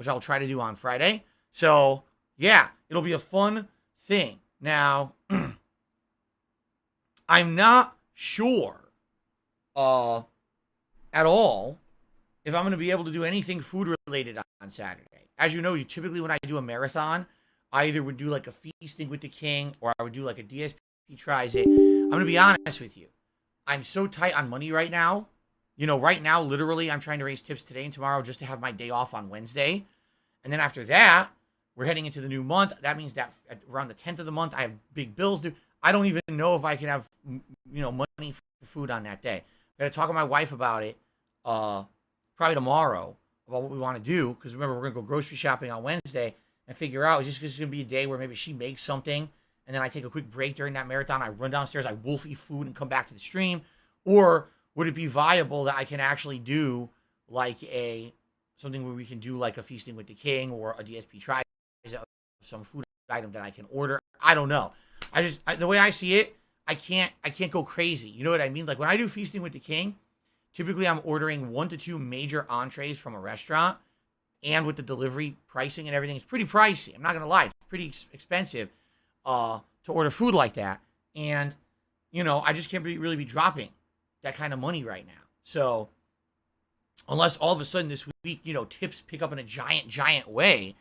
which I'll try to do on Friday. So, yeah, it'll be a fun thing. Now, I'm not sure at all if I'm going to be able to do anything food related on Saturday. As you know, typically when I do a marathon, I either would do like a feasting with the king or I would do like a DSP tries it. I'm going to be honest with you. I'm so tight on money right now. You know, right now, literally, I'm trying to raise tips today and tomorrow just to have my day off on Wednesday. And then after that, we're heading into the new month. That means that around the 10th of the month, I have big bills due. I don't even know if I can have, money for food on that day. I got to talk to my wife about it probably tomorrow about what we want to do. Because remember, we're going to go grocery shopping on Wednesday and figure out, is this going to be a day where maybe she makes something and then I take a quick break during that marathon. I run downstairs, I wolf eat food and come back to the stream. Or would it be viable that I can actually do like something where we can do like a feasting with the king or a DSP try some food item that I can order? I don't know. The way I see it, I can't go crazy. You know what I mean? Like when I do feasting with the king, typically I'm ordering 1 to 2 major entrees from a restaurant, and with the delivery pricing and everything, it's pretty pricey. I'm not gonna lie, it's pretty expensive to order food like that. And I just can't really be dropping that kind of money right now. So unless all of a sudden this week, tips pick up in a giant way,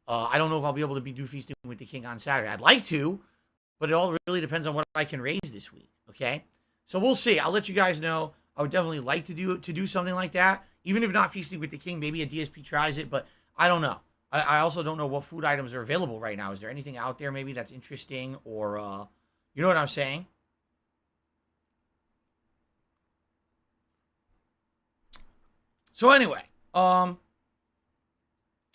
I don't know if I'll be able to do feasting with the king on Saturday. I'd like to, but it all really depends on what I can raise this week. Okay, so we'll see. I'll let you guys know. I would definitely like to do something like that, even if not feasting with the king. Maybe a DSP tries it, but I don't know. I also don't know what food items are available right now. Is there anything out there maybe that's interesting, or you know what I'm saying? So anyway,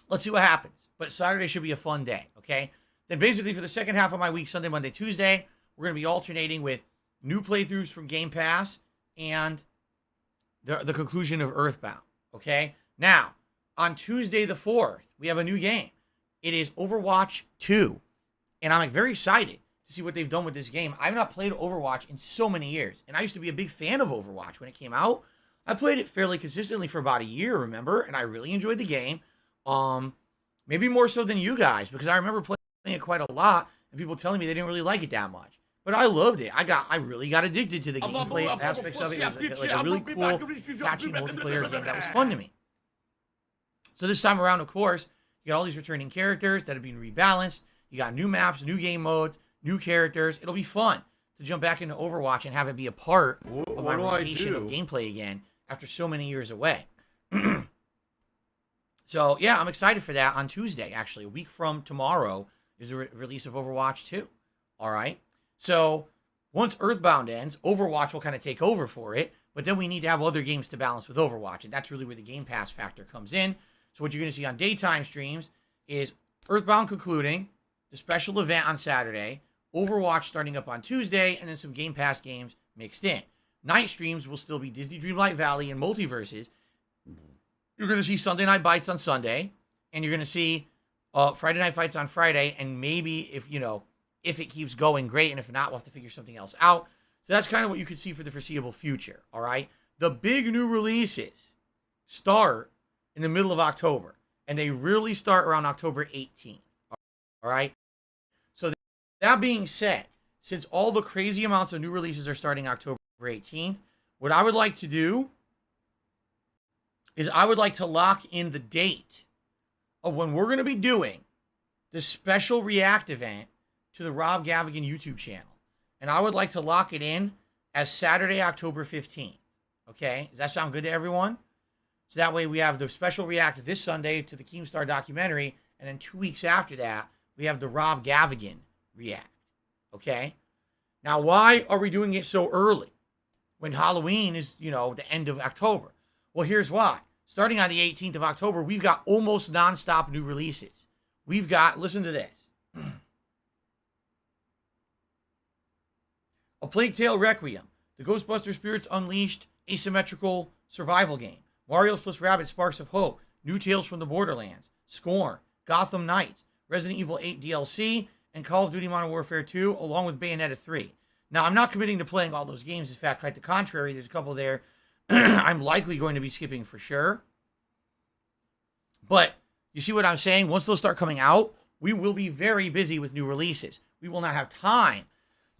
let's see what happens. But Saturday should be a fun day, okay? Then basically for the second half of my week, Sunday, Monday, Tuesday, we're going to be alternating with new playthroughs from Game Pass and the conclusion of Earthbound, okay? Now, on Tuesday the 4th, we have a new game. It is Overwatch 2, and I'm very excited to see what they've done with this game. I've not played Overwatch in so many years, and I used to be a big fan of Overwatch when it came out. I played it fairly consistently for about a year, remember? And I really enjoyed the game. Maybe more so than you guys, because I remember playing it quite a lot and people telling me they didn't really like it that much. But I loved it. I really got addicted to the gameplay aspects of it. It was like a really cool, catchy multiplayer game that was fun to me. So this time around, of course, you got all these returning characters that have been rebalanced. You got new maps, new game modes, new characters. It'll be fun to jump back into Overwatch and have it be a part of my rotation of gameplay again after so many years away. So, yeah, I'm excited for that on Tuesday, actually. A week from tomorrow is the release of Overwatch 2. All right? So, once Earthbound ends, Overwatch will kind of take over for it, but then we need to have other games to balance with Overwatch, and that's really where the Game Pass factor comes in. So, what you're going to see on daytime streams is Earthbound concluding, the special event on Saturday, Overwatch starting up on Tuesday, and then some Game Pass games mixed in. Night streams will still be Disney Dreamlight Valley and Multiverses. You're going to see Sunday Night Bites on Sunday, and you're going to see Friday Night Fights on Friday, and maybe if it keeps going, great, and if not, we'll have to figure something else out. So that's kind of what you could see for the foreseeable future, all right? The big new releases start in the middle of October, and they really start around October 18th, all right? So that being said, since all the crazy amounts of new releases are starting October 18th, what I would like to do is I would like to lock in the date of when we're going to be doing the special React event to the Rob Gavigan YouTube channel. And I would like to lock it in as Saturday, October 15th. Okay? Does that sound good to everyone? So that way we have the special React this Sunday to the Keemstar documentary, and then 2 weeks after that, we have the Rob Gavigan React. Okay? Now, why are we doing it so early when Halloween is, the end of October? Well, here's why. Starting on the 18th of October, we've got almost nonstop new releases. We've got, listen to this. A Plague Tale Requiem, the Ghostbuster Spirits Unleashed asymmetrical survival game, Mario plus Rabbids Sparks of Hope, New Tales from the Borderlands, Scorn, Gotham Knights, Resident Evil 8 DLC, and Call of Duty Modern Warfare 2, along with Bayonetta 3. Now, I'm not committing to playing all those games. In fact, quite the contrary, there's a couple there I'm likely going to be skipping for sure. But You see what I'm saying? Once those start coming out, we will be very busy with new releases. We will not have time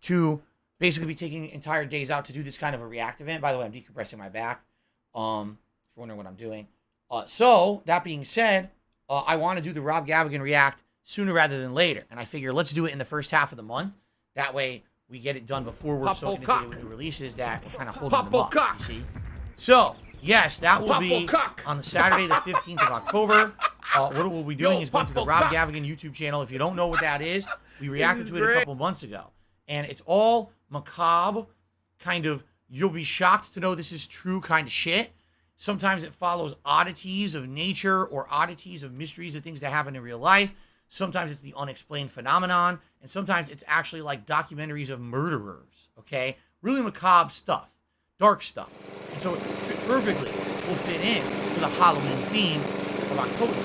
to basically be taking entire days out to do this kind of a react event. By the way, I'm decompressing my back. If you're wondering what I'm doing. So, that being said, I want to do the Rob Gavigan react sooner rather than later. And I figure let's do it in the first half of the month. That way, we get it done before we're so inundated with new releases that we're kind of holding them up, you see? So, yes, that will be on the Saturday, the 15th of October. What we'll be doing is going to the Rob Gavigan YouTube channel. If you don't know what that is, we reacted to it a couple months ago. And it's all macabre, kind of, you'll be shocked to know this is true kind of shit. Sometimes it follows oddities of nature or oddities of mysteries of things that happen in real life. Sometimes it's the unexplained phenomenon. And sometimes it's actually like documentaries of murderers, okay? Really macabre stuff, dark stuff. And so it perfectly will fit in to the Halloween theme of October.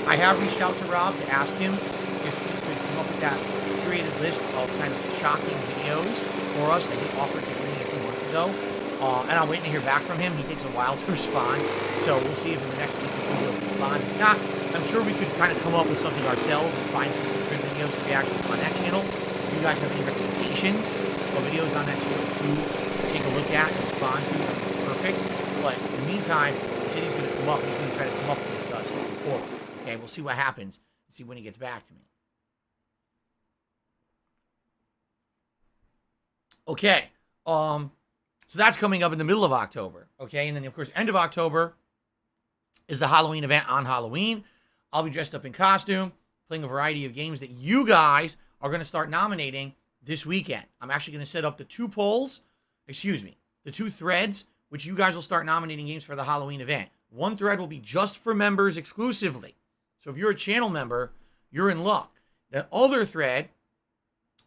I have reached out to Rob to ask him if he could come up with that curated list of kind of shocking videos for us that he offered to me a few months ago. And I'm waiting to hear back from him. He takes a while to respond. So we'll see if in the next week or two he'll respond. If not, I'm sure we could kind of come up with something ourselves and find some good videos to react to on that channel. If you guys have any recommendations of videos on that channel to take a look at and respond to, that would be perfect. But in the meantime, he said he's going to come up. He's going to try to come up with something for me. Okay, we'll see what happens and see when he gets back to me. Okay, so that's coming up in the middle of October, okay? And then, of course, end of October is the Halloween event on Halloween. I'll be dressed up in costume, playing a variety of games that you guys are going to start nominating this weekend. I'm actually going to set up the two threads, which you guys will start nominating games for the Halloween event. One thread will be just for members exclusively. So if you're a channel member, you're in luck. The other thread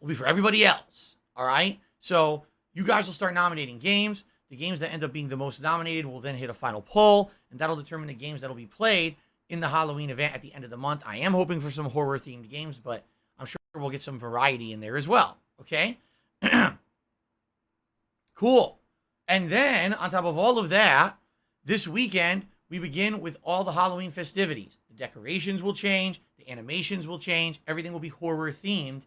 will be for everybody else, all right? So you guys will start nominating games. The games that end up being the most nominated will then hit a final poll, and that'll determine the games that will be played in the Halloween event at the end of the month. I am hoping for some horror-themed games, but I'm sure we'll get some variety in there as well, okay? Cool. And then, on top of all of that, this weekend, we begin with all the Halloween festivities. The decorations will change. The animations will change. Everything will be horror-themed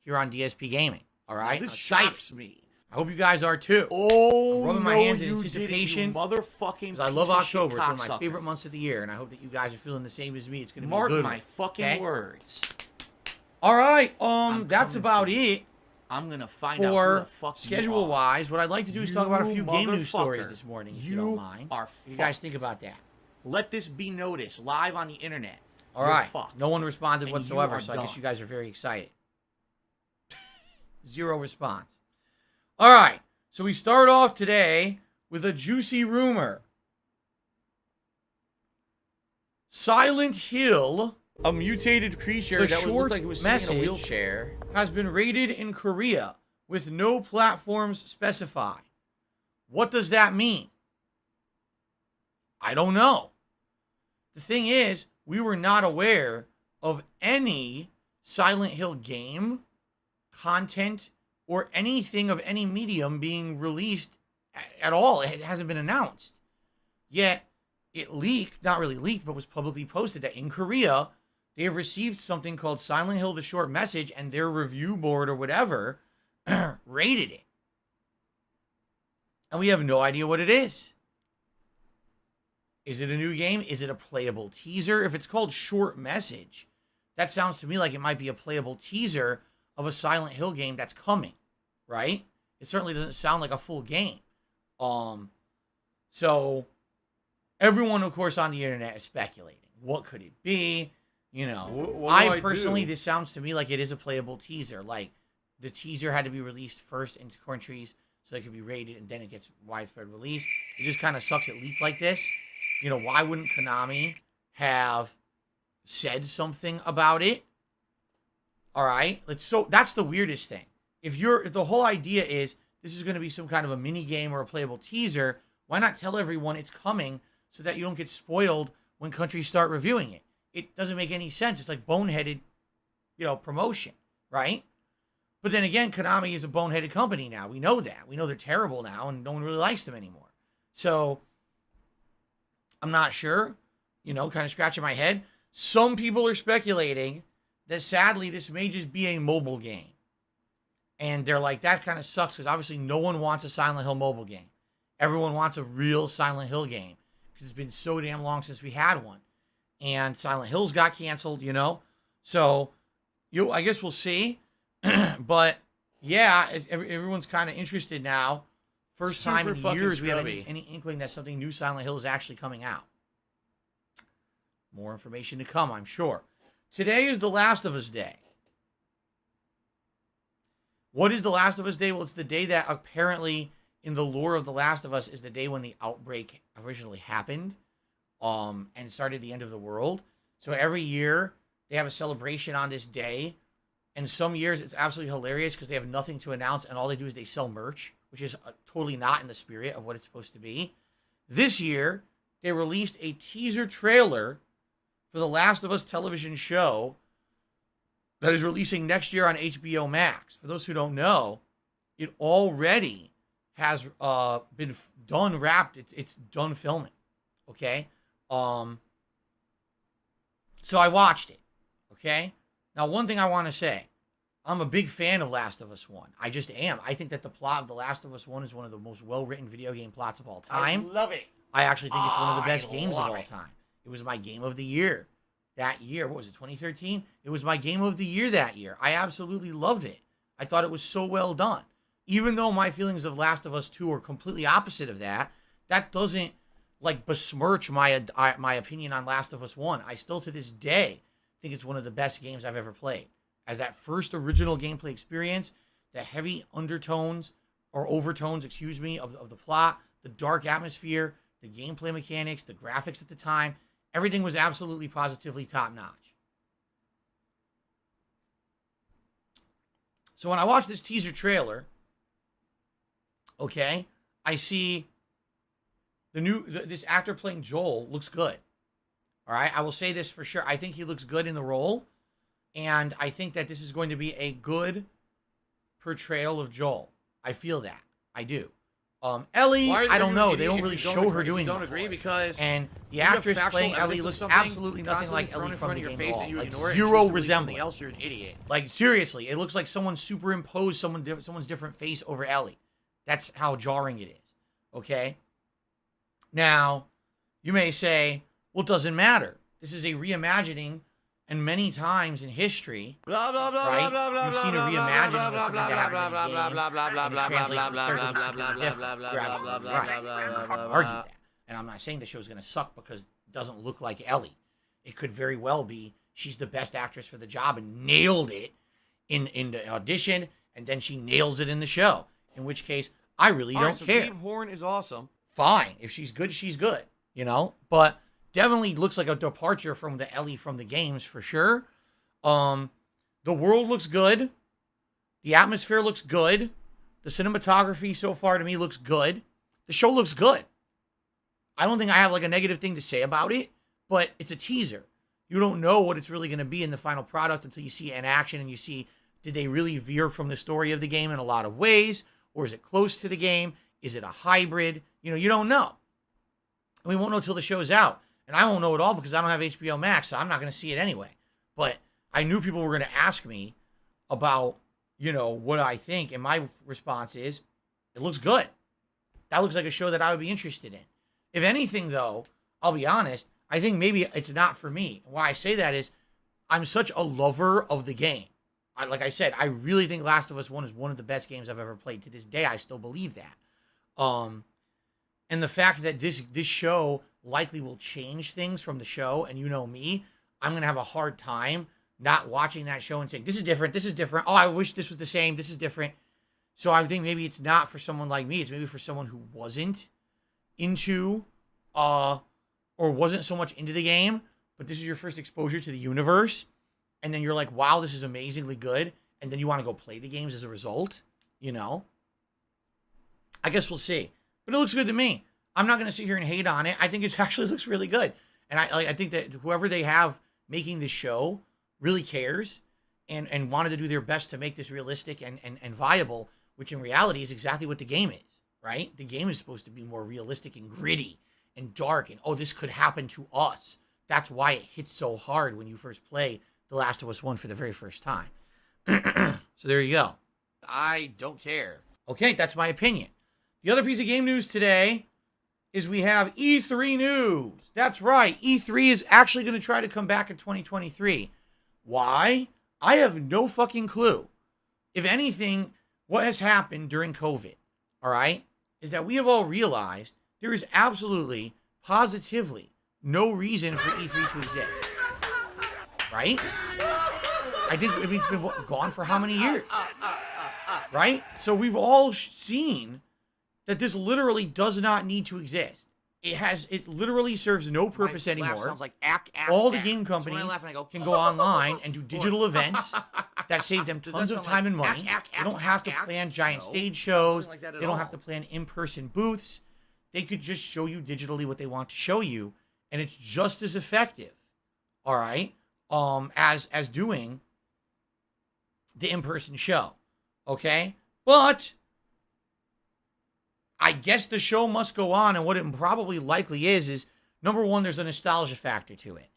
here on DSP Gaming, all right? This shocks me. I hope you guys are too. Oh, I'm rubbing my hands in anticipation. Motherfucking. I love October. It's one of my favorite months of the year, and I hope that you guys are feeling the same as me. It's going to be Mark good. my fucking words. All right. That's about it. I'm gonna find out who the fuck schedule-wise. What I'd like to do is talk about a few game news stories this morning. If you don't mind. Are what do you guys think about that? Let this be noticed live on the internet. All right. No one responded whatsoever, so I guess you guys are very excited. Zero response. All right. So we start off today with a juicy rumor. Silent Hill, a mutated creature that would look like it was sitting in a wheelchair, has been raided in Korea with no platforms specified. What does that mean? I don't know. The thing is, we were not aware of any Silent Hill game, content, or anything of any medium being released at all. It hasn't been announced. Yet, it leaked, not really leaked, but was publicly posted that in Korea, they have received something called Silent Hill The Short Message, and their review board or whatever rated it. And we have no idea what it is. Is it a new game? Is it a playable teaser? If it's called Short Message, that sounds to me like it might be a playable teaser of a Silent Hill game that's coming, right? It certainly doesn't sound like a full game. So everyone, of course, on the internet is speculating. What could it be? You know, I personally, this sounds to me like it is a playable teaser. Like, the teaser had to be released first into countries so it could be rated, and then it gets widespread release. It just kind of sucks it leaked like this. You know, why wouldn't Konami have said something about it? All right, so that's the weirdest thing. If the whole idea is this is going to be some kind of a mini game or a playable teaser, why not tell everyone it's coming so that you don't get spoiled when countries start reviewing it? It doesn't make any sense. It's like boneheaded, promotion, right? But then again, Konami is a boneheaded company now. We know that. We know they're terrible now, and no one really likes them anymore. So I'm not sure. kind of scratching my head. Some people are speculating that sadly this may just be a mobile game. And they're like, that kind of sucks because obviously no one wants a Silent Hill mobile game. Everyone wants a real Silent Hill game because it's been so damn long since we had one. And Silent Hills got canceled, So, I guess we'll see. But, yeah, everyone's kind of interested now. First time in years we have any inkling that something new Silent Hill is actually coming out. More information to come, I'm sure. Today is The Last of Us Day. What is The Last of Us Day? Well, it's the day that apparently in the lore of The Last of Us is the day when the outbreak originally happened and started the end of the world. So every year they have a celebration on this day. And some years it's absolutely hilarious because they have nothing to announce and all they do is they sell merch, which is totally not in the spirit of what it's supposed to be. This year, they released a teaser trailer for The Last of Us television show that is releasing next year on HBO Max. For those who don't know, it already has been done, wrapped. It's done filming. Okay? So I watched it. Okay? Now, one thing I want to say. I'm a big fan of Last of Us 1. I just am. I think that the plot of The Last of Us 1 is one of the most well-written video game plots of all time. I love it. I actually think it's one of the best games of all time. It was my game of the year. That year, what was it, 2013? It was my game of the year that year. I absolutely loved it. I thought it was so well done. Even though my feelings of Last of Us 2 are completely opposite of that, that doesn't besmirch my opinion on Last of Us 1. I still to this day think it's one of the best games I've ever played. As that first original gameplay experience, the heavy undertones or overtones, of the plot, the dark atmosphere, the gameplay mechanics, the graphics at the time, everything was absolutely positively top-notch. So when I watch this teaser trailer, okay, I see this actor playing Joel looks good. All right, I will say this for sure. I think he looks good in the role, and I think that this is going to be a good portrayal of Joel. I feel that. I do. Ellie, I don't know. They don't really show her doing that. Don't agree because and the actress playing Ellie looks absolutely nothing like Ellie from the game at all. Like zero resemblance. Else, you're an idiot. Like seriously, it looks like someone superimposed someone's different face over Ellie. That's how jarring it is. Okay. Now, you may say, well, it doesn't matter. This is a reimagining, and many times in history, blah blah blah right? blah blah. You've seen a reimagining of something that happened in the game, and it translates to completely different. You're absolutely right. I'm not going to argue that. And I'm not saying the show's going to suck because it doesn't look like Ellie. It could very well be she's the best actress for the job and nailed it in the audition, and then she nails it in the show. In which case, I really don't care. Steve Horn is awesome. Fine. If she's good, she's good. But definitely looks like a departure from the Ellie from the games for sure. The world looks good. The atmosphere looks good. The cinematography so far to me looks good. The show looks good. I don't think I have a negative thing to say about it, but it's a teaser. You don't know what it's really going to be in the final product until you see it in action and you see, did they really veer from the story of the game in a lot of ways? Or is it close to the game? Is it a hybrid? You don't know. And we won't know until the show's out. And I won't know it all because I don't have HBO Max, so I'm not going to see it anyway. But I knew people were going to ask me about, what I think. And my response is, it looks good. That looks like a show that I would be interested in. If anything, though, I'll be honest, I think maybe it's not for me. Why I say that is I'm such a lover of the game. Like I said, I really think Last of Us 1 is one of the best games I've ever played. To this day, I still believe that. And the fact that this show likely will change things from the show, and me, I'm going to have a hard time not watching that show and saying, this is different. Oh, I wish this was the same. This is different. So I think maybe it's not for someone like me. It's maybe for someone who wasn't into, or wasn't so much into the game, but this is your first exposure to the universe. And then you're like, wow, this is amazingly good. And then you want to go play the games as a result, I guess we'll see. But it looks good to me. I'm not going to sit here and hate on it. I think it actually looks really good. And I think that whoever they have making this show really cares and wanted to do their best to make this realistic and viable, which in reality is exactly what the game is, right? The game is supposed to be more realistic and gritty and dark and, oh, this could happen to us. That's why it hits so hard when you first play The Last of Us 1 for the very first time. So there you go. I don't care. Okay, that's my opinion. The other piece of game news today is we have E3 news. That's right. E3 is actually going to try to come back in 2023. Why? I have no fucking clue. If anything, what has happened during COVID, all right, is that we have all realized there is absolutely, positively, no reason for E3 to exist. Right? I think we've been gone for how many years? Right? So we've all seen that this literally does not need to exist. It literally serves no purpose My anymore. laugh sounds like ack. All the ack. game That's when I companies laugh and I go, can go online and do digital events that save them Does tons that of sound time like and money. ack, They don't have to ack? plan giant No, stage shows. nothing like that at They don't have all. to plan in-person booths. They could just show you digitally what they want to show you, and it's just as effective. All right, as doing the in-person show. Okay, but I guess the show must go on, and what it probably likely is number one, there's a nostalgia factor to it.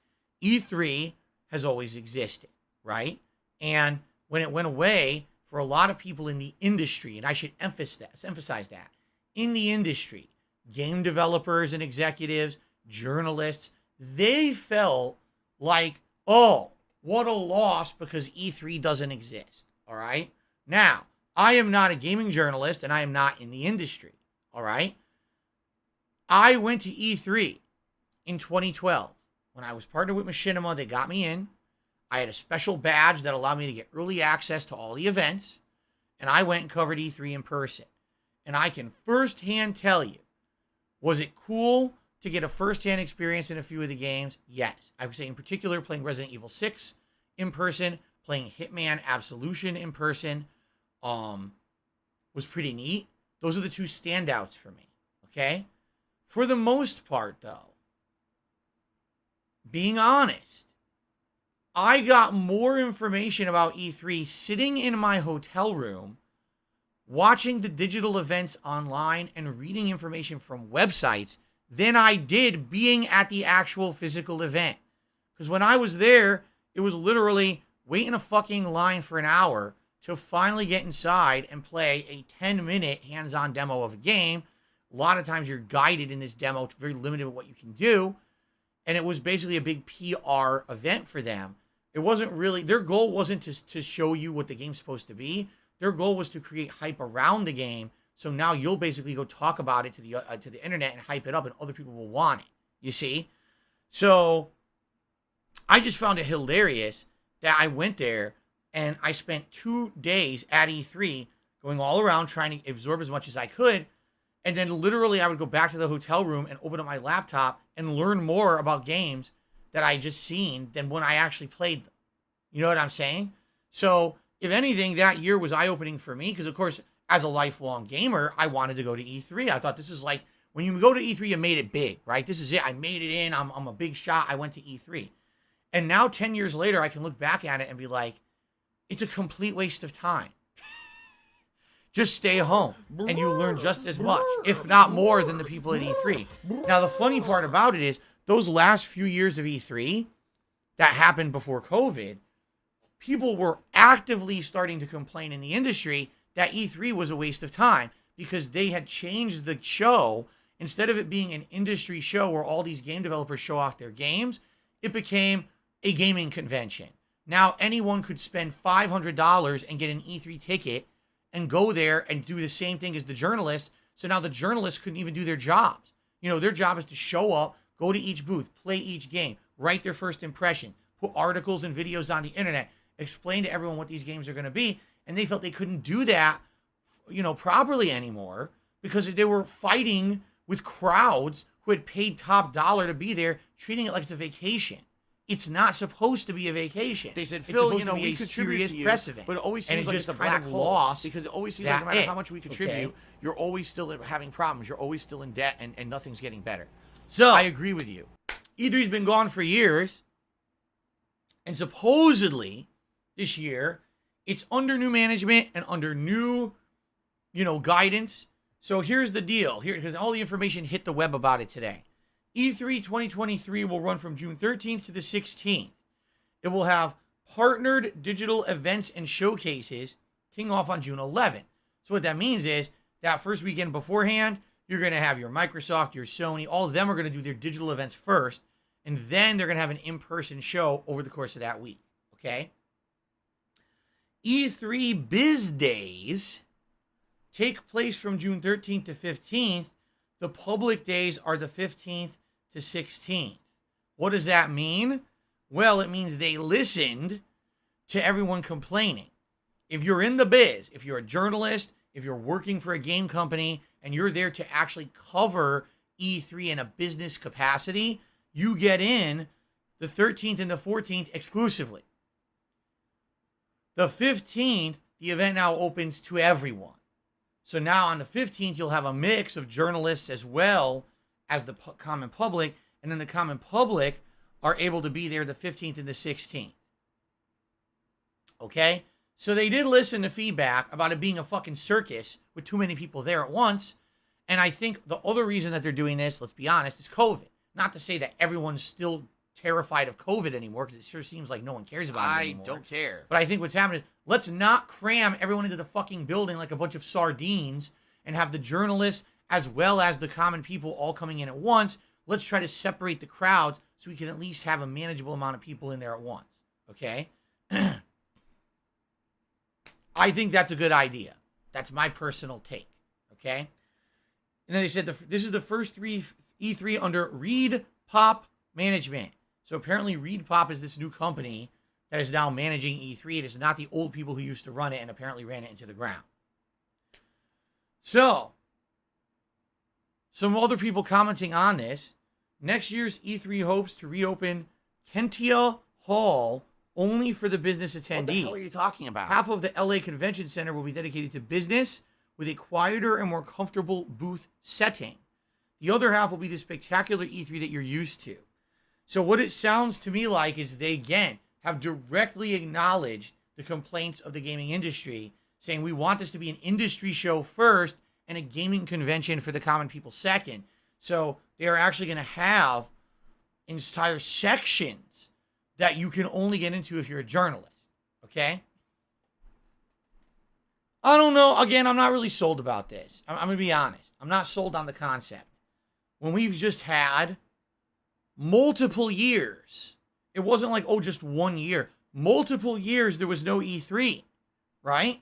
E3 has always existed, right? And when it went away, for a lot of people in the industry, and I should emphasize that, in the industry, game developers and executives, journalists, they felt like, oh, what a loss because E3 doesn't exist, all right? Now, I am not a gaming journalist, and I am not in the industry. All right. I went to E3 in 2012 when I was partnered with Machinima. They got me in. I had a special badge that allowed me to get early access to all the events. And I went and covered E3 in person. And I can firsthand tell you, was it cool to get a firsthand experience in a few of the games? Yes. I would say in particular playing Resident Evil 6 in person, playing Hitman Absolution in person, was pretty neat. Those are the two standouts for me, okay? For the most part, though, being honest, I got more information about E3 sitting in my hotel room, watching the digital events online, and reading information from websites than I did being at the actual physical event. Because when I was there, it was literally wait in a fucking line for an hour to finally get inside and play a 10-minute hands-on demo of a game. A lot of times you're guided in this demo. It's very limited with what you can do. And it was basically a big PR event for them. It wasn't really, their goal wasn't to show you what the game's supposed to be. Their goal was to create hype around the game. So now you'll basically go talk about it to the internet and hype it up, and other people will want it. You see? So I just found it hilarious that I went there and I spent 2 days at E3 going all around trying to absorb as much as I could. And then literally I would go back to the hotel room and open up my laptop and learn more about games that I just seen than when I actually played them. You know what I'm saying? So if anything, that year was eye-opening for me because, of course, as a lifelong gamer, I wanted to go to E3. I thought this is like, when you go to E3, you made it big, right? This is it. I made it in. I'm a big shot. I went to E3. And now 10 years later, I can look back at it and be like, it's a complete waste of time. Just stay home and you learn just as much, if not more, than the people at E3. Now, the funny part about it is those last few years of E3 that happened before COVID, people were actively starting to complain in the industry that E3 was a waste of time because they had changed the show. Instead of it being an industry show where all these game developers show off their games, it became a gaming convention. Now anyone could spend $500 and get an E3 ticket and go there and do the same thing as the journalists. So now the journalists couldn't even do their jobs. You know, their job is to show up, go to each booth, play each game, write their first impression, put articles and videos on the internet, explain to everyone what these games are going to be. And they felt they couldn't do that, you know, properly anymore because they were fighting with crowds who had paid top dollar to be there, treating it like it's a vacation. It's not supposed to be a vacation. They said, It's Phil, supposed you know, to be we a contribute serious to you, press event. but it always And seems it like just it's a kind black of hole. lost Because it always seems like no that matter it. how much we contribute, Okay. you're always still having problems. You're always still in debt, and nothing's getting better. So I agree with you. E3's been gone for years, and supposedly this year it's under new management and under new, you know, guidance. So here's the deal. Here, because all the information hit the web about it today. E3 2023 will run from June 13th to the 16th. It will have partnered digital events and showcases kicking off on June 11th. So what that means is that first weekend beforehand, you're going to have your Microsoft, your Sony, all of them are going to do their digital events first, and then they're going to have an in-person show over the course of that week, okay? E3 Biz Days take place from June 13th to 15th. The public days are the 15th to 16th. What does that mean? Well, it means they listened to everyone complaining. If you're in the biz, if you're a journalist, if you're working for a game company, and you're there to actually cover E3 in a business capacity, you get in the 13th and the 14th exclusively. The 15th, the event now opens to everyone. So now on the 15th, you'll have a mix of journalists as well as the common public, and then the common public are able to be there the 15th and the 16th. Okay? So they did listen to feedback about it being a fucking circus with too many people there at once. And I think the other reason that they're doing this, let's be honest, is COVID. Not to say that everyone's still terrified of COVID anymore, because it sure seems like no one cares about it anymore. I don't care. But I think what's happening is, let's not cram everyone into the fucking building like a bunch of sardines and have the journalists as well as the common people all coming in at once. Let's try to separate the crowds so we can at least have a manageable amount of people in there at once. Okay? I think that's a good idea. That's my personal take. Okay? And then they said this is the first E3 under Reed Pop management. So apparently Reed Pop is this new company that is now managing E3. It is not the old people who used to run it and apparently ran it into the ground. So, some other people commenting on this. Next year's E3 hopes to reopen Kentia Hall only for the business attendee. What the hell are you talking about? Half of the LA Convention Center will be dedicated to business with a quieter and more comfortable booth setting. The other half will be the spectacular E3 that you're used to. So what it sounds to me like is they, again, have directly acknowledged the complaints of the gaming industry, saying we want this to be an industry show first and a gaming convention for the common people second. So they are actually going to have entire sections that you can only get into if you're a journalist. Okay? I don't know. Again, I'm not really sold about this. I'm going to be honest. I'm not sold on the concept. When we've just had multiple years, it wasn't like, oh, just 1 year. Multiple years there was no E3, right?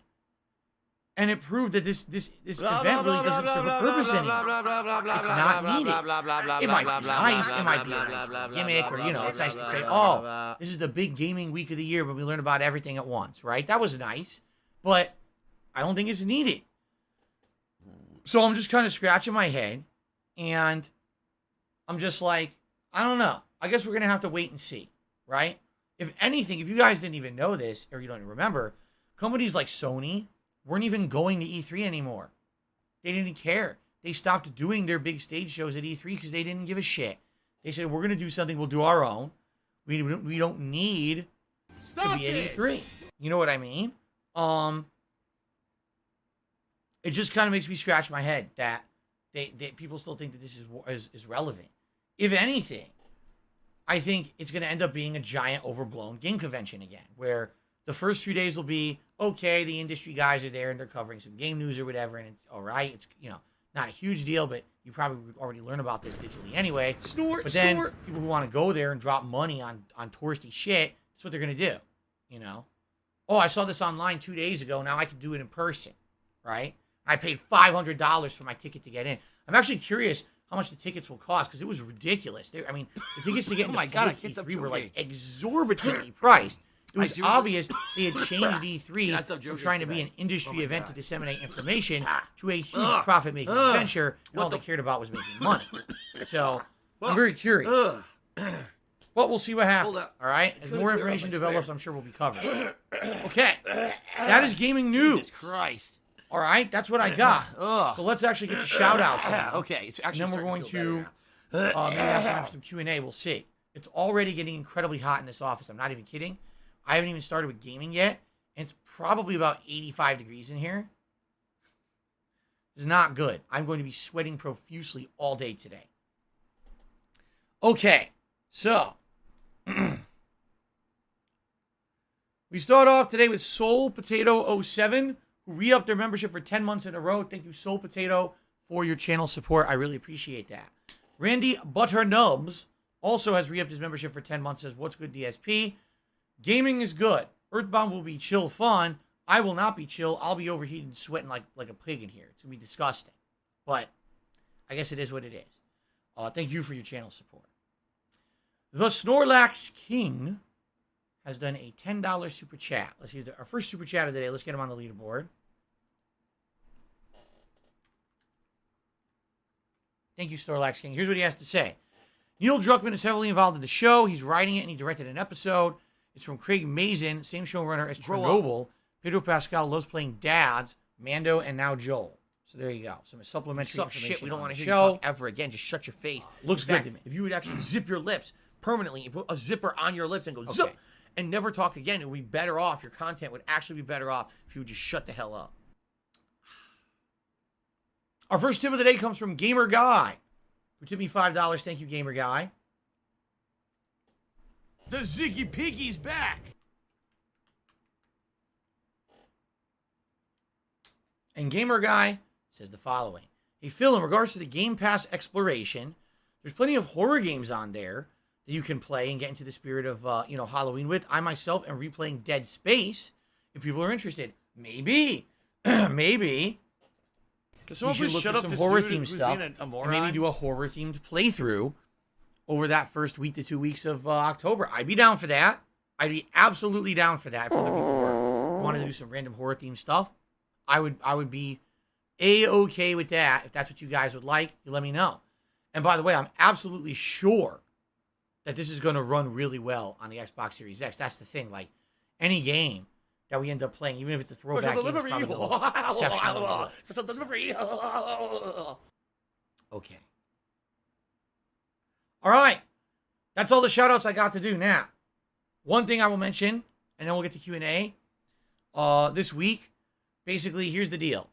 And it proved that this event really doesn't serve a purpose anymore. It's not needed. It might be nice. It might be a nice gimmick, or, it's nice to say, oh, this is the big gaming week of the year when we learn about everything at once, right? That was nice, but I don't think it's needed. So I'm just kind of scratching my head, and I'm just like, I don't know. I guess we're going to have to wait and see, right? If anything, if you guys didn't even know this, or you don't even remember, companies like Sony weren't even going to E3 anymore. They didn't care. They stopped doing their big stage shows at E3 because they didn't give a shit. They said, we're going to do something. We'll do our own. We don't need to be at E3. You know what I mean? It just kind of makes me scratch my head that they people still think that this is relevant. If anything, I think it's going to end up being a giant overblown game convention again, where the first few days will be, okay, the industry guys are there and they're covering some game news or whatever, and it's all right. It's, not a huge deal, but you probably would already learn about this digitally anyway. But then people who want to go there and drop money on touristy shit, that's what they're going to do, Oh, I saw this online 2 days ago. Now I can do it in person, right? I paid $500 for my ticket to get in. I'm actually curious how much the tickets will cost, because it was ridiculous. The tickets to get into E3 were like exorbitantly priced. It was obvious they had changed E3 from trying to be an industry event to disseminate information to a huge profit-making venture, and all they cared about was making money. So I'm very curious. But we'll see what happens. All right? As more information develops, I'm sure we'll be covered. Okay. That is gaming news. Jesus Christ. All right? That's what I got. So let's actually get to shout-outs now. Okay. It's actually, and then we're going to maybe have some Q&A. We'll see. It's already getting incredibly hot in this office. I'm not even kidding. I haven't even started with gaming yet, and it's probably about 85 degrees in here. It's not good. I'm going to be sweating profusely all day today. Okay, so we start off today with Soul Potato 07, who re-upped their membership for 10 months in a row. Thank you, Soul Potato, for your channel support. I really appreciate that. Randy Butternubs also has re-upped his membership for 10 months. Says, what's good, DSP? Gaming is good. Earthbound will be chill fun. I will not be chill. I'll be overheated and sweating like a pig in here. It's going to be disgusting. But I guess it is what it is. Thank you for your channel support. The Snorlax King has done a $10 super chat. Let's use our first super chat of the day. Let's get him on the leaderboard. Thank you, Snorlax King. Here's what he has to say. Neil Druckmann is heavily involved in the show. He's writing it and he directed an episode. It's from Craig Mazin, same showrunner as Chernobyl. Pedro Pascal loves playing dads, Mando, and now Joel. So there you go. Some supplementary information. Shit, we don't want to hear show. you talk ever again. Just shut your face. Looks good to me. If you would actually zip your lips permanently, you put a zipper on your lips and go zip, and never talk again, it would be better off. Your content would actually be better off if you would just shut the hell up. Our first tip of the day comes from Gamer Guy, who tipped me $5. Thank you, Gamer Guy. The Ziggy Piggy's back. And Gamer Guy says the following. Hey, Phil, in regards to the Game Pass exploration, there's plenty of horror games on there that you can play and get into the spirit of, Halloween with. I myself am replaying Dead Space if people are interested. Maybe. Maybe. Can someone we should please look shut at up some this horror-themed dude who's stuff being a and moron? maybe do a horror-themed playthrough over that first week to 2 weeks of October. I'd be down for that. I'd be absolutely down for that if other people wanted to do some random horror-themed stuff. I would be A-okay with that. If that's what you guys would like, you let me know. And by the way, I'm absolutely sure that this is going to run really well on the Xbox Series X. That's the thing. Like, any game that we end up playing, even if it's a throwback game, it's probably gonna look exceptionally good. Okay. All right. That's all the shout-outs I got to do now. One thing I will mention, and then we'll get to Q&A. This week, basically, here's the deal.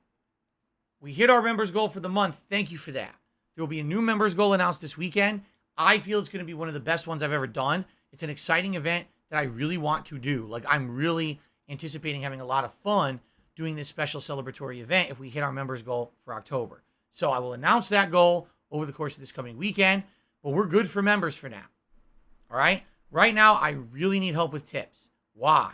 We hit our members goal for the month. Thank you for that. There will be a new members goal announced this weekend. I feel it's going to be one of the best ones I've ever done. It's an exciting event that I really want to do. Like, I'm really anticipating having a lot of fun doing this special celebratory event if we hit our members goal for October. So I will announce that goal over the course of this coming weekend, but we're good for members for now. All right? Right now, I really need help with tips. Why?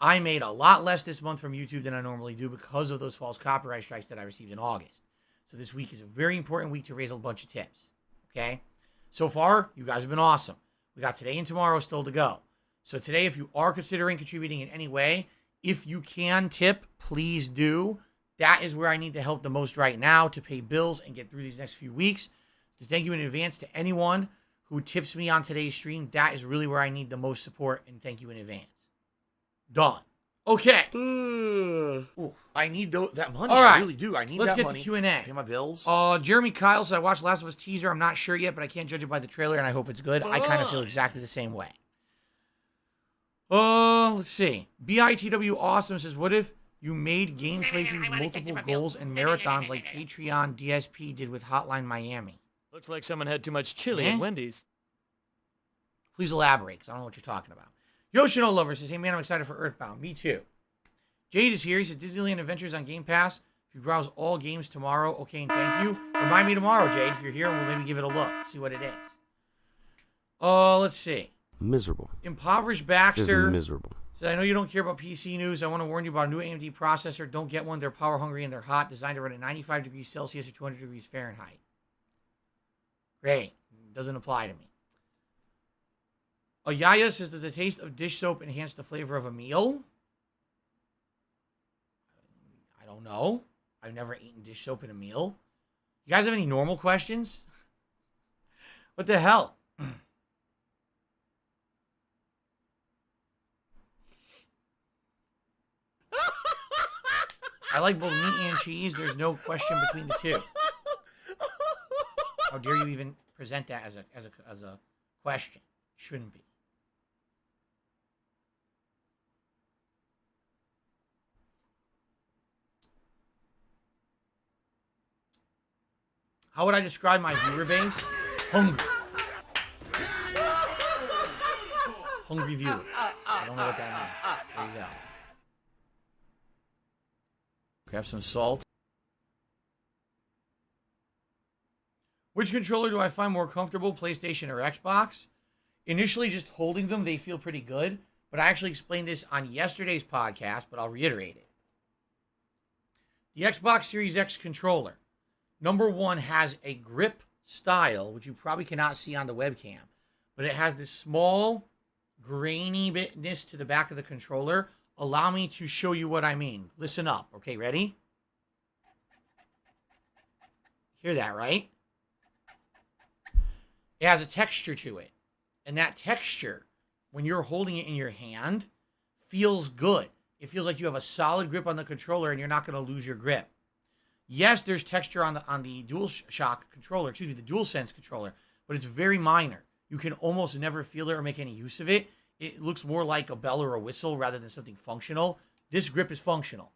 I made a lot less this month from YouTube than I normally do because of those false copyright strikes that I received in August. So this week is a very important week to raise a bunch of tips. Okay? So far, you guys have been awesome. We got today and tomorrow still to go. So today, if you are considering contributing in any way, if you can tip, please do. That is where I need the help the most right now to pay bills and get through these next few weeks. So thank you in advance to anyone who tips me on today's stream. That is really where I need the most support, and thank you in advance. Done. Okay. Ooh, I need that money. All right. I really do. I need Let's that get money. to Q&A. Pay my bills. Jeremy Kyle said, I watched Last of Us teaser. I'm not sure yet, but I can't judge it by the trailer, and I hope it's good. I kind of feel exactly the same way. Let's see. BITW Awesome says, what if you made game playthroughs multiple goals and marathons like Patreon DSP did with Hotline Miami? Looks like someone had too much chili at Wendy's. Please elaborate, because I don't know what you're talking about. Yoshino Lover says, hey man, I'm excited for Earthbound. Me too. Jade is here. He says, Disneyland Adventures on Game Pass. If you browse all games tomorrow, okay, and thank you. Remind me tomorrow, Jade, if you're here, and we'll maybe give it a look. See what it is. Let's see. Miserable. Impoverished Just Baxter miserable. says, I know you don't care about PC news. I want to warn you about a new AMD processor. Don't get one. They're power hungry and they're hot. Designed to run at 95 degrees Celsius or 200 degrees Fahrenheit. Great. Doesn't apply to me. Yaya says, does the taste of dish soap enhance the flavor of a meal? I don't know. I've never eaten dish soap in a meal. You guys have any normal questions? What the hell? I like both meat and cheese. There's no question between the two. How dare you even present that as a question? Shouldn't be. How would I describe my viewer base? Hungry. hungry viewers. I don't know what that means. There you go. Grab some salt. Which controller do I find more comfortable, PlayStation or Xbox? Initially, just holding them, they feel pretty good. But I actually explained this on yesterday's podcast, but I'll reiterate it. The Xbox Series X controller, number one, has a grip style, which you probably cannot see on the webcam. But it has this small, grainy bitness to the back of the controller. Allow me to show you what I mean. Listen up. Okay, ready? Hear that, right? It has a texture to it. And that texture, when you're holding it in your hand, feels good. It feels like you have a solid grip on the controller and you're not going to lose your grip. Yes, there's texture on the DualShock controller, the DualSense controller, but it's very minor. You can almost never feel it or make any use of it. It looks more like a bell or a whistle rather than something functional. This grip is functional.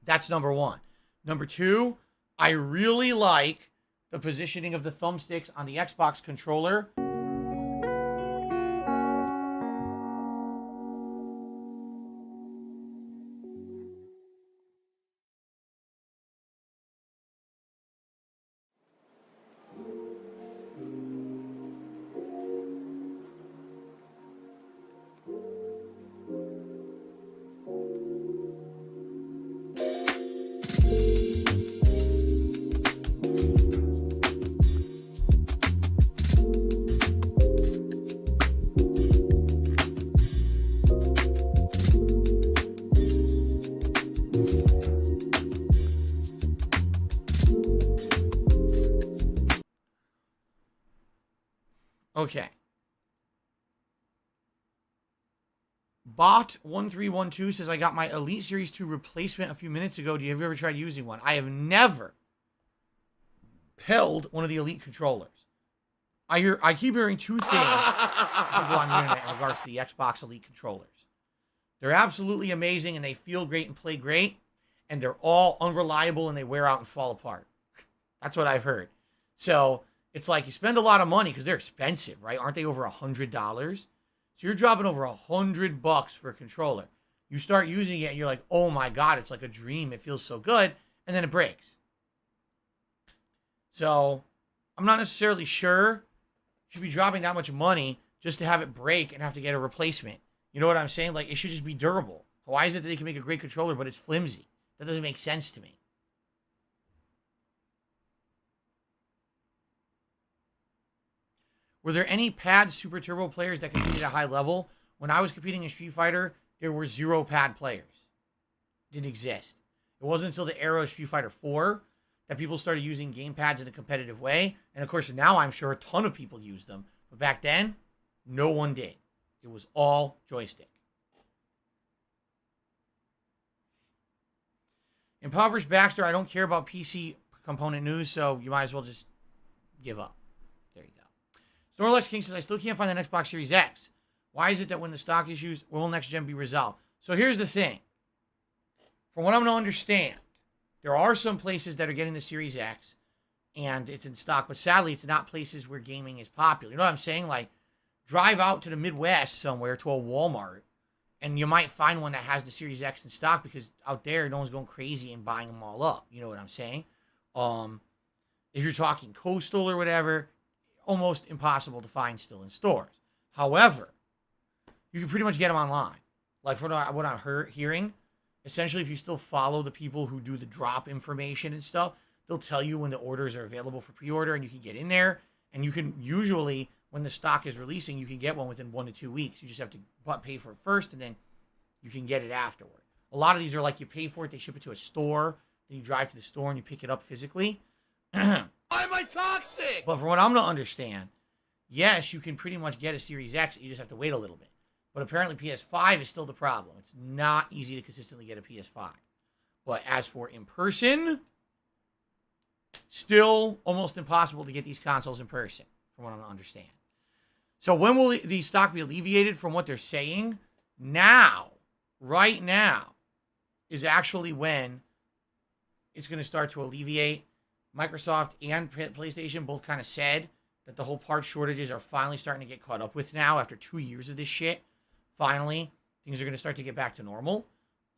That's number one. Number two, I really like the positioning of the thumbsticks on the Xbox controller. Okay. Bot1312 says, I got my Elite Series 2 replacement a few minutes ago. Have you ever tried using one? I have never held one of the Elite controllers. I keep hearing two things people on the internet in regards to the Xbox Elite controllers. They're absolutely amazing and they feel great and play great. And they're all unreliable and they wear out and fall apart. That's what I've heard. So it's like you spend a lot of money because they're expensive, right? Aren't they over $100? So you're dropping over $100 for a controller. You start using it and you're like, oh my God, it's like a dream. It feels so good. And then it breaks. So I'm not necessarily sure you should be dropping that much money just to have it break and have to get a replacement. You know what I'm saying? Like, it should just be durable. Why is it that they can make a great controller, but it's flimsy? That doesn't make sense to me. Were there any pad Super Turbo players that competed at a high level? When I was competing in Street Fighter, there were 0 pad players. Didn't exist. It wasn't until the era of Street Fighter 4 that people started using game pads in a competitive way. And of course, now I'm sure a ton of people use them. But back then, no one did. It was all joystick. Impoverished Baxter, I don't care about PC component news, so you might as well just give up. There you go. Snorlax King says, I still can't find the Xbox Series X. Why is it that when the stock issues, will next gen be resolved? So here's the thing. From what I'm going to understand, there are some places that are getting the Series X, and it's in stock, but sadly, it's not places where gaming is popular. You know what I'm saying? Like, drive out to the Midwest somewhere to a Walmart, and you might find one that has the Series X in stock because out there, no one's going crazy and buying them all up. You know what I'm saying? If you're talking coastal or whatever, almost impossible to find still in stores. However, you can pretty much get them online. Like from what I'm hearing, essentially, if you still follow the people who do the drop information and stuff, they'll tell you when the orders are available for pre-order, and you can get in there, and you can usually, when the stock is releasing, you can get one within 1 to 2 weeks. You just have to pay for it first, and then you can get it afterward. A lot of these are like you pay for it, they ship it to a store, then you drive to the store and you pick it up physically. Why am I toxic? But from what I'm going to understand, yes, you can pretty much get a Series X. You just have to wait a little bit. But apparently PS5 is still the problem. It's not easy to consistently get a PS5. But as for in person, still almost impossible to get these consoles in person, from what I understand. So when will the stock be alleviated? From what they're saying, now, right now, is actually when it's going to start to alleviate. Microsoft and PlayStation both kind of said that the whole part shortages are finally starting to get caught up with now after 2 years of this shit. Finally, things are going to start to get back to normal.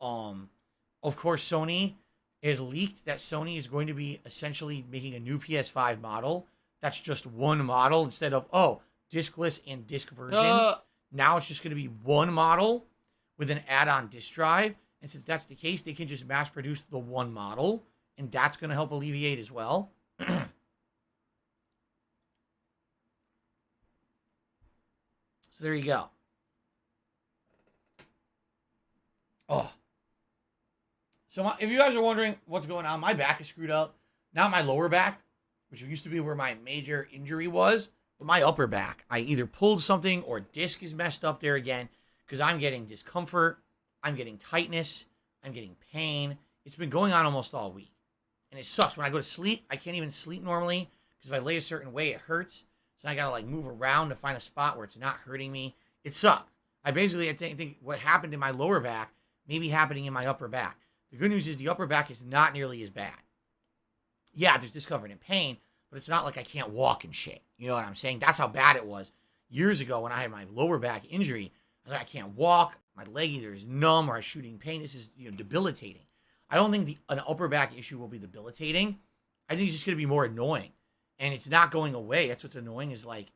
Of course, Sony has leaked that Sony is going to be essentially making a new PS5 model. That's just one model instead of, diskless and disc versions. Now it's just going to be one model with an add-on disk drive. And since that's the case, they can just mass produce the one model. And that's going to help alleviate as well. So there you go. So if you guys are wondering what's going on, my back is screwed up. Not my lower back, which used to be where my major injury was, but my upper back. I either pulled something or disc is messed up there again because I'm getting discomfort. I'm getting tightness. I'm getting pain. It's been going on almost all week. And it sucks. When I go to sleep, I can't even sleep normally because if I lay a certain way, it hurts. So I got to move around to find a spot where it's not hurting me. It sucks. I think what happened in my lower back may be happening in my upper back. The good news is the upper back is not nearly as bad. Yeah, there's discomfort and pain, but it's not like I can't walk and shit. You know what I'm saying? That's how bad it was years ago when I had my lower back injury. I can't walk. My leg either is numb or is shooting pain. This is debilitating. I don't think an upper back issue will be debilitating. I think it's just going to be more annoying. And it's not going away. That's what's annoying is I'm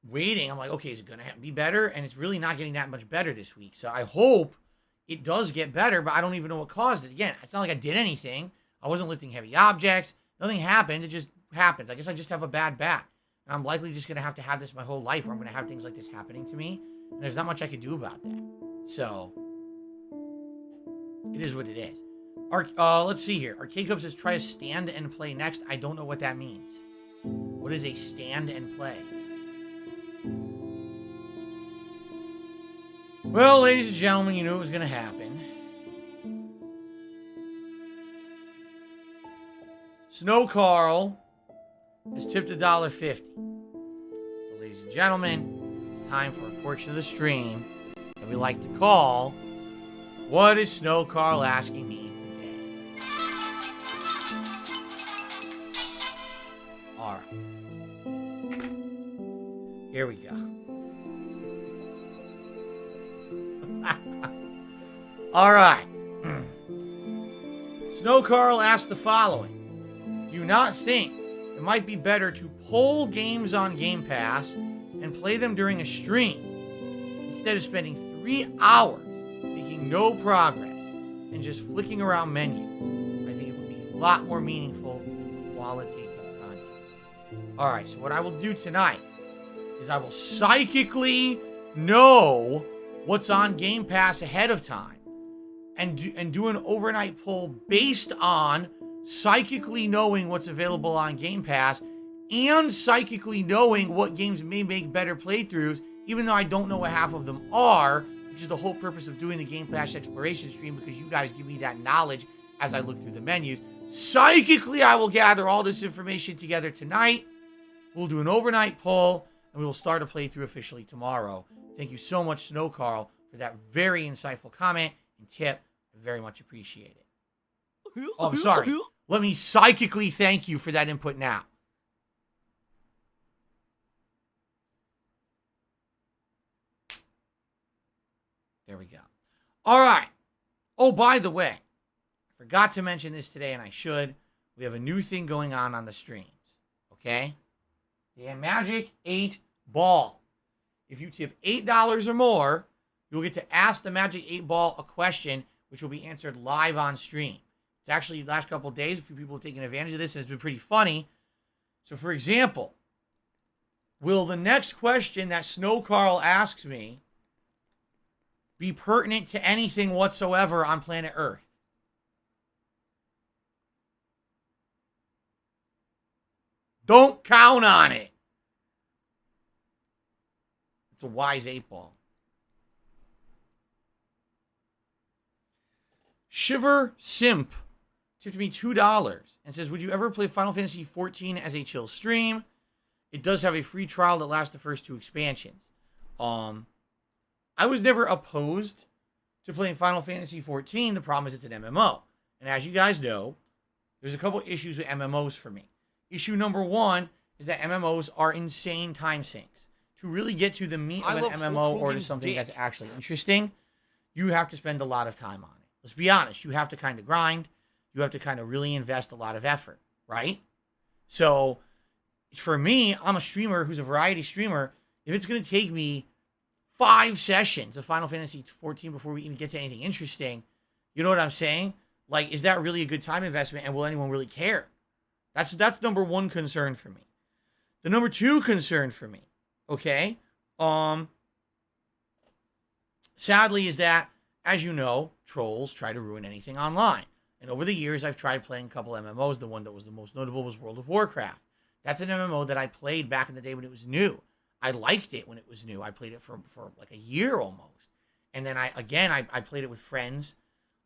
waiting. I'm like, okay, is it going to be better? And it's really not getting that much better this week. So I hope it does get better, but I don't even know what caused it. Again, it's not like I did anything. I wasn't lifting heavy objects. Nothing happened. It just happens. I guess I just have a bad back. And I'm likely just going to have this my whole life where I'm going to have things like this happening to me. And there's not much I could do about that. So it is what it is. Let's see here. Arcade Cup says try a stand and play next. I don't know what that means. What is a stand and play? Well, ladies and gentlemen, you knew it was going to happen. Snow Carl has tipped $1.50. So, ladies and gentlemen, it's time for a portion of the stream that we like to call, What is Snow Carl asking me today? All right. Here we go. All right. Snow Carl asked the following. Do you not think it might be better to pull games on Game Pass and play them during a stream instead of spending 3 hours making no progress and just flicking around menus? I think it would be a lot more meaningful quality of content. All right, so what I will do tonight is I will psychically know what's on Game Pass ahead of time and do an overnight poll based on psychically knowing what's available on Game Pass and psychically knowing what games may make better playthroughs, even though I don't know what half of them are, which is the whole purpose of doing the Game Pass exploration stream, because you guys give me that knowledge as I look through the menus. Psychically, I will gather all this information together tonight. We'll do an overnight poll, and we will start a playthrough officially tomorrow. Thank you so much, Snow Carl, for that very insightful comment and tip. I very much appreciate it. Oh, I'm sorry. Let me psychically thank you for that input now. There we go. All right. Oh, by the way, I forgot to mention this today, and I should. We have a new thing going on the streams. Okay? The Magic 8 Ball. If you tip $8 or more, you'll get to ask the Magic 8 Ball a question, which will be answered live on stream. It's actually the last couple of days, a few people have taken advantage of this, and it's been pretty funny. So, for example, will the next question that Snow Carl asks me be pertinent to anything whatsoever on planet Earth? Don't count on it. It's a wise 8 Ball. Shiver Simp tipped me $2 and says, would you ever play Final Fantasy XIV as a chill stream? It does have a free trial that lasts the first 2 expansions. I was never opposed to playing Final Fantasy XIV. The problem is it's an MMO. And as you guys know, there's a couple issues with MMOs for me. Issue number one is that MMOs are insane time sinks. To really get to the meat of an MMO or to something that's actually interesting, you have to spend a lot of time on it. Let's be honest. You have to kind of grind. You have to kind of really invest a lot of effort, right? So for me, I'm a streamer who's a variety streamer. If it's going to take me 5 sessions of Final Fantasy 14 before we even get to anything interesting, you know what I'm saying? Like, is that really a good time investment, and will anyone really care? That's number one concern for me. The number two concern for me, okay, sadly, is that, as you know, trolls try to ruin anything online. And over the years, I've tried playing a couple MMOs. The one that was the most notable was World of Warcraft. That's an MMO that I played back in the day when it was new. I liked it when it was new. I played it for like a year almost. And then I played it with friends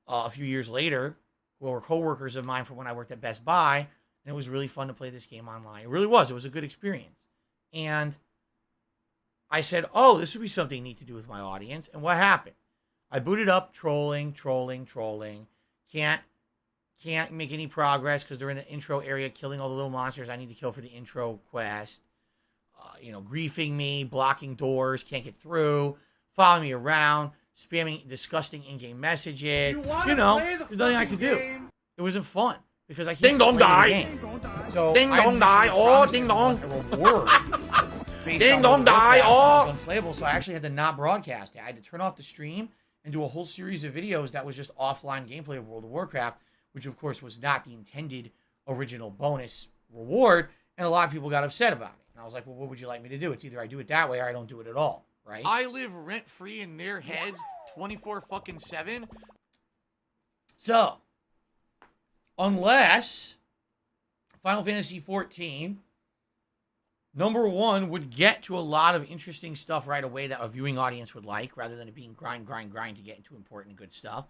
a few years later who were coworkers of mine from when I worked at Best Buy. And it was really fun to play this game online. It really was. It was a good experience. And I said, oh, this would be something neat to do with my audience. And what happened? I booted up, trolling. Can't make any progress because they're in the intro area killing all the little monsters I need to kill for the intro quest. Griefing me, blocking doors, can't get through, following me around, spamming disgusting in-game messages. There's nothing I could do. It wasn't fun because I can't play the game. So ding dong die, oh ding dong. Ding dong die, oh. It was unplayable, so I actually had to not broadcast it. I had to turn off the stream and do a whole series of videos that was just offline gameplay of World of Warcraft, which of course was not the intended original bonus reward, and a lot of people got upset about it. And I was like, well, what would you like me to do? It's either I do it that way or I don't do it at all, right? I live rent-free in their heads 24/7. So, unless Final Fantasy 14, number one, would get to a lot of interesting stuff right away that a viewing audience would like, rather than it being grind to get into important and good stuff.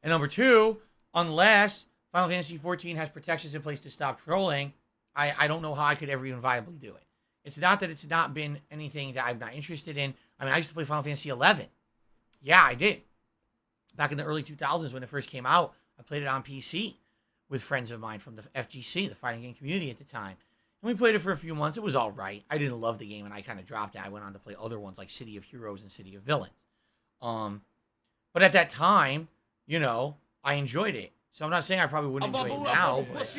And number two, unless Final Fantasy 14 has protections in place to stop trolling, I don't know how I could ever even viably do it. It's not that it's not been anything that I'm not interested in. I mean, I used to play Final Fantasy 11. Yeah, I did. Back in the early 2000s when it first came out, I played it on PC with friends of mine from the FGC, the fighting game community at the time. And we played it for a few months. It was all right. I didn't love the game, and I kind of dropped it. I went on to play other ones like City of Heroes and City of Villains. But at that time, I enjoyed it. So I'm not saying I probably wouldn't enjoy it now, but,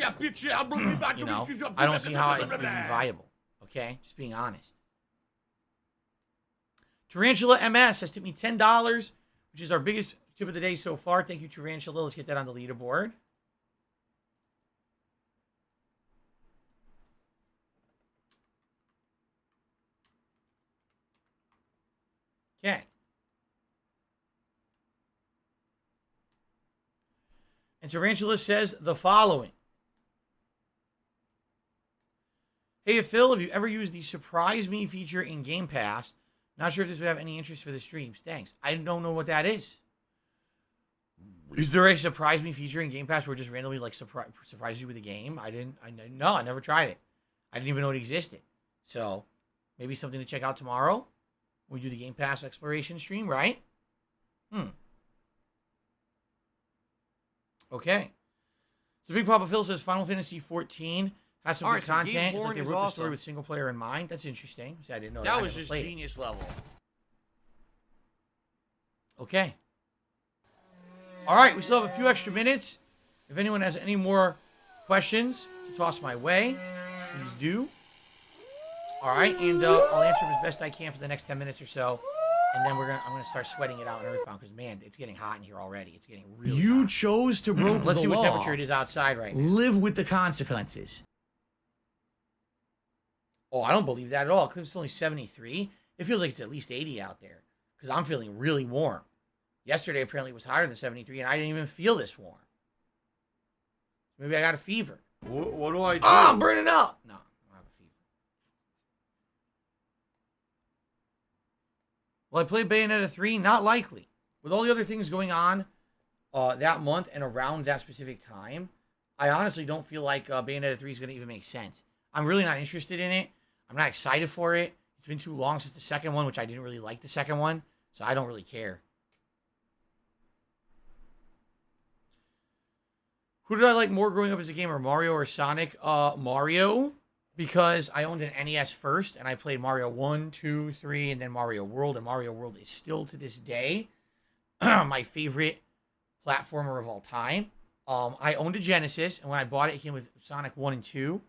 I don't see how it would be viable. Okay? Just being honest. Tarantula MS has tipped me $10, which is our biggest tip of the day so far. Thank you, Tarantula. Let's get that on the leaderboard. Okay. And Tarantula says the following. Hey, Phil, have you ever used the Surprise Me feature in Game Pass? Not sure if this would have any interest for the streams. Thanks. I don't know what that is. Is there a Surprise Me feature in Game Pass where it just randomly surprise you with a game? No, I never tried it. I didn't even know it existed. So maybe something to check out tomorrow when we do the Game Pass exploration stream, right? Okay. So Big Papa Phil says Final Fantasy 14 has some good content. It's like they wrote the story with single player in mind. That's interesting. See, I didn't know that. That was just genius level. Okay. All right, we still have a few extra minutes. If anyone has any more questions to toss my way, please do. All right, and I'll answer them as best I can for the next 10 minutes or so. And then I'm gonna start sweating it out in Earthbound because, man, it's getting hot in here already. It's getting really hot. You chose to break the law. Let's see what temperature it is outside right now. Live with the consequences. Oh, I don't believe that at all. Because it's only 73. It feels like it's at least 80 out there. Because I'm feeling really warm. Yesterday, apparently, it was hotter than 73, and I didn't even feel this warm. Maybe I got a fever. What do I do? Oh, I'm burning up! No, I don't have a fever. Will I play Bayonetta 3? Not likely. With all the other things going on that month and around that specific time, I honestly don't feel like Bayonetta 3 is going to even make sense. I'm really not interested in it. I'm not excited for it. It's been too long since the second one, which I didn't really like the second one, so I don't really care. Who did I like more growing up as a gamer, Mario or Sonic? Mario, because I owned an NES first, and I played Mario 1, 2, 3, and then Mario World, and Mario World is still, to this day, my favorite platformer of all time. I owned a Genesis, and when I bought it, it came with Sonic 1 and 2,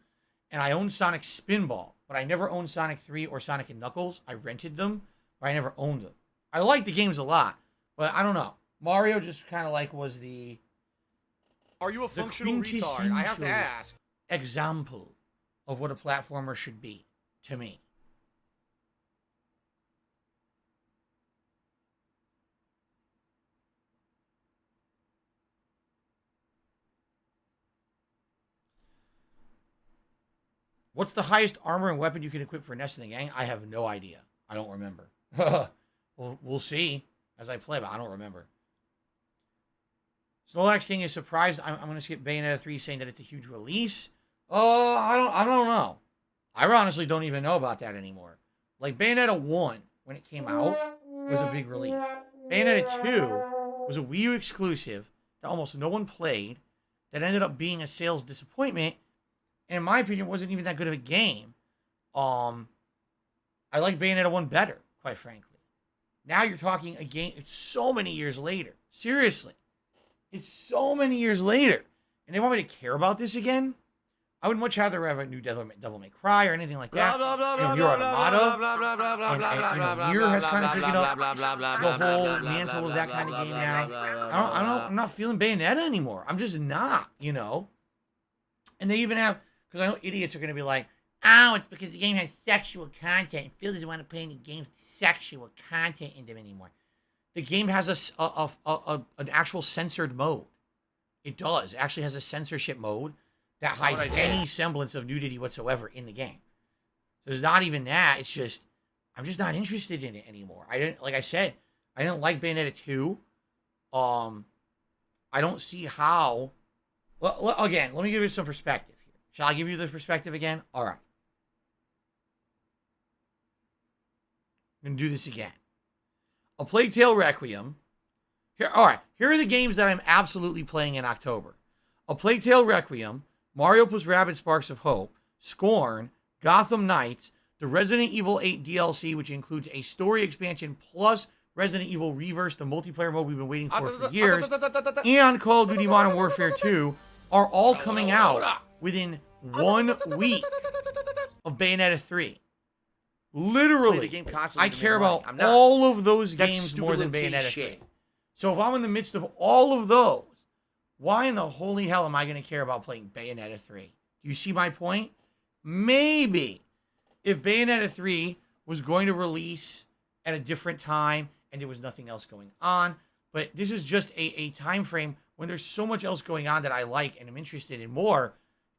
and I owned Sonic Spinball, but I never owned Sonic 3 or Sonic and Knuckles. I rented them, but I never owned them. I liked the games a lot, but I don't know. Mario just kind of like was the... Are you a functional retard? I have to ask. Example of what a platformer should be, to me. What's the highest armor and weapon you can equip for Ness and the gang? I have no idea. I don't remember. We'll see as I play, but I don't remember. Snorlax King is surprised. I'm going to skip Bayonetta 3 saying that it's a huge release. I don't know. I honestly don't even know about that anymore. Like Bayonetta 1, when it came out, was a big release. Bayonetta 2 was a Wii U exclusive that almost no one played, that ended up being a sales disappointment, and in my opinion, wasn't even that good of a game. I like Bayonetta 1 better, quite frankly. Now you're talking a game, it's so many years later. Seriously. It's so many years later. And they want me to care about this again? I would much rather have a new Devil May Cry or anything like that. Nier Automata. And Nier has kind of taken up the whole mantle of that kind of game now. I'm not feeling Bayonetta anymore. I'm just not, you know. And they even have, because I know idiots are going to be like, oh, it's because the game has sexual content. And Phil doesn't want to play any games with sexual content in them anymore. The game has an actual censored mode. It does. It actually has a censorship mode that hides any semblance of nudity whatsoever in the game. There's not even that. It's just, I'm just not interested in it anymore. Like I said, I didn't like Bayonetta 2. I don't see how. Well, again, let me give you some perspective here. Shall I give you the perspective again? All right. I'm going to do this again. A Plague Tale Requiem. Here are the games that I'm absolutely playing in October. A Plague Tale Requiem, Mario plus Rabbids Sparks of Hope, Scorn, Gotham Knights, the Resident Evil 8 DLC, which includes a story expansion plus Resident Evil Reverse, the multiplayer mode we've been waiting for years, and Call of Duty Modern Warfare 2 are all coming out within 1 week of Bayonetta 3. Literally, I care about all of those games more than Bayonetta 3. So if I'm in the midst of all of those, why in the holy hell am I going to care about playing Bayonetta 3? Do you see my point? Maybe if Bayonetta 3 was going to release at a different time and there was nothing else going on, but this is just a time frame when there's so much else going on that I like and I'm interested in more,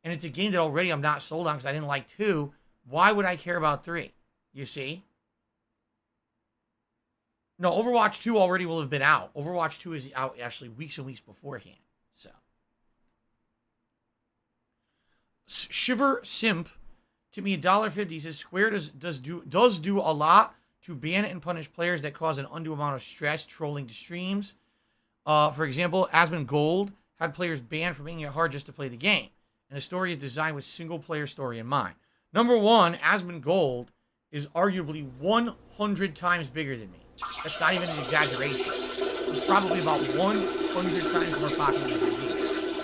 and it's a game that already I'm not sold on because I didn't like 2, why would I care about 3? You see? No, Overwatch 2 already will have been out. Overwatch 2 is out actually weeks and weeks beforehand. So, Shiver Simp to me $1.50 says Square does do a lot to ban and punish players that cause an undue amount of stress trolling to streams. For example, Asmon Gold had players banned from making it hard just to play the game, and the story is designed with single player story in mind. Number one, Asmon Gold is arguably 100 times bigger than me. That's not even an exaggeration. It's probably about 100 times more popular than me.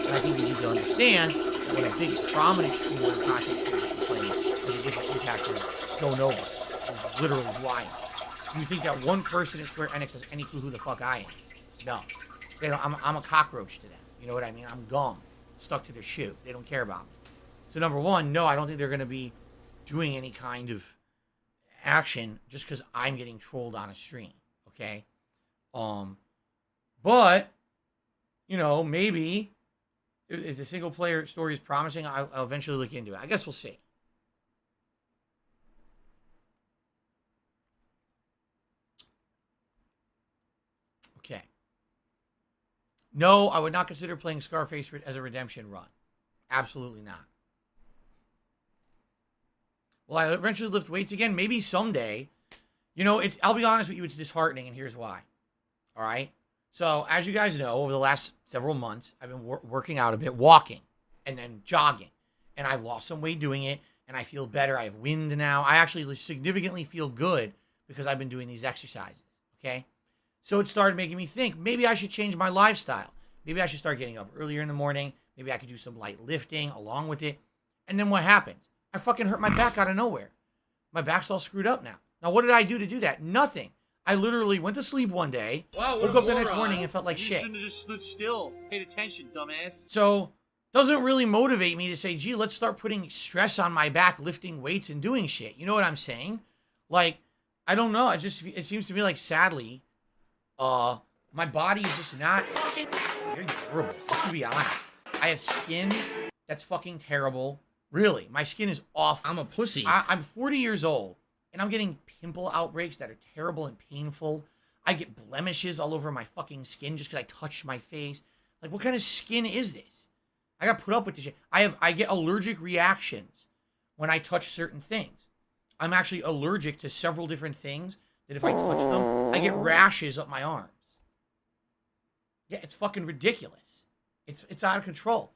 And I think you need to understand that when a big prominent streamer and content creator plays, there's a different impact on Joe Nova. It's literally wild. You think that one person at Square Enix has any clue who the fuck I am? No. They don't, I'm a cockroach to them. You know what I mean? I'm gum stuck to their shoe. They don't care about me. So number one, no, I don't think they're going to be doing any kind of action just because I'm getting trolled on a stream, okay? But, you know, maybe if the single player story is promising, I'll eventually look into it. I guess we'll see. Okay. No, I would not consider playing Scarface as a redemption run. Absolutely not. Will I eventually lift weights again? Maybe someday. You know, I'll be honest with you, it's disheartening, and here's why. All right? So, as you guys know, over the last several months, I've been working out a bit, walking, and then jogging. And I lost some weight doing it, and I feel better. I have wind now. I actually significantly feel good because I've been doing these exercises, okay? So it started making me think, maybe I should change my lifestyle. Maybe I should start getting up earlier in the morning. Maybe I could do some light lifting along with it. And then what happens? I fucking hurt my back out of nowhere. My back's all screwed up now. Now, what did I do to do that? Nothing. I literally went to sleep one day, woke up the next morning and felt like shit. You shouldn't have just stood still. Paid attention, dumbass. So, doesn't really motivate me to say, gee, let's start putting stress on my back, lifting weights and doing shit. You know what I'm saying? Like, I don't know. It seems to me like, sadly, my body is just not very durable. Let's be honest. I have skin that's fucking terrible. Really, my skin is awful. I'm a pussy. I'm 40 years old, and I'm getting pimple outbreaks that are terrible and painful. I get blemishes all over my fucking skin just because I touched my face. Like, what kind of skin is this? I got put up with this shit. I get allergic reactions when I touch certain things. I'm actually allergic to several different things that if I touch them, I get rashes up my arms. Yeah, it's fucking ridiculous. It's out of control.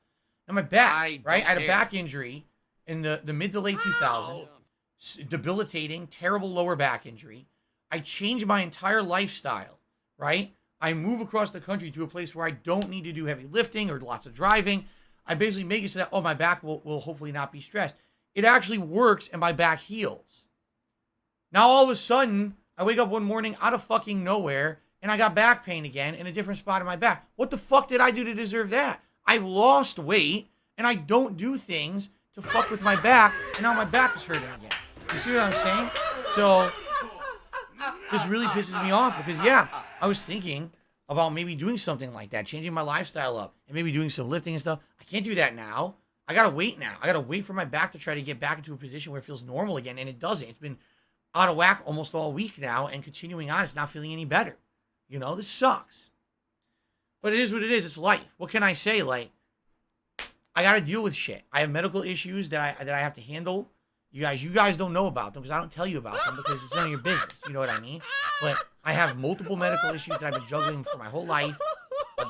Now my back, I had a back injury in the mid to late 2000s. Debilitating, terrible lower back injury. I changed my entire lifestyle, right? I move across the country to a place where I don't need to do heavy lifting or lots of driving. I basically make it so that, oh, my back will hopefully not be stressed. It actually works and my back heals. Now all of a sudden, I wake up one morning out of fucking nowhere and I got back pain again in a different spot in my back. What the fuck did I do to deserve that? I've lost weight and I don't do things to fuck with my back, and now my back is hurting again. You see what I'm saying? So this really pisses me off because, yeah, I was thinking about maybe doing something like that, changing my lifestyle up and maybe doing some lifting and stuff. I can't do that now. I gotta wait now. I gotta wait for my back to try to get back into a position where it feels normal again, and it doesn't. It's been out of whack almost all week now, and continuing on, it's not feeling any better. You know, this sucks. But it is what it is. It's life. What can I say? Like, I got to deal with shit. I have medical issues that I have to handle. You guys don't know about them because I don't tell you about them because it's none of your business. You know what I mean? But I have multiple medical issues that I've been juggling for my whole life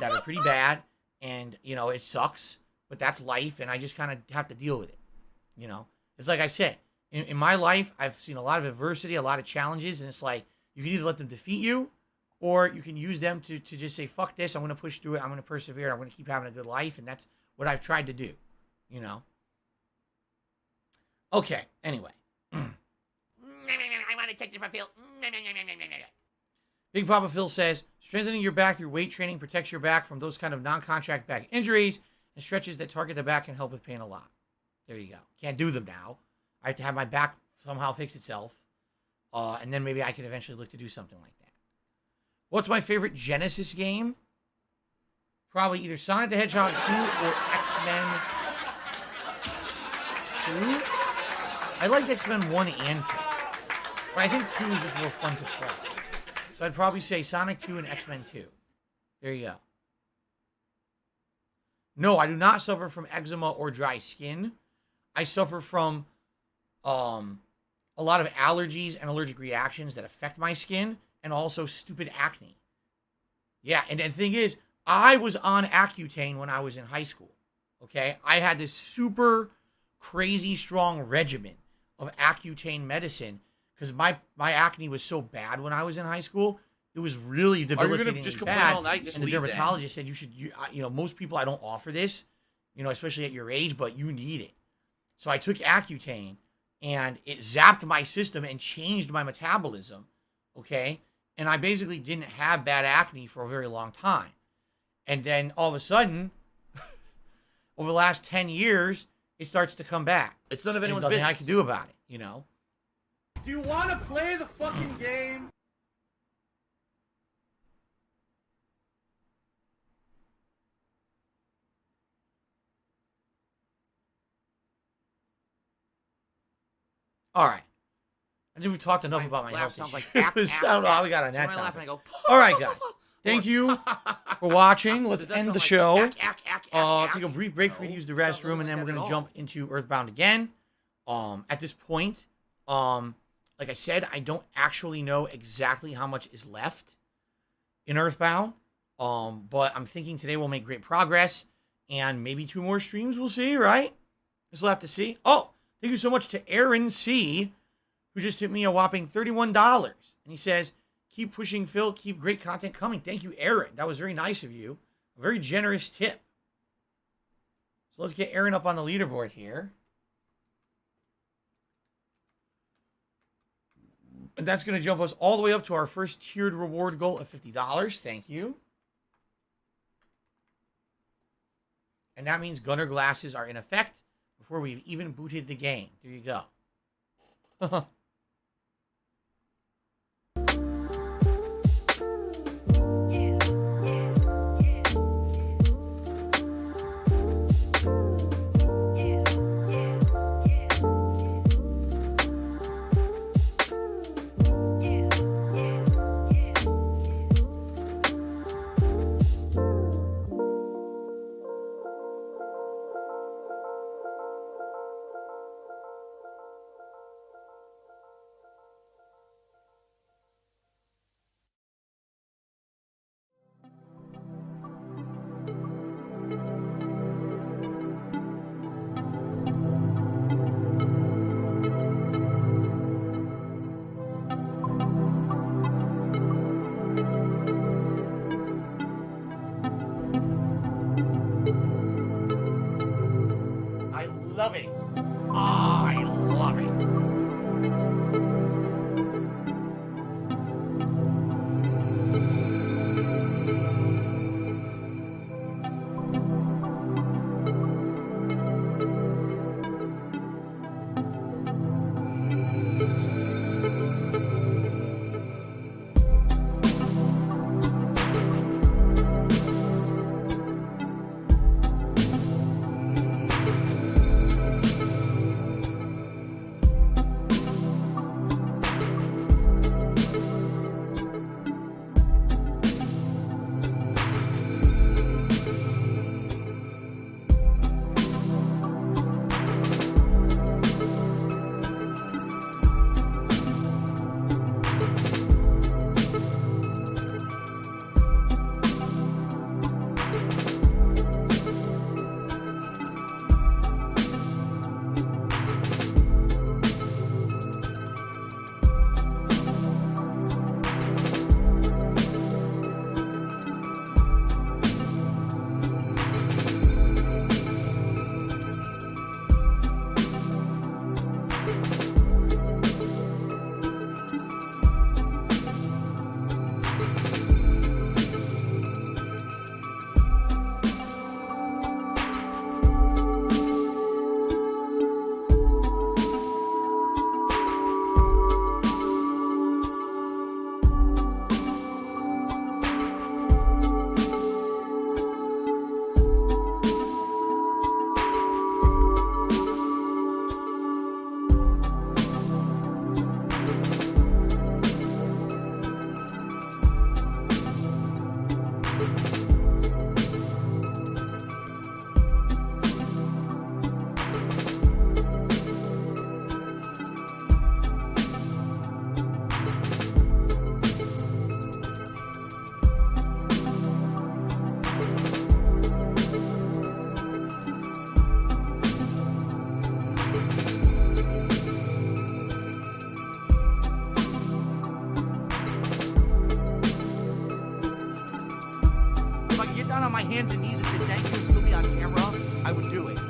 that are pretty bad. And, you know, it sucks. But that's life, and I just kind of have to deal with it. You know? It's like I said, in my life, I've seen a lot of adversity, a lot of challenges, and it's like, you can either let them defeat you, or you can use them to just say, fuck this, I'm going to push through it, I'm going to persevere, I'm going to keep having a good life, and that's what I've tried to do, you know? Okay, anyway. I want to take this from Phil. Big Papa Phil says, strengthening your back through weight training protects your back from those kind of non-contract back injuries, and stretches that target the back can help with pain a lot. There you go. Can't do them now. I have to have my back somehow fix itself, and then maybe I can eventually look to do something like that. What's my favorite Genesis game? Probably either Sonic the Hedgehog 2 or X-Men 2. I liked X-Men 1 and 2. But I think 2 is just more fun to play. So I'd probably say Sonic 2 and X-Men 2. There you go. No, I do not suffer from eczema or dry skin. I suffer from a lot of allergies and allergic reactions that affect my skin, and also stupid acne. Yeah, and the thing is, I was on Accutane when I was in high school, okay? I had this super crazy strong regimen of Accutane medicine because my acne was so bad when I was in high school. It was really debilitating. Are you going to just complain bad. all night? Just and the leave dermatologist said you know, most people I don't offer this, you know, especially at your age, but you need it. So I took Accutane, and it zapped my system and changed my metabolism, okay? And I basically didn't have bad acne for a very long time. And then all of a sudden, over the last 10 years, it starts to come back. It's none of anyone's business. business. I can do about it, you know? Do you want to play the fucking game? All right. I think we've talked enough about my laugh health sounds issues. like I don't know how we got on So that when I laugh and I topic. go, All right, guys. Thank you for watching. Let's Does that end sound the like show. ack? Take a brief break for you to use the restroom, and then we're going to jump into Earthbound again. At this point, like I said, I don't actually know exactly how much is left in Earthbound. But I'm thinking today we'll make great progress, and maybe 2 more streams. We'll see, right? Guess we'll have to see. Oh, thank you so much to Aaron C, who just hit me a whopping $31, and he says, "Keep pushing, Phil. Keep great content coming." Thank you, Aaron. That was very nice of you. A very generous tip. So let's get Aaron up on the leaderboard here. And that's going to jump us all the way up to our first tiered reward goal of $50. Thank you. And that means gunner glasses are in effect before we've even booted the game. There you go. I love it. I love it. my hands and knees and said thank you and still be on camera, I would do it.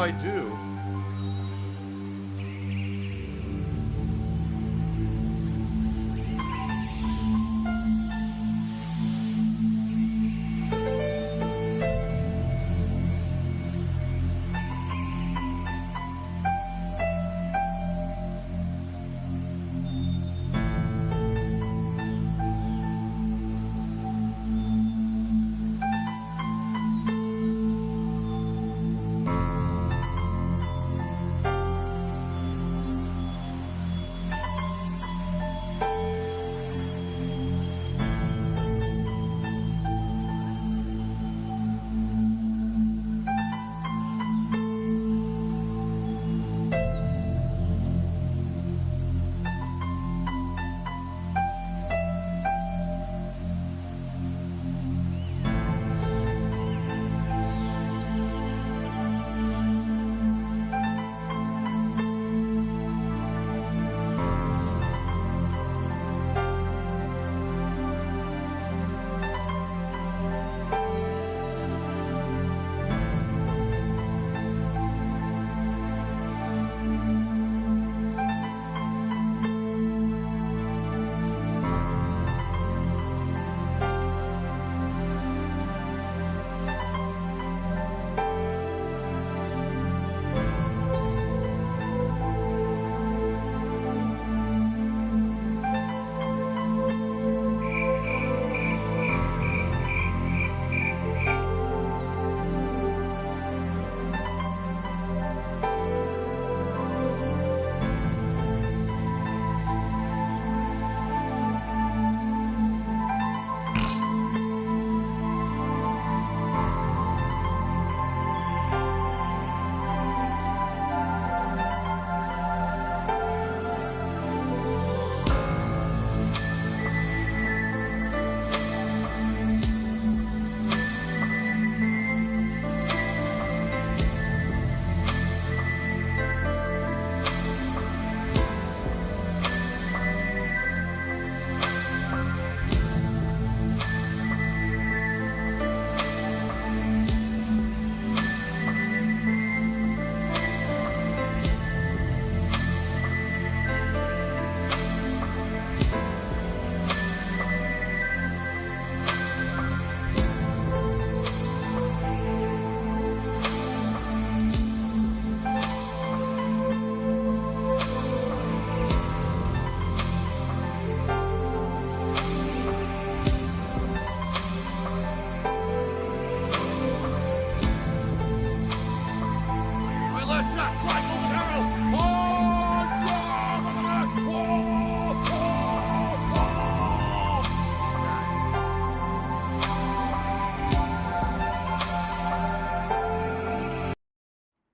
I do.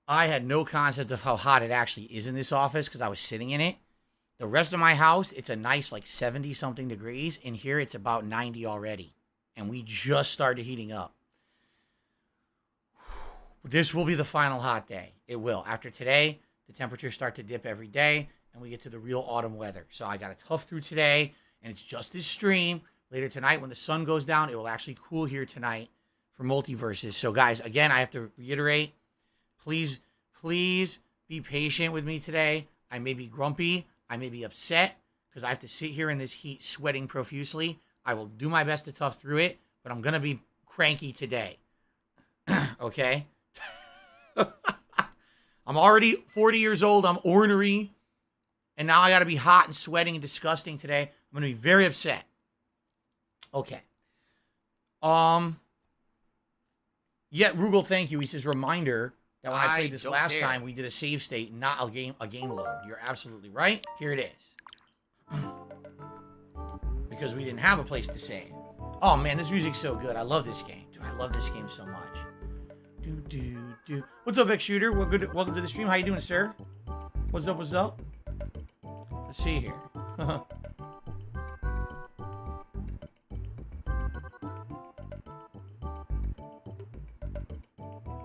I had no concept of how hot it actually is in this office because I was sitting in it. The rest of my house, it's a nice like 70 something degrees. In here, it's about 90 already. And we just started heating up. This will be the final hot day. It will. After today, the temperatures start to dip every day and we get to the real autumn weather. So I got to tough through today and it's just this stream. Later tonight, when the sun goes down, it will actually cool here tonight for multiverses. So guys, again, I have to reiterate, please be patient with me today. I may be grumpy. I may be upset because I have to sit here in this heat sweating profusely. I will do my best to tough through it, but I'm going to be cranky today. Okay? I'm already 40 years old. I'm ornery. And now I got to be hot and sweating and disgusting today. I'm going to be very upset. Okay. Yeah, Rugal, thank you. He says, reminder that when I played this last time, we did a save state, not a game load. You're absolutely right. Here it is. Because we didn't have a place to save. Oh, man, this music's so good. I love this game. Dude, I love this game so much. What's up, X Shooter? Welcome to the stream. How you doing, sir? What's up? Let's see here.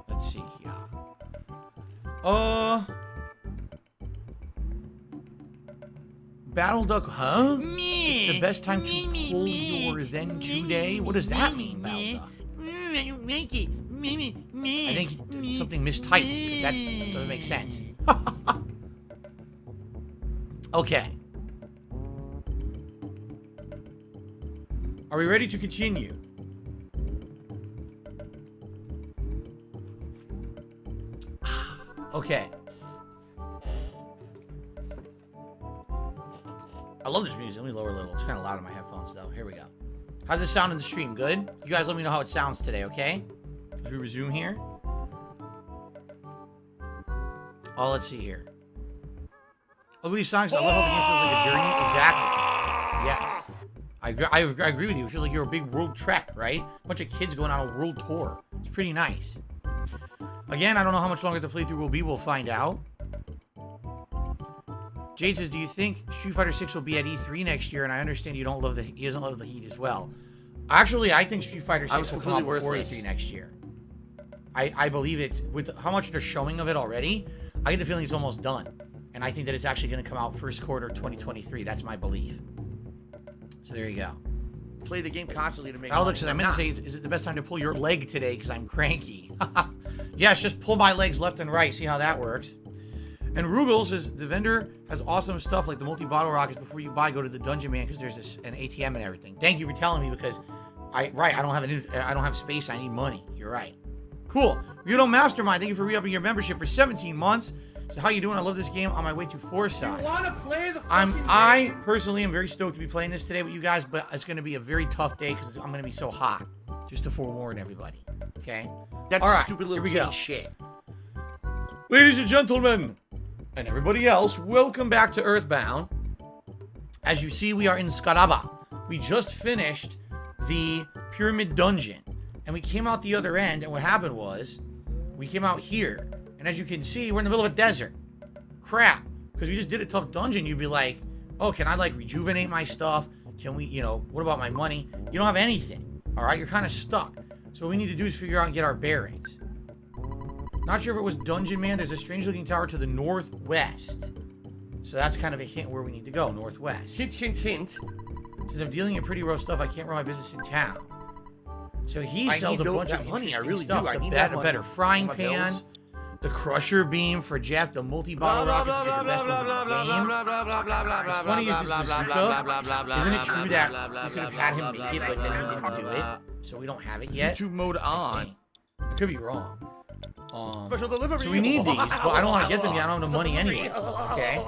Let's see here. Battle Duck, huh? It's the best time to pull your then today? What does that mean, Battle Duck? I think something mistyped. That doesn't make sense. Okay. Are we ready to continue? Okay. I love this music. Let me lower a little. It's kind of loud in my headphones, though. Here we go. How's it sound in the stream? Good? You guys let me know how it sounds today, okay? As we resume here. Oh, let's see here. Oh, these songs, I love how the game feels like a journey. Exactly. Yes. I agree with you. It feels like you're a big world trek, right? A bunch of kids going on a world tour. It's pretty nice. Again, I don't know how much longer the playthrough will be. We'll find out. Jade says, do you think Street Fighter 6 will be at E3 next year? And I understand you don't love he doesn't love the heat as well. Actually, I think Street Fighter 6 will come out before E3 next year. I believe it's, with how much they're showing of it already, I get the feeling it's almost done. And I think that it's actually going to come out first quarter 2023. That's my belief. So there you go. Play the game constantly to make Alex says, I meant to say, is it the best time to pull your leg today because I'm cranky? Yes, just pull my legs left and right. See how that works. And Rugal says, the vendor has awesome stuff like the multi-bottle rockets. Before you buy, go to the Dungeon Man because there's an ATM and everything. Thank you for telling me because I don't have space. I need money. You're right. Cool. Weirdo Mastermind, thank you for re-upping your membership for 17 months. So how you doing? I love this game on my way to Forsyth. You want to play the I personally am very stoked to be playing this today with you guys, but it's going to be a very tough day because I'm going to be so hot. Just to forewarn everybody. Okay? That's all right, stupid little here we go. shit. Ladies and gentlemen, and everybody else, welcome back to Earthbound. As you see, we are in Scaraba. We just finished the Pyramid Dungeon. And we came out the other end, and what happened was, we came out here. And as you can see, we're in the middle of a desert. Crap. Because we just did a tough dungeon, you'd be like, oh, can I, like, rejuvenate my stuff? Can we, what about my money? You don't have anything. Alright, you're kind of stuck. So what we need to do is figure out and get our bearings. Not sure if it was Dungeon Man. There's a strange-looking tower to the northwest. So that's kind of a hint where we need to go, northwest. Hint, hint, hint. Since I'm dealing in pretty rough stuff, I can't run my business in town. So he sells a bunch of money. I interesting really stuff. do. I need A better frying pan, bills. the crusher beam for Jeff, the multi-bottle rockets, which are the best ones in the game. What's funny is this bazooka. Isn't it true that we could have had him make it, but then he didn't do it? So we don't have it yet. YouTube mode on. I could be wrong. Special delivery. So we need these, but I don't want to get them yet. I don't have the money anyway. Okay.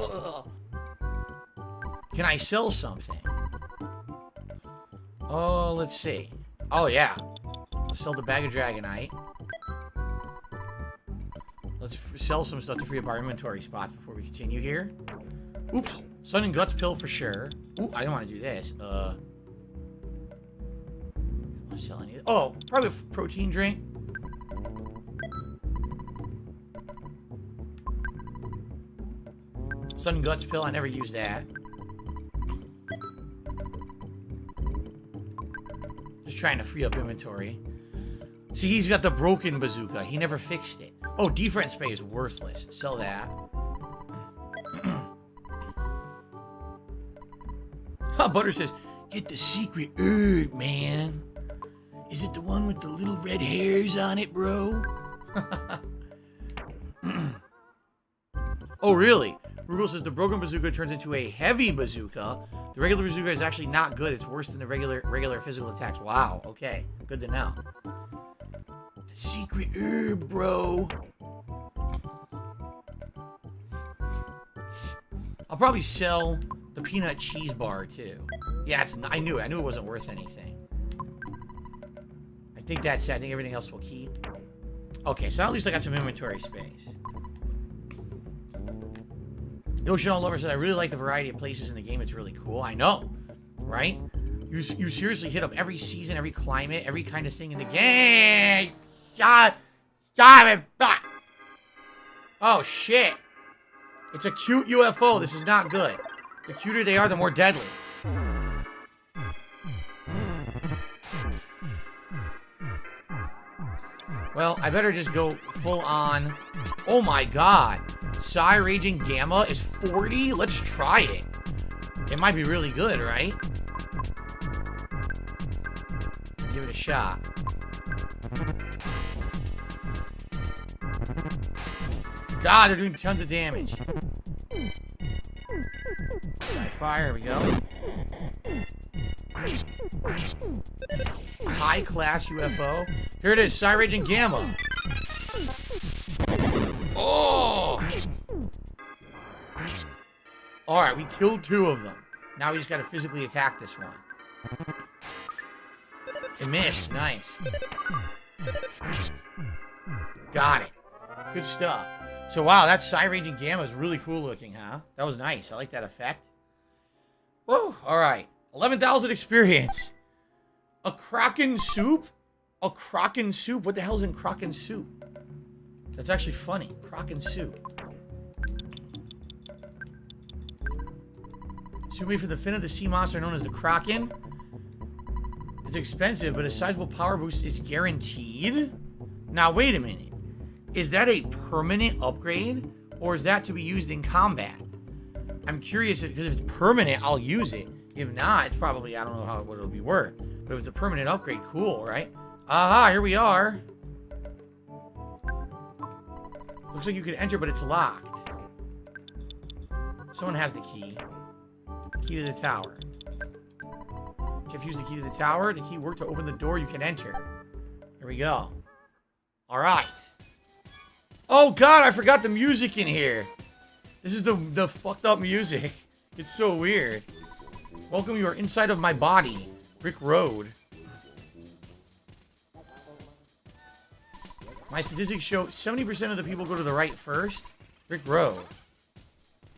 Can I sell something? Oh, let's see. Oh, yeah. Let's sell the bag of Dragonite. Let's sell some stuff to free up our inventory spots before we continue here. Oops. Sun and Guts pill for sure. Ooh, I don't want to do this. Want to sell any? Oh, probably a protein drink. Sun and Guts pill. I never use that. Just trying to free up inventory. See, he's got the broken bazooka. He never fixed it. Oh, defense spray is worthless. Sell that. Butter says, get the secret herb, man. Is it the one with the little red hairs on it, bro? Oh, really? Rugal says the broken bazooka turns into a heavy bazooka. The regular bazooka is actually not good. It's worse than the regular physical attacks. Wow. Okay. Good to know. The secret herb, bro. I'll probably sell the peanut cheese bar, too. Yeah, I knew it. I knew it wasn't worth anything. I think that's it. I think everything else will keep. Okay, so at least I got some inventory space. Yoshino Lover said, I really like the variety of places in the game. It's really cool. I know, right? You seriously hit up every season, every climate, every kind of thing in the game. Stop it. Oh, shit. It's a cute UFO. This is not good. The cuter they are, the more deadly. Well, I better just go full on. Oh my god. Psy Raging Gamma is 40? Let's try it. It might be really good, right? Give it a shot. God, they're doing tons of damage. Fire, here we go. High class UFO. Here it is, Psy Raging Gamma. Oh! Alright, we killed 2 of them. Now we just gotta physically attack this one. It missed, nice. Got it. Good stuff. So wow, that Psy Raging Gamma is really cool looking, huh? That was nice. I like that effect. Whoa, alright. 11,000 experience. A Kraken soup? A Kraken soup? What the hell's in Kraken soup? That's actually funny. Kraken soup. Soup made for the fin of the sea monster known as the Kraken. It's expensive, but a sizable power boost is guaranteed. Now, wait a minute. Is that a permanent upgrade? Or is that to be used in combat? I'm curious, because if it's permanent, I'll use it. If not, it's probably, I don't know what it'll be worth. But if it's a permanent upgrade, cool, right? Aha, here we are. Looks like you can enter, but it's locked. Someone has the key. Key to the tower. Jeff used the key to the tower. The key worked to open the door. You can enter. Here we go. All right. Oh, God, I forgot the music in here. This is the fucked up music. It's so weird. Welcome, you are inside of my body. Brick Road. My statistics show 70% of the people go to the right first. Brick Road.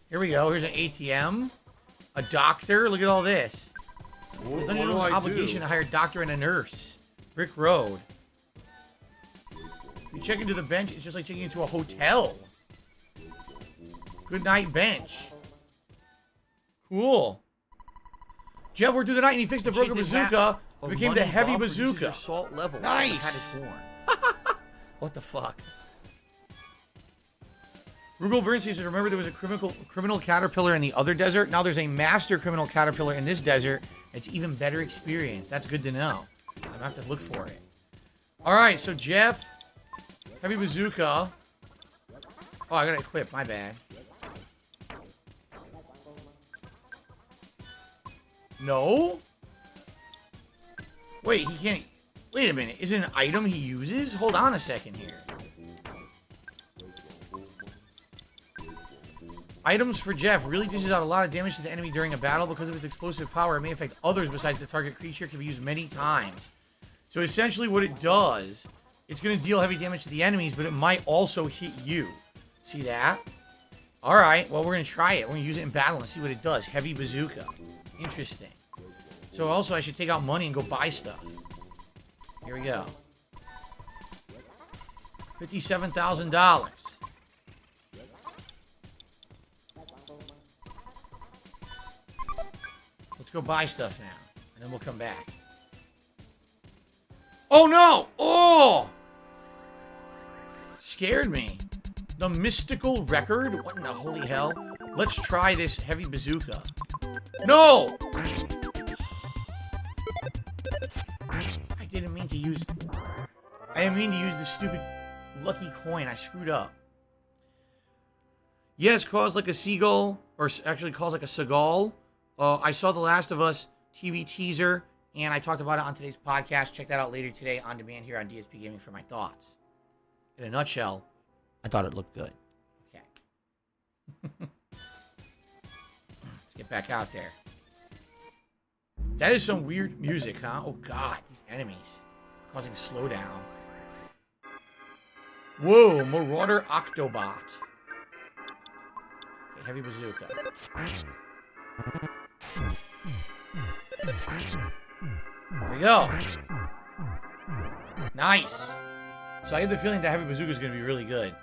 Here we go. Here's an ATM. A doctor. Look at all this. What Dungeon's do I obligation do? to hire a doctor and a nurse. Brick Road. You check into the bench, it's just like checking into a hotel. Good night bench. Cool. Jeff worked through the night and he fixed the broken bazooka. It became the heavy bazooka. Salt level. Nice. What the fuck? Rugal Bernstein says, remember there was a criminal caterpillar in the other desert? Now there's a master criminal caterpillar in this desert. It's even better experience. That's good to know. I'm gonna have to look for it. Alright, so Jeff. Heavy bazooka. Oh, I gotta equip. My bad. No? Wait, he can't... Wait a minute. Is it an item he uses? Hold on a second here. Items for Jeff. Really dishes out a lot of damage to the enemy during a battle. Because of its explosive power, it may affect others besides the target creature. It can be used many times. So essentially what it does, it's going to deal heavy damage to the enemies, but it might also hit you. See that? Alright, well, we're going to try it. We're going to use it in battle and see what it does. Heavy bazooka. Interesting. So also, I should take out money and go buy stuff. Here we go. $57,000. Let's go buy stuff now, and then we'll come back. Oh, no! Oh! Scared me. The mystical record? What in the holy hell? Let's try this heavy bazooka. No! I didn't mean to use... I didn't mean to use the stupid lucky coin. I screwed up. Yes, calls like a seagull, or actually calls like a seagull. I saw The Last of Us TV teaser, and I talked about it on today's podcast. Check that out later today on demand here on DSP Gaming for my thoughts. In a nutshell, I thought it looked good. Okay. Let's get back out there. That is some weird music, huh? Oh, God. These enemies. Causing slowdown. Whoa. Marauder Octobot. Okay, heavy bazooka. There we go. Nice. So I had the feeling that heavy bazooka is going to be really good.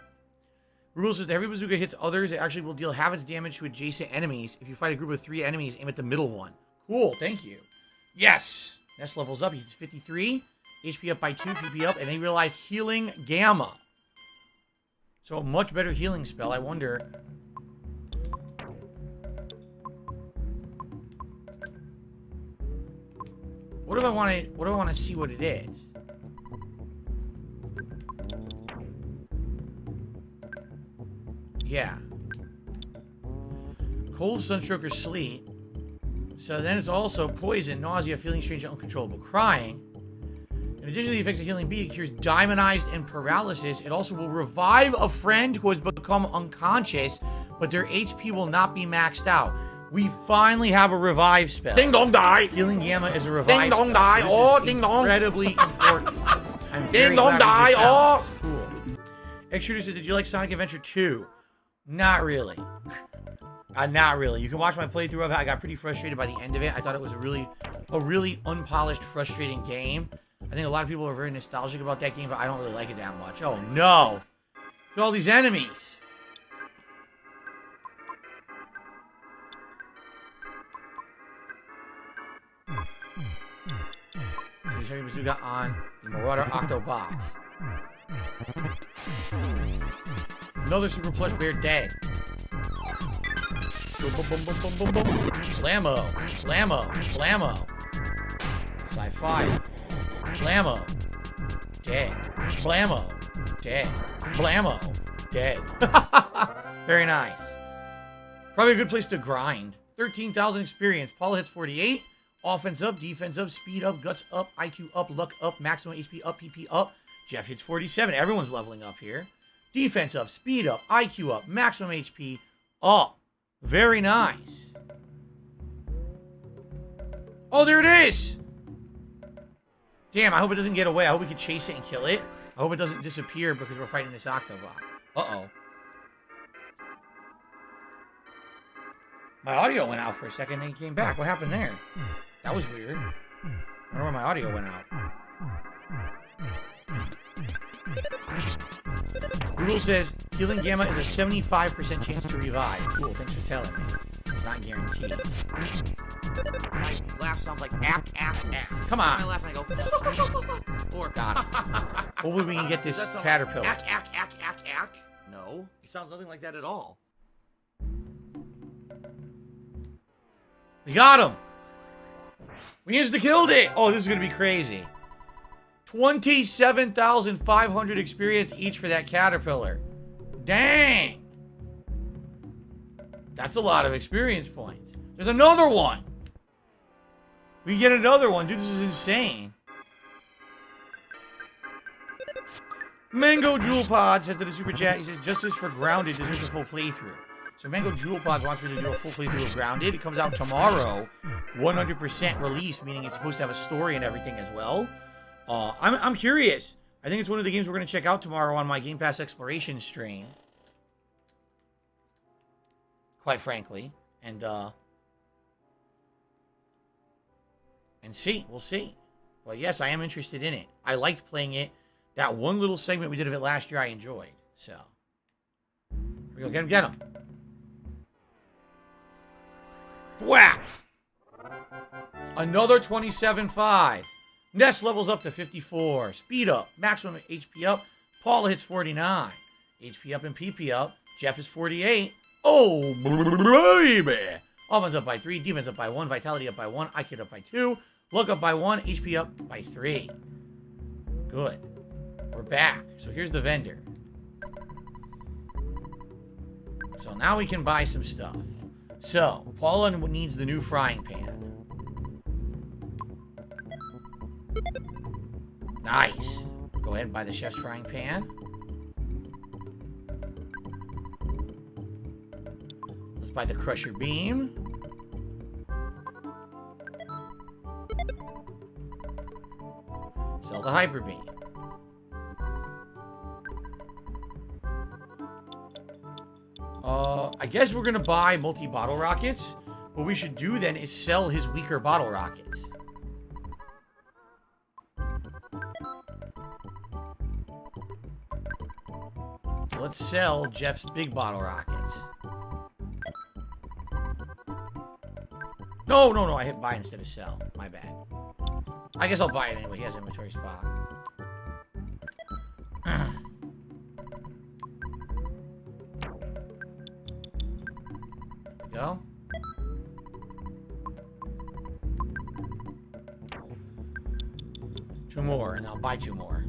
Rule says the heavy bazooka hits others. It actually will deal half its damage to adjacent enemies. If you fight a group of 3 enemies, aim at the middle one. Cool. Thank you. Yes. Nest levels up. He's 53. HP up by 2. PP up. And they realize healing gamma. So a much better healing spell. I wonder... What do I want to see what it is? Yeah. Cold, sunstroke, or sleet. So then it's also poison, nausea, feeling strange, uncontrollable crying. In addition to the effects of healing bee, it cures diamondized and paralysis. It also will revive a friend who has become unconscious, but their HP will not be maxed out. We finally have a revive spell. Ding dong die. Healing Gamma is a revive Ding dong spell. die. So Oh, this is ding dong. incredibly important. I'm Ding very dong glad we just die. found Oh. this. Cool. X-Shooter says, did you like Sonic Adventure 2? Not really. Not really. You can watch my playthrough of it. I got pretty frustrated by the end of it. I thought it was a really unpolished, frustrating game. I think a lot of people are very nostalgic about that game, but I don't really like it that much. Oh, no. Look at all these enemies. So he's having Bazooka on the Marauder Octobot. Another Super Plush Bear dead. Boom, boom, boom, boom, boom, boom, boom. Blammo. Blammo. Blammo. Sci-fi. Blammo. Dead. Blammo. Dead. Blammo. Dead. Very nice. Probably a good place to grind. 13,000 experience. Paula hits 48. Offense up, defense up, speed up, guts up, IQ up, luck up, maximum HP up, PP up. Jeff hits 47. Everyone's leveling up here. Defense up, speed up, IQ up, maximum HP up. Very nice. Oh, there it is! Damn, I hope it doesn't get away. I hope we can chase it and kill it. I hope it doesn't disappear because we're fighting this Octobot. Uh-oh. My audio went out for a second and it came back. What happened there? That was weird. I wonder where my audio went out. Google says, healing Gamma is a 75% chance to revive. Cool, thanks for telling me. It's not guaranteed. My laugh sounds like ack, ack, ack. Come I on. laugh and I go, or Got it. Hopefully we can get this Does that sound caterpillar. Ack, ack, ack, ack, ack. No, it sounds nothing like that at all. We got him. We insta-killed it. Oh, this is going to be crazy. 27,500 experience each for that caterpillar. Dang. That's a lot of experience points. There's another one. We get another one. Dude, this is insane. Mango Jewel Pod says to the Super Chat, he says, Justice for Grounded deserves a full playthrough. So Mango Jewel Pods wants me to do a full playthrough of Grounded. It comes out tomorrow. 100% release, meaning it's supposed to have a story and everything as well. I'm curious. I think it's one of the games we're going to check out tomorrow on my Game Pass Exploration stream. Quite frankly. And see. We'll see. Well, yes, I am interested in it. I liked playing it. That one little segment we did of it last year, I enjoyed. So, here we go. Get him. Whack! Another 27.5. Ness levels up to 54. Speed up. Maximum HP up. Paula hits 49. HP up and PP up. Jeff is 48. Oh, baby. Offense up by 3. Defense up by 1. Vitality up by 1. IQ up by 2. Luck up by 1. HP up by 3. Good. We're back. So here's the vendor. So now we can buy some stuff. So, Paula needs the new frying pan. Nice. Go ahead and buy the chef's frying pan. Let's buy the crusher beam. Sell the hyper beam. I guess we're gonna buy multi-bottle rockets. What we should do then is sell his weaker bottle rockets. Let's sell Jeff's big bottle rockets. No, I hit buy instead of sell. My bad. I guess I'll buy it anyway. He has an inventory spot. Go. Two more, and I'll buy 2 more.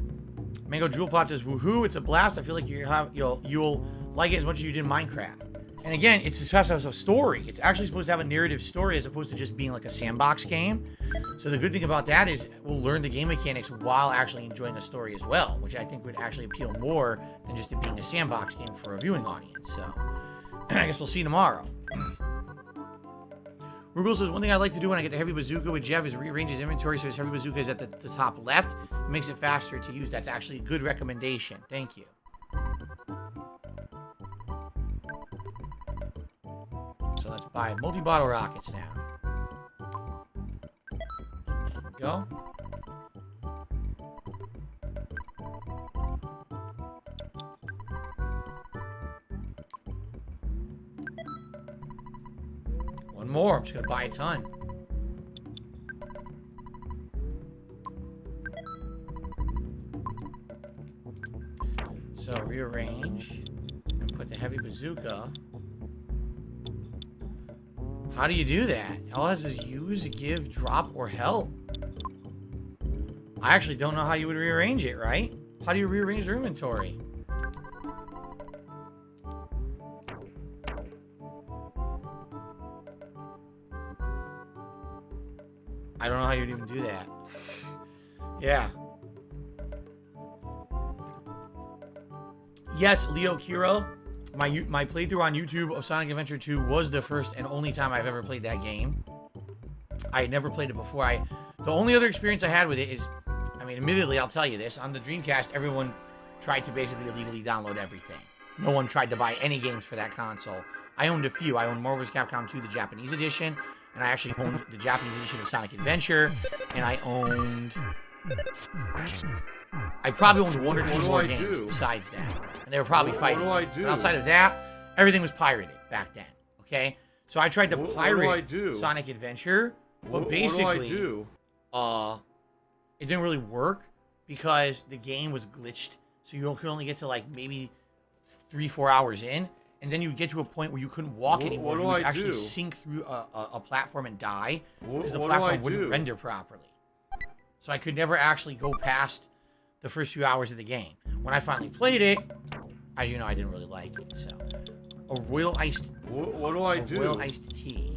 Mango Jewel Pot says, "Woohoo! It's a blast. I feel like you'll like it as much as you did Minecraft. And again, it's supposed to have a story. It's actually supposed to have a narrative story as opposed to just being like a sandbox game. So the good thing about that is we'll learn the game mechanics while actually enjoying a story as well, which I think would actually appeal more than just it being a sandbox game for a viewing audience. So I guess we'll see tomorrow. Rugal says, one thing I like to do when I get the heavy bazooka with Jeff is rearrange his inventory so his heavy bazooka is at the top left. It makes it faster to use. That's actually a good recommendation. Thank you. So let's buy multi-bottle rockets now. There we go. One more. I'm just gonna buy a ton. So rearrange and put the heavy bazooka. How do you do that? All it has is use, give, drop, or help. I actually don't know how you would rearrange it, right? How do you rearrange your inventory? I don't know how you'd even do that. Yeah. Yes, Leo Kiro. My playthrough on YouTube of Sonic Adventure 2 was the first and only time I've ever played that game. I had never played it before. The only other experience I had with it is, I mean, admittedly, I'll tell you this. On the Dreamcast, everyone tried to basically illegally download everything. No one tried to buy any games for that console. I owned a few. I owned Marvel vs. Capcom 2, the Japanese edition, and I actually owned the Japanese edition of Sonic Adventure, and I probably owned one or two more games besides that. And they were probably fighting. But outside of that, everything was pirated back then. Okay? So I tried to pirate Sonic Adventure, but basically, it didn't really work because the game was glitched. So you could only get to like maybe 3-4 hours in, and then you would get to a point where you couldn't walk anymore. You would actually sink through a platform and die because the platform wouldn't render properly. So I could never actually go past the first few hours of the game. When I finally played it, as you know, I didn't really like it. So, a royal iced. Royal iced tea.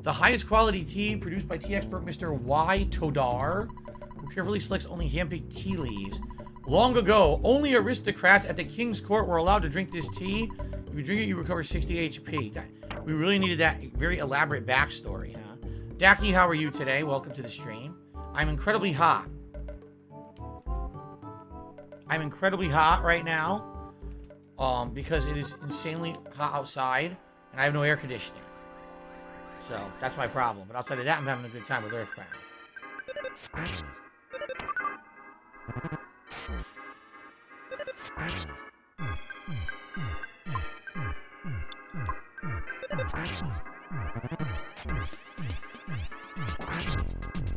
The highest quality tea produced by tea expert Mr. Y. Todar, who carefully selects only hand-picked tea leaves. Long ago, only aristocrats at the king's court were allowed to drink this tea. If you drink it, you recover 60 HP. We really needed that very elaborate backstory, huh? Daki, how are you today? Welcome to the stream. I'm incredibly hot. I'm incredibly hot right now because it is insanely hot outside and I have no air conditioning. So that's my problem. But outside of that, I'm having a good time with Earthbound.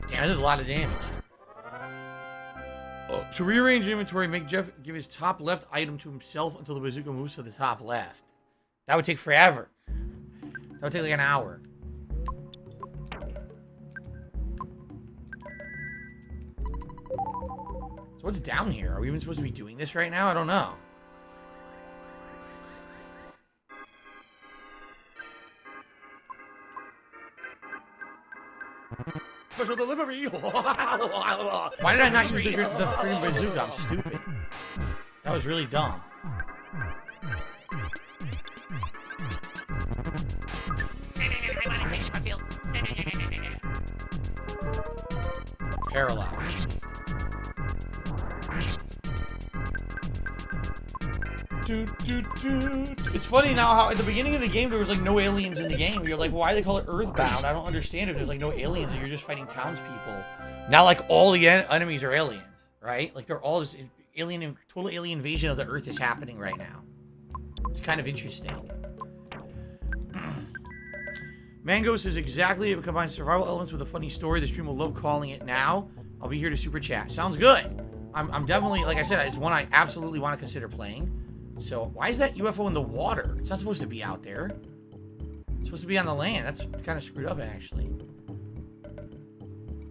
Damn, this is a lot of damage. To rearrange inventory, make Jeff give his top left item to himself until the bazooka moves to the top left. That would take forever. That would take like an hour. So what's down here? Are we even supposed to be doing this right now? I don't know. Special delivery. Why did I not use the freaking bazooka? I'm stupid. That was really dumb. Paralyzed. It's funny now how at the beginning of the game there was like no aliens in the game. You're like, why do they call it Earthbound? I don't understand if there's like no aliens and you're just fighting townspeople. Now like all the enemies are aliens, right? Like they're all this total alien invasion of the Earth is happening right now. It's kind of interesting. Mango says exactly it combines survival elements with a funny story. The stream will love calling it now. I'll be here to super chat. Sounds good. I'm definitely, like I said, it's one I absolutely want to consider playing. So, why is that UFO in the water? It's not supposed to be out there. It's supposed to be on the land. That's kind of screwed up, actually.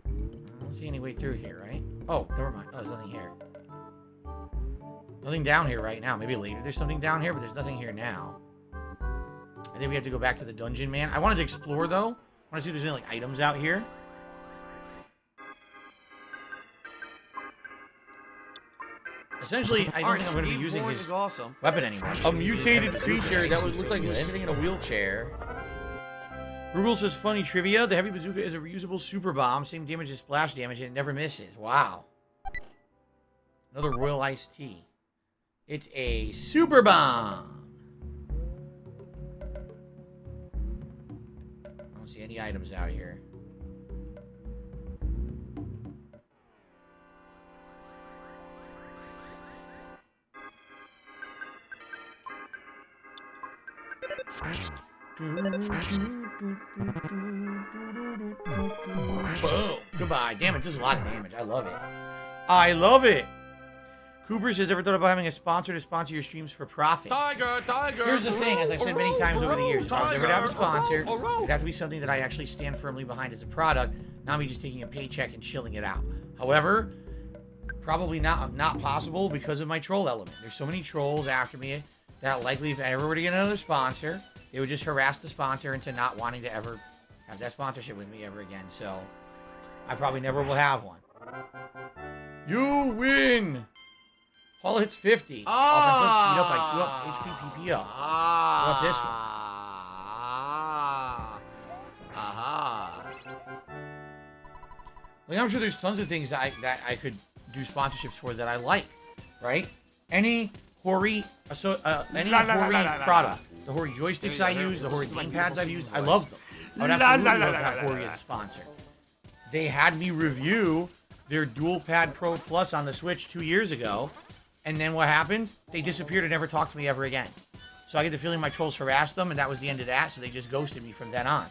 I don't see any way through here, right? Oh, never mind. Oh, there's nothing here. Nothing down here right now. Maybe later there's something down here, but there's nothing here now. I think we have to go back to the dungeon, man. I wanted to explore, though. I want to see if there's any, like, items out here. Essentially, I don't think I'm going to be using his weapon anymore. A mutated creature that looked like he was sitting in a wheelchair. Rugel says, funny trivia. The heavy bazooka is a reusable super bomb. Same damage as splash damage, and it never misses. Wow. Another royal iced tea. It's a super bomb. I don't see any items out here. Boom. Goodbye. Damn, it does a lot of damage. I love it. I love it. Cooper says, ever thought about having a sponsor to sponsor your streams for profit? Tiger. Here's the thing, as I've said many times over the years, if I was ever to have a sponsor, it'd have to be something that I actually stand firmly behind as a product, not me just taking a paycheck and chilling it out. However, probably not possible because of my troll element. There's so many trolls after me that likely if I ever were to get another sponsor, they would just harass the sponsor into not wanting to ever have that sponsorship with me ever again. So I probably never will have one. You win! Paul hits 50. Offense, speed up by 2 up, HP, PP up. What about this one? Like, I'm sure there's tons of things that I could do sponsorships for that I like, right? Any Hori product, the Hori joysticks I use, the Hori gamepads I've used, I love them. I would absolutely love to have Hori as a sponsor. They had me review their Dual Pad Pro Plus on the Switch 2 years ago, and then what happened? They disappeared and never talked to me ever again. So I get the feeling my trolls harassed them, and that was the end of that, so they just ghosted me from then on.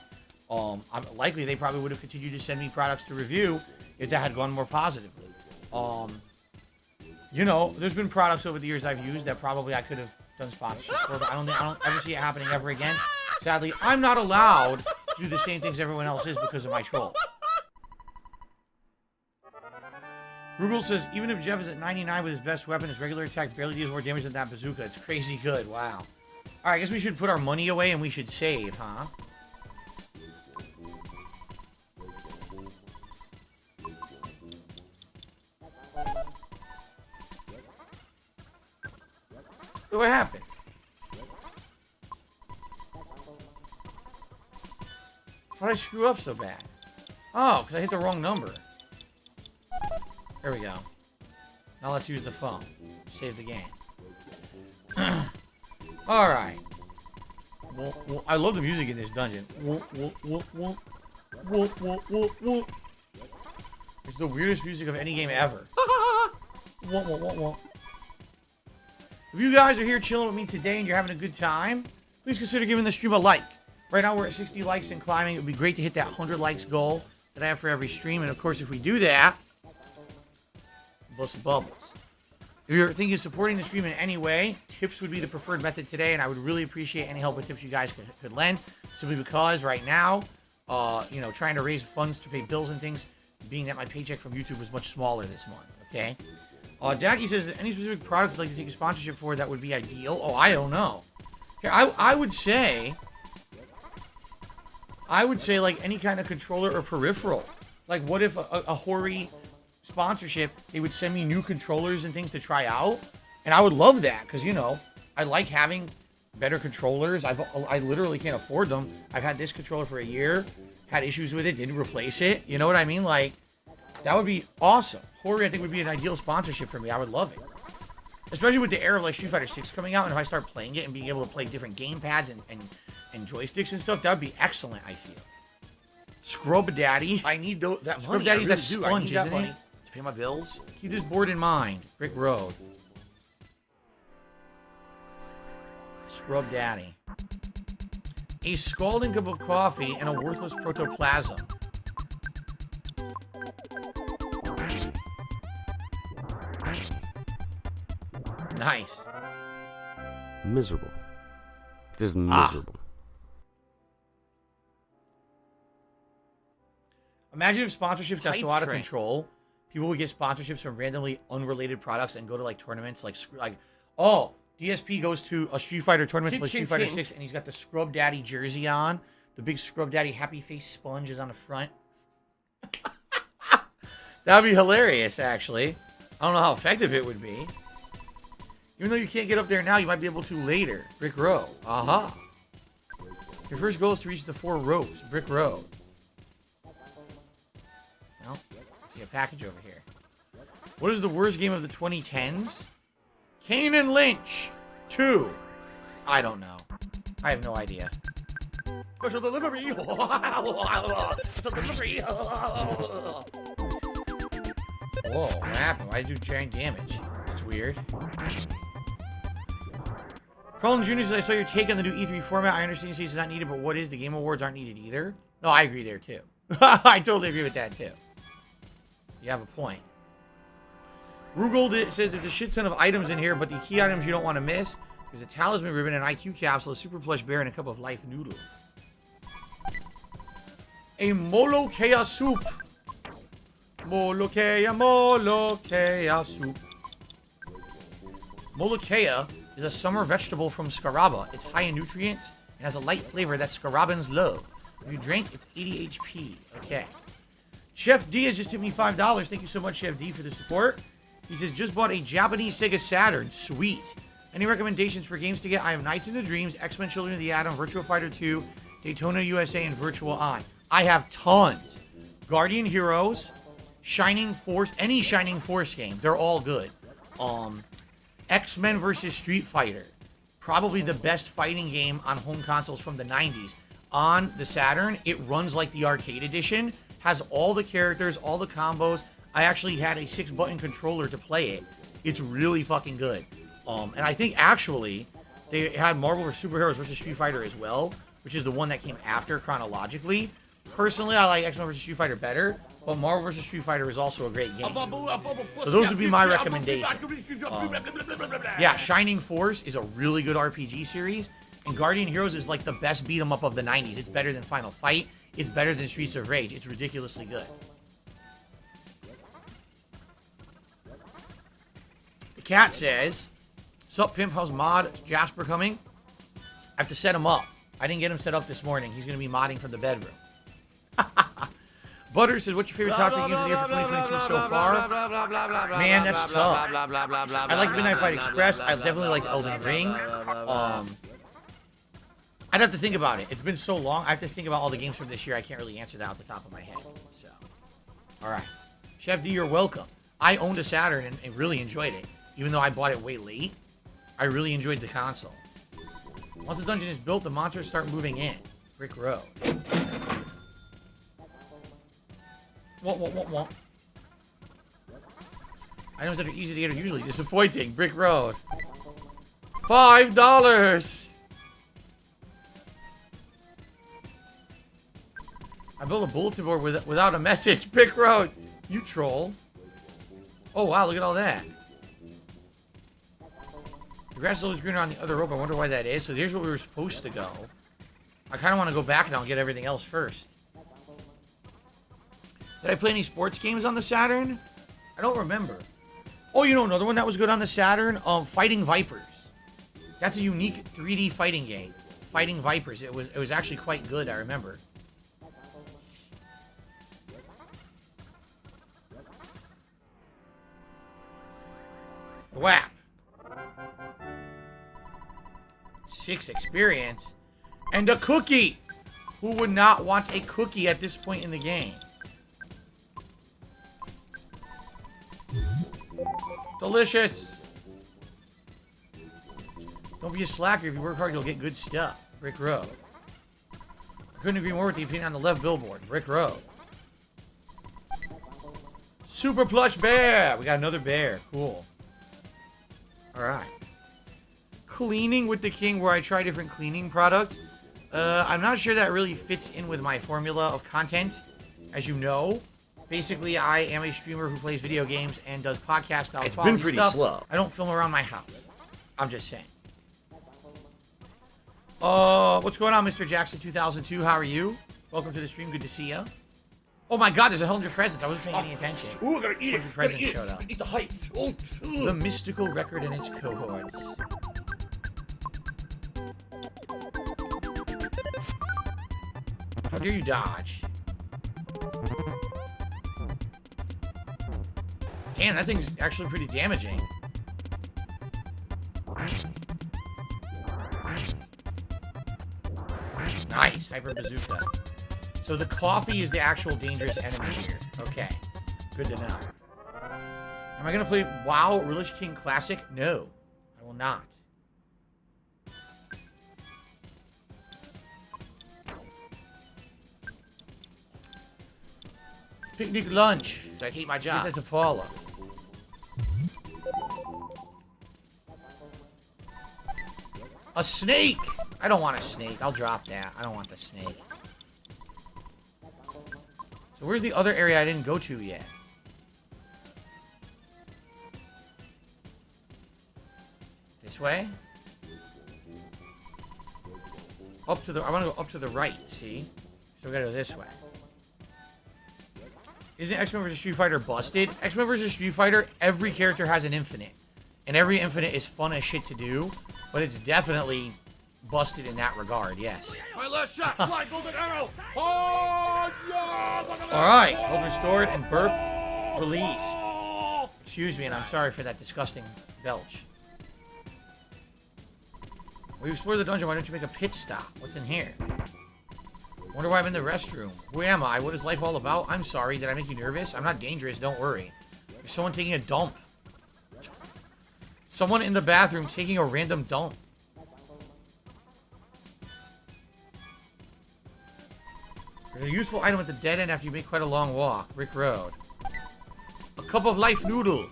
Likely they probably would have continued to send me products to review if that had gone more positively. You know, there's been products over the years I've used that probably I could have done sponsorships for, but I don't ever see it happening ever again. Sadly, I'm not allowed to do the same things everyone else is because of my troll. Rugel says, even if Jeff is at 99 with his best weapon, his regular attack barely deals more damage than that bazooka. It's crazy good. Wow. Alright, I guess we should put our money away and we should save, huh? What happened? Why did I screw up so bad? Oh, because I hit the wrong number. There we go. Now let's use the phone. Save the game. Alright. Well, I love the music in this dungeon. It's the weirdest music of any game ever. If you guys are here chilling with me today and you're having a good time, please consider giving the stream a like. Right now we're at 60 likes and climbing. It would be great to hit that 100 likes goal that I have for every stream. And of course, if we do that, blow some bubbles. If you're thinking of supporting the stream in any way, tips would be the preferred method today, and I would really appreciate any help with tips you guys could lend. Simply because right now, you know, trying to raise funds to pay bills and things, being that my paycheck from YouTube was much smaller this month, okay? Dacky says, any specific product you'd like to take a sponsorship for that would be ideal? Oh, I don't know. Here, I would say like any kind of controller or peripheral. Like, what if a Hori sponsorship, they would send me new controllers and things to try out, and I would love that because, you know, I like having better controllers. I literally can't afford them. I've had this controller for a year, had issues with it, didn't replace it. You know what I mean? Like, that would be awesome. Hori, I think, would be an ideal sponsorship for me. I would love it, especially with the era of like Street Fighter 6 coming out, and if I start playing it and being able to play different game pads and joysticks and stuff, that would be excellent. I feel. Scrub Daddy. I need that money. Scrub Daddy's that sponge, isn't it? To pay my bills. Keep this board in mind. Brick Road. Scrub Daddy. A scalding cup of coffee and a worthless protoplasm. Nice. Miserable. Just miserable. Imagine if sponsorships got so out of control People would get sponsorships from randomly unrelated products and go to like tournaments, like oh, DSP goes to a Street Fighter tournament, like Street Fighter 6, and he's got the Scrub Daddy jersey on. The big Scrub Daddy happy face sponge is on the front. That'd be hilarious, actually. I don't know how effective it would be. Even though you can't get up there now, you might be able to later. Brick Road. Aha. Your first goal is to reach the 4 rows. Brick Road. Well, see a package over here. What is the worst game of the 2010s? Kane and Lynch 2. I don't know. I have no idea. Special delivery. Special delivery. Whoa, what happened? Why did you do giant damage? That's weird. Carlin Jr. says, I saw your take on the new E3 format. I understand you say it's not needed, but what is? The Game Awards aren't needed either? No, I agree there, too. I totally agree with that, too. You have a point. Rugold says there's a shit ton of items in here, but the key items you don't want to miss. There's a talisman ribbon, an IQ capsule, a super plush bear, and a cup of life noodle. A Molokea soup. Molokea soup. Molokea is a summer vegetable from Scaraba. It's high in nutrients and has a light flavor that Scarabans love. If you drink, it's 80 HP. Okay. Chef D has just tipped me $5. Thank you so much, Chef D, for the support. He says, just bought a Japanese Sega Saturn. Sweet. Any recommendations for games to get? I have Knights into Dreams, X-Men Children of the Atom, Virtua Fighter 2, Daytona USA, and Virtual On. I have tons. Guardian Heroes, Shining Force, any Shining Force game. They're all good. X-Men versus Street Fighter. Probably the best fighting game on home consoles from the 90s. On the Saturn, it runs like the arcade edition. Has all the characters, all the combos. I actually had a 6-button controller to play it. It's really fucking good. And I think actually they had Marvel vs. Superheroes versus Street Fighter as well, which is the one that came after chronologically. Personally, I like X-Men vs. Street Fighter better, but Marvel vs. Street Fighter is also a great game. So those would be my recommendations. Yeah, Shining Force is a really good RPG series, and Guardian Heroes is like the best beat 'em up of the 90s. It's better than Final Fight. It's better than Streets of Rage. It's ridiculously good. The cat says, sup pimp, how's mod Jasper coming? I have to set him up. I didn't get him set up this morning. He's going to be modding from the bedroom. Butter says, what's your favorite top 3 games of the year for 2022 so far? Man, that's tough. I like Midnight Fight Express. I definitely like Elden Ring. I'd have to think about it. It's been so long. I have to think about all the games from this year. I can't really answer that off the top of my head. So, all right. Chef D, you're welcome. I owned a Saturn and really enjoyed it. Even though I bought it way late, I really enjoyed the console. Once the dungeon is built, the monsters start moving in. Brick Road. What? Items that are easy to get are usually disappointing. Brick Road. $5! I built a bulletin board without a message. Brick Road. You troll. Oh, wow, look at all that. The grass is always greener on the other rope. I wonder why that is. So here's where we were supposed to go. I kind of want to go back now and get everything else first. Did I play any sports games on the Saturn? I don't remember. Oh, you know another one that was good on the Saturn? Fighting Vipers. That's a unique 3D fighting game. Fighting Vipers. It was actually quite good, I remember. Thwap. 6 experience. And a cookie! Who would not want a cookie at this point in the game? Delicious! Don't be a slacker. If you work hard, you'll get good stuff. Brick Road. I couldn't agree more with the opinion on the left billboard. Brick Road. Super plush bear! We got another bear. Cool. Alright. Cleaning with the king, where I try different cleaning products. I'm not sure that really fits in with my formula of content. As you know, basically I am a streamer who plays video games and does podcast style. It's been pretty slow. I don't film around my house. I'm just saying. What's going on, Mr. Jackson 2002? How are you? Welcome to the stream. Good to see you. Oh my god, there's 100 presents. I wasn't paying any attention. Ooh, I gotta eat it. 100 presents showed up. Eat the hype. Oh, The mystical record and its cohorts. How dare you dodge? Damn, that thing's actually pretty damaging. Nice, hyper bazooka. So the coffee is the actual dangerous enemy here. Okay, good to know. Am I gonna play WoW Relish King Classic? No, I will not. Picnic lunch. I hate my job. That's a Paula. A snake! I don't want a snake. I'll drop that. I don't want the snake. So where's the other area I didn't go to yet? This way? Up to the... I want to go up to the right, see? So we gotta go this way. Isn't X-Men vs. Street Fighter busted? X-Men vs. Street Fighter, every character has an infinite. And every infinite is fun as shit to do. But it's definitely busted in that regard, yes. my last shot. Fly, golden arrow. Oh, yeah. Alright, hold restored and burp released. Excuse me, and I'm sorry for that disgusting belch. We explored the dungeon, why don't you make a pit stop? What's in here? Wonder why I'm in the restroom. Who am I? What is life all about? I'm sorry, did I make you nervous? I'm not dangerous, don't worry. There's someone taking a dump. Someone in the bathroom taking a random dump. There's a useful item at the dead end after you make quite a long walk. Rick Road. A cup of life noodle.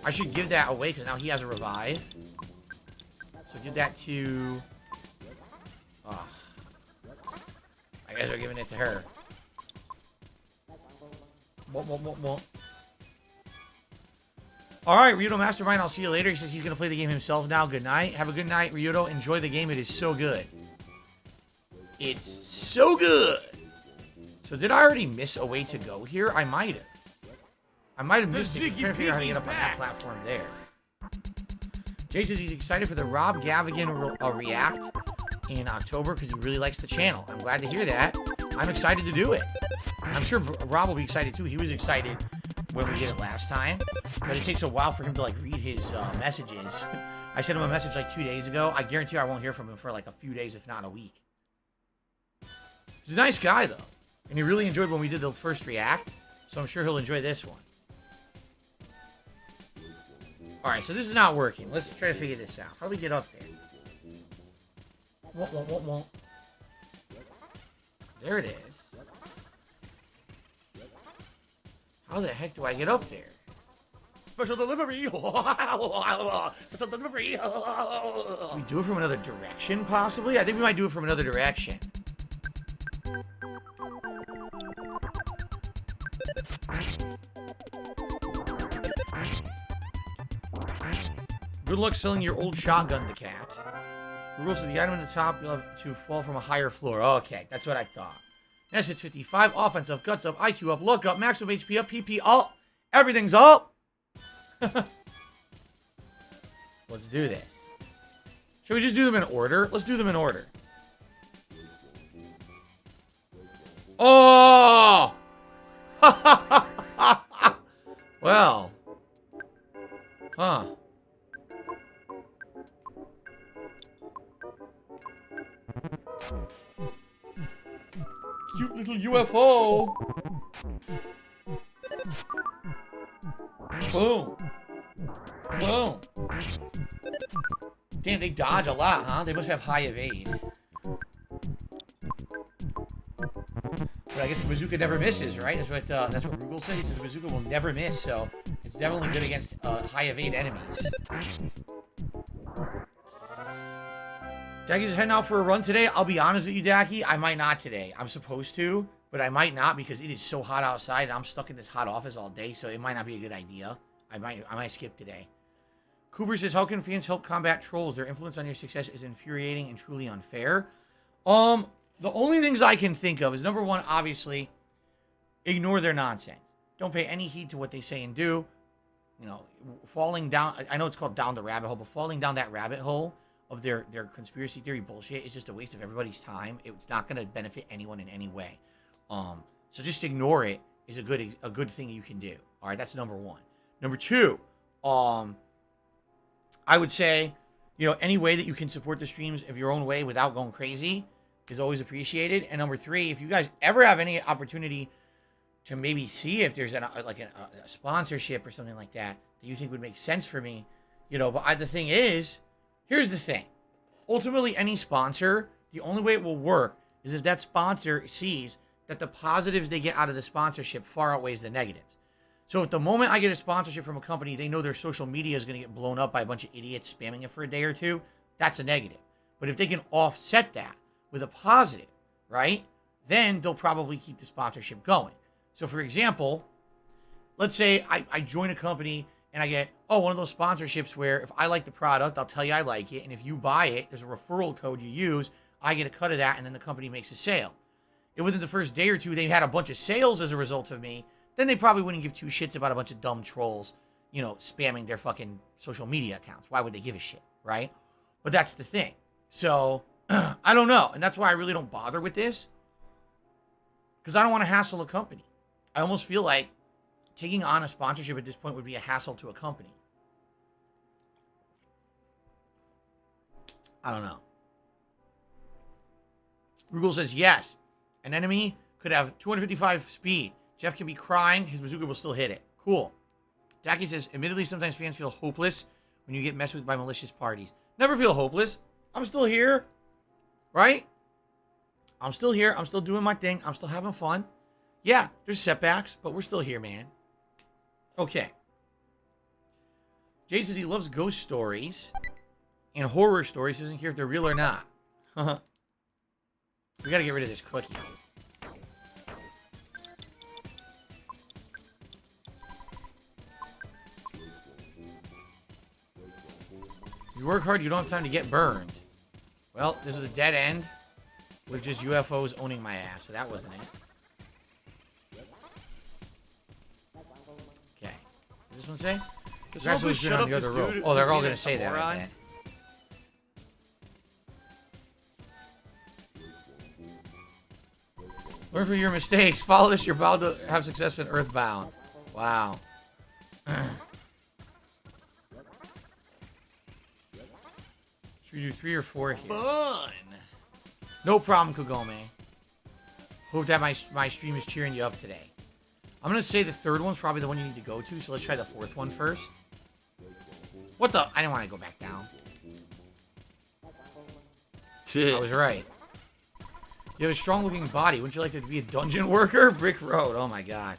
I should give that away because now he has a revive. So give that to... I guess we're giving it to her. Alright, Ryudo Mastermind, I'll see you later. He says he's going to play the game himself now. Good night. Have a good night, Ryudo. Enjoy the game. It is so good. It's so good. So did I already miss a way to go here? I might have. I might have missed it. I'm trying to figure out how to get up on that platform there. Jay says he's excited for the Rob Gavigan React in October because he really likes the channel. I'm glad to hear that. I'm excited to do it. I'm sure Rob will be excited too. He was excited when we did it last time, but it takes a while for him to like read his messages. I sent him a message like 2 days ago. I guarantee I won't hear from him for like a few days, if not a week. He's a nice guy though, and he really enjoyed when we did the first React, so I'm sure he'll enjoy this one. Alright, so this is not working. Let's try to figure this out. How do we get up there? Won't. There it is. How the heck do I get up there? Special delivery. Special delivery. Can we do it from another direction, possibly? I think we might do it from another direction. Good luck selling your old shotgun to Cat. The rules of the item at the top, you'll have to fall from a higher floor. Okay, that's what I thought. Yes, it's 55. Offense up, guts up, IQ up, luck up, maximum HP up, PP up. Everything's up. Let's do this. Should we just do them in order? Let's do them in order. Oh! Well. Huh. Cute little UFO. Boom. Boom. Damn, they dodge a lot, huh? They must have high evade. But I guess the bazooka never misses, right? That's what Rugal said. He says the bazooka will never miss, so it's definitely good against high evade enemies. Daki's heading out for a run today. I'll be honest with you, Daki. I might not today. I'm supposed to, but I might not because it is so hot outside and I'm stuck in this hot office all day, so it might not be a good idea. I might skip today. Cooper says, how can fans help combat trolls? Their influence on your success is infuriating and truly unfair. The only things I can think of is, number one, obviously, ignore their nonsense. Don't pay any heed to what they say and do. You know, falling down, I know it's called down the rabbit hole, but falling down that rabbit hole of their conspiracy theory bullshit is just a waste of everybody's time. It's not going to benefit anyone in any way. So just ignore it is a good thing you can do. All right, that's number one. Number two, I would say, you know, any way that you can support the streams of your own way without going crazy is always appreciated. And number three, if you guys ever have any opportunity to maybe see if there's a sponsorship or something like that you think would make sense for me, you know, but the thing is, here's the thing. Ultimately, any sponsor, the only way it will work is if that sponsor sees that the positives they get out of the sponsorship far outweighs the negatives. So if the moment I get a sponsorship from a company, they know their social media is going to get blown up by a bunch of idiots spamming it for a day or two, that's a negative. But if they can offset that with a positive, right, then they'll probably keep the sponsorship going. So for example, let's say I join a company and I get, one of those sponsorships where if I like the product, I'll tell you I like it. And if you buy it, there's a referral code you use. I get a cut of that, and then the company makes a sale. And within the first day or two, they had a bunch of sales as a result of me. Then they probably wouldn't give two shits about a bunch of dumb trolls, you know, spamming their fucking social media accounts. Why would they give a shit, right? But that's the thing. So, I don't know. And that's why I really don't bother with this. Because I don't want to hassle a company. I almost feel like taking on a sponsorship at this point would be a hassle to a company. I don't know. Rugal says, yes. An enemy could have 255 speed. Jeff can be crying. His bazooka will still hit it. Cool. Jackie says, admittedly, sometimes fans feel hopeless when you get messed with by malicious parties. Never feel hopeless. I'm still here. Right? I'm still here. I'm still doing my thing. I'm still having fun. Yeah, there's setbacks, but we're still here, man. Okay. Jay says he loves ghost stories and horror stories. He doesn't care if they're real or not. We gotta get rid of this cookie. You work hard, you don't have time to get burned. Well, this is a dead end with just UFOs owning my ass, so that wasn't it. Okay. Does this one say? Congratulations shut up this dude. Oh, they're all gonna say that. I bet. Learn from your mistakes. Follow this. You're about to have success in Earthbound. Wow. Should we do 3 or 4 here? Fun. No problem, Kagome. Hope that my stream is cheering you up today. I'm going to say the third one's probably the one you need to go to, so let's try the fourth one first. What the? I didn't want to go back down. I was right. You have a strong-looking body. Wouldn't you like to be a dungeon worker? Brick Road. Oh, my God.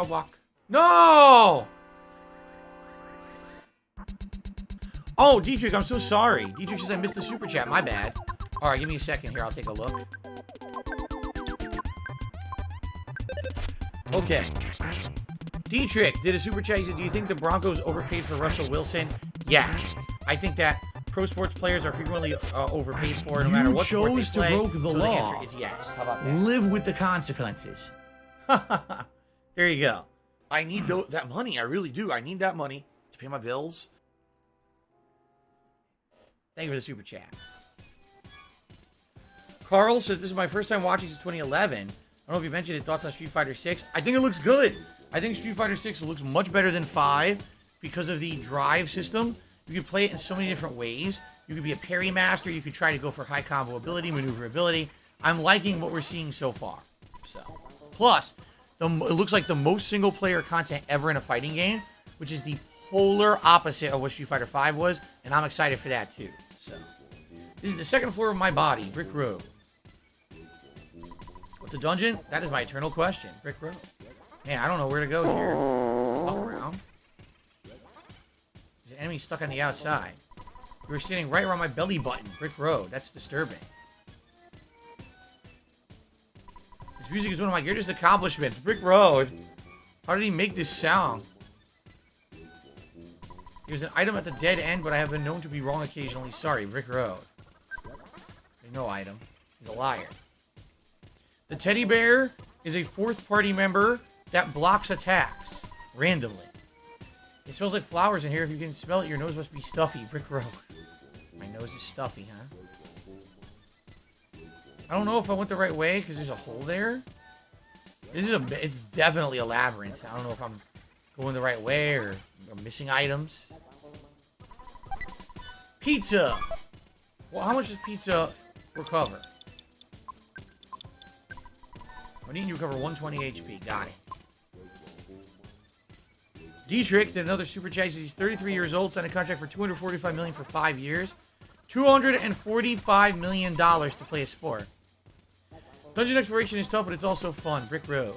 Walk. No! Oh, Dietrich, I'm so sorry. Dietrich says I missed the super chat. My bad. All right, give me a second here. I'll take a look. Okay. Dietrich did a super chat. He said, do you think the Broncos overpaid for Russell Wilson? Yes. I think that pro sports players are frequently overpaid for no matter what sport they chose to play. broke the So law. the answer is yes. How about that? Live with the consequences. There you go. I need that money. I really do. I need that money to pay my bills. Thank you for the super chat. Carl says, this is my first time watching since 2011. I don't know if you mentioned it. Thoughts on Street Fighter 6? I think it looks good. I think Street Fighter 6 looks much better than 5 because of the drive system. You can play it in so many different ways. You could be a parry master. You could try to go for high combo ability, maneuverability. I'm liking what we're seeing so far. So, plus, it looks like the most single-player content ever in a fighting game, which is the polar opposite of what Street Fighter 5 was, and I'm excited for that too. So, this is the second floor of my body, Brick Road. What's a dungeon? That is my eternal question. Brick Road. Man, I don't know where to go here. Walk around. There's an enemy stuck on the outside. You were standing right around my belly button. Brick Road. That's disturbing. This music is one of my greatest accomplishments. Brick Road. How did he make this sound? There's an item at the dead end, but I have been known to be wrong occasionally. Sorry, Brick Road. There's no item. He's a liar. The teddy bear is a fourth party member that blocks attacks randomly. It smells like flowers in here. If you can smell it, your nose must be stuffy. Brick Road. My nose is stuffy, huh? I don't know if I went the right way because there's a hole there. It's definitely a labyrinth. I don't know if I'm going the right way or missing items. Pizza. Well, how much does pizza recover? When eating, you recover 120 HP. Got it. Dietrich did another super chat. He's 33 years old, signed a contract for $245 million for 5 years. $245 million to play a sport. Dungeon exploration is tough, but it's also fun. Brick Road.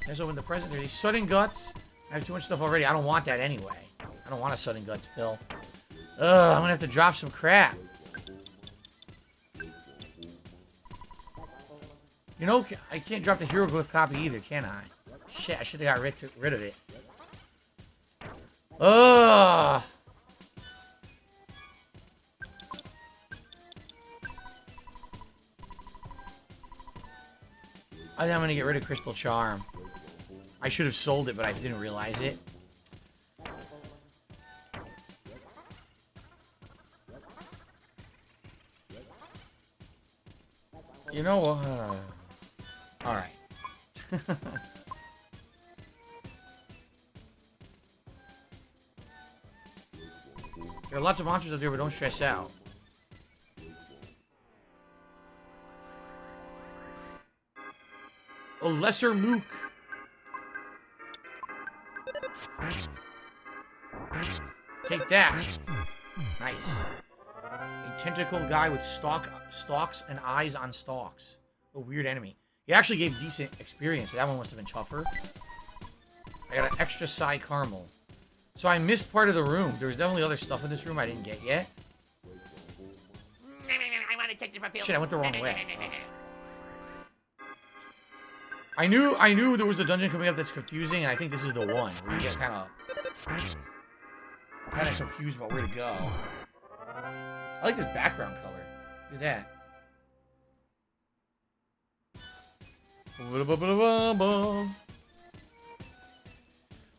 Let's open the present. There's these sudden guts. I have too much stuff already. I don't want that anyway. I don't want a sudden guts pill. Ugh, I'm gonna have to drop some crap. You know, I can't drop the hero glyph copy either, can I? Shit, I should have got rid of it. Ugh. I think I'm gonna get rid of Crystal Charm. I should have sold it, but I didn't realize it. You know what? Alright. There are lots of monsters out there, but don't stress out. A lesser mook. Take that. Nice. A tentacle guy with stalks and eyes on stalks. A weird enemy. He actually gave decent experience. That one must have been tougher. I got an extra side caramel. So I missed part of the room. There was definitely other stuff in this room I didn't get yet. Shit, I went the wrong way. I knew there was a dungeon coming up that's confusing, and I think this is the one where you get kind of confused about where to go. I like this background color. Look at that.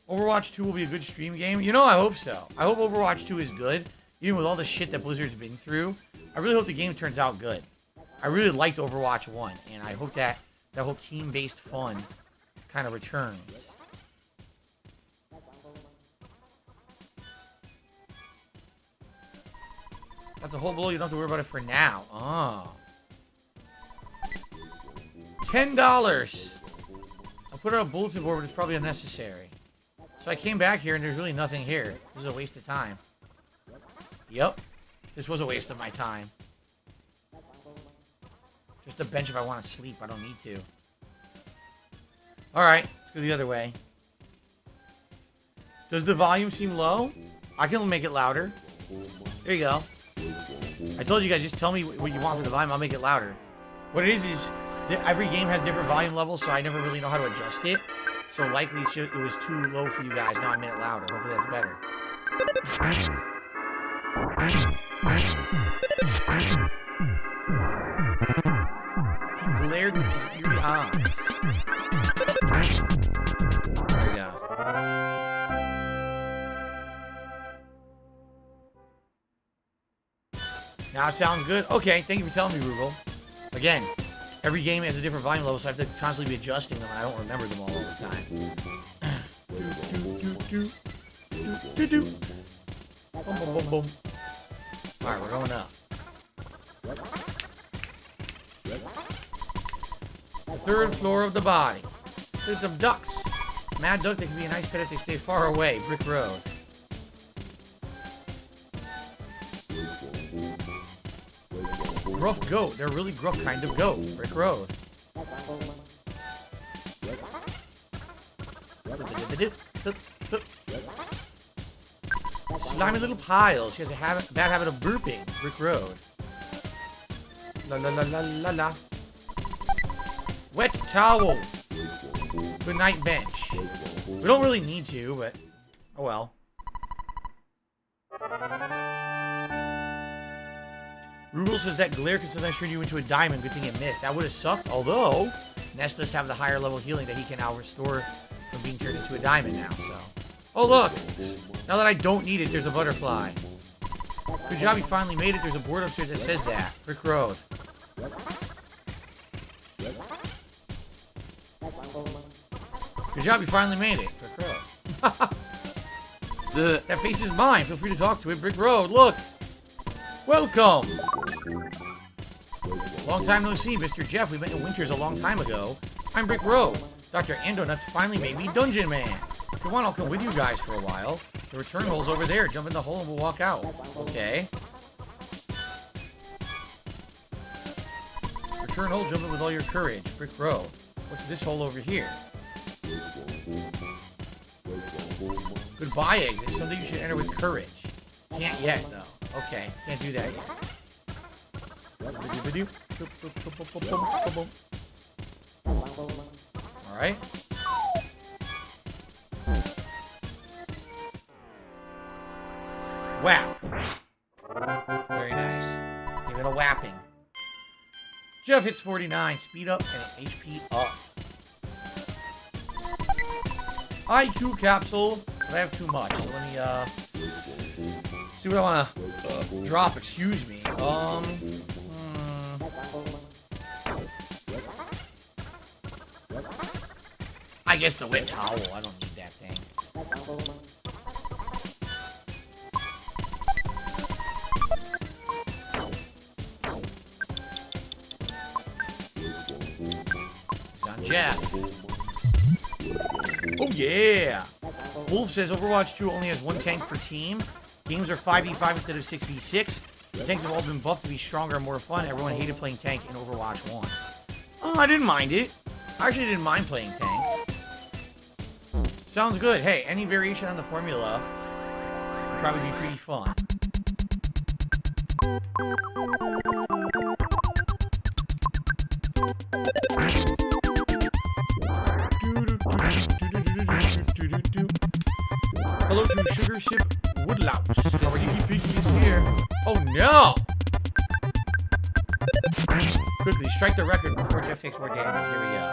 Overwatch 2 will be a good stream game. You know, I hope so. I hope Overwatch 2 is good, even with all the shit that Blizzard's been through. I really hope the game turns out good. I really liked Overwatch 1, and I hope that whole team-based fun kind of returns. That's a whole blow. You don't have to worry about it for now. Oh. $10. I put it on a bulletin board, but it's probably unnecessary. So I came back here, and there's really nothing here. This is a waste of time. Yep. This was a waste of my time. Just a bench if I want to sleep. I don't need to. Alright. Let's go the other way. Does the volume seem low? I can make it louder. There you go. I told you guys, just tell me what you want for the volume. I'll make it louder. What it is every game has different volume levels, so I never really know how to adjust it. So likely it was too low for you guys. Now I made it louder. Hopefully that's better. He glared with his eerie eyes. There we go. Now it sounds good. Okay, thank you for telling me, Rugal. Again, every game has a different volume level, so I have to constantly be adjusting them, and I don't remember them all the time. Boom, boom, boom, boom. Alright, we're going up. The third floor of the body. There's some ducks. Mad duck, they can be a nice pet if they stay far away. Brick Road. Gruff goat. They're a really gruff kind of goat. Brick Road. Slimy little piles. She has a bad habit of burping. Brick Road. La la la la la la. Wet towel. Good night bench. We don't really need to, but oh well. Rugal says that glare can sometimes turn you into a diamond. Good thing it missed. That would have sucked, although Nest does have the higher level healing that he can now restore from being turned into a diamond now, so. Oh, look! Now that I don't need it, there's a butterfly. Good job, you finally made it. There's a board upstairs that says that. Brick Road. Good job, you finally made it. Brick Road. That face is mine. Feel free to talk to it. Brick Road, look! Welcome! Long time no see, Mr. Jeff. We met in Winters a long time ago. I'm Brick Road. Dr. Andonuts finally made me Dungeon Man. If you want, I'll come with you guys for a while. The return hole's over there. Jump in the hole and we'll walk out. Okay. Return hole, jump in with all your courage. Brick Road. What's this hole over here? Goodbye, exit. Something you should enter with courage. Can't yet, though. Okay, can't do that yet. Alright. Wow. Very nice. Give it a whapping. Jeff hits 49. Speed up and HP up. IQ capsule. But I have too much, so let me, see what I want to drop. Excuse me. I guess the wet towel. I don't need that thing. John Jeff. Oh yeah! Wolf says Overwatch 2 only has one tank per team. Games are 5v5 instead of 6v6. The tanks have all been buffed to be stronger and more fun. Everyone hated playing tank in Overwatch 1. Oh, I didn't mind it. I actually didn't mind playing tank. Sounds good. Hey, any variation on the formula would probably be pretty fun. Hello to Sugar Ship Woodlouse. Our DP Piggy is here. Oh no! Quickly, strike the record before Jeff takes more damage. Here we go.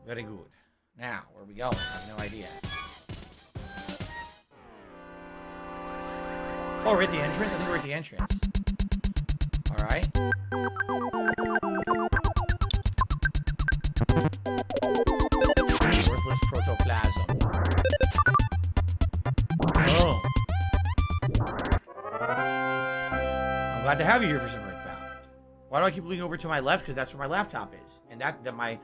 Very good. Now, where are we going? I have no idea. Oh, we're at the entrance? I think we're at the entrance. Alright. Worthless protoplasm. Oh. I'm glad to have you here for some Earthbound. Why do I keep looking over to my left? Because that's where my laptop is. And that my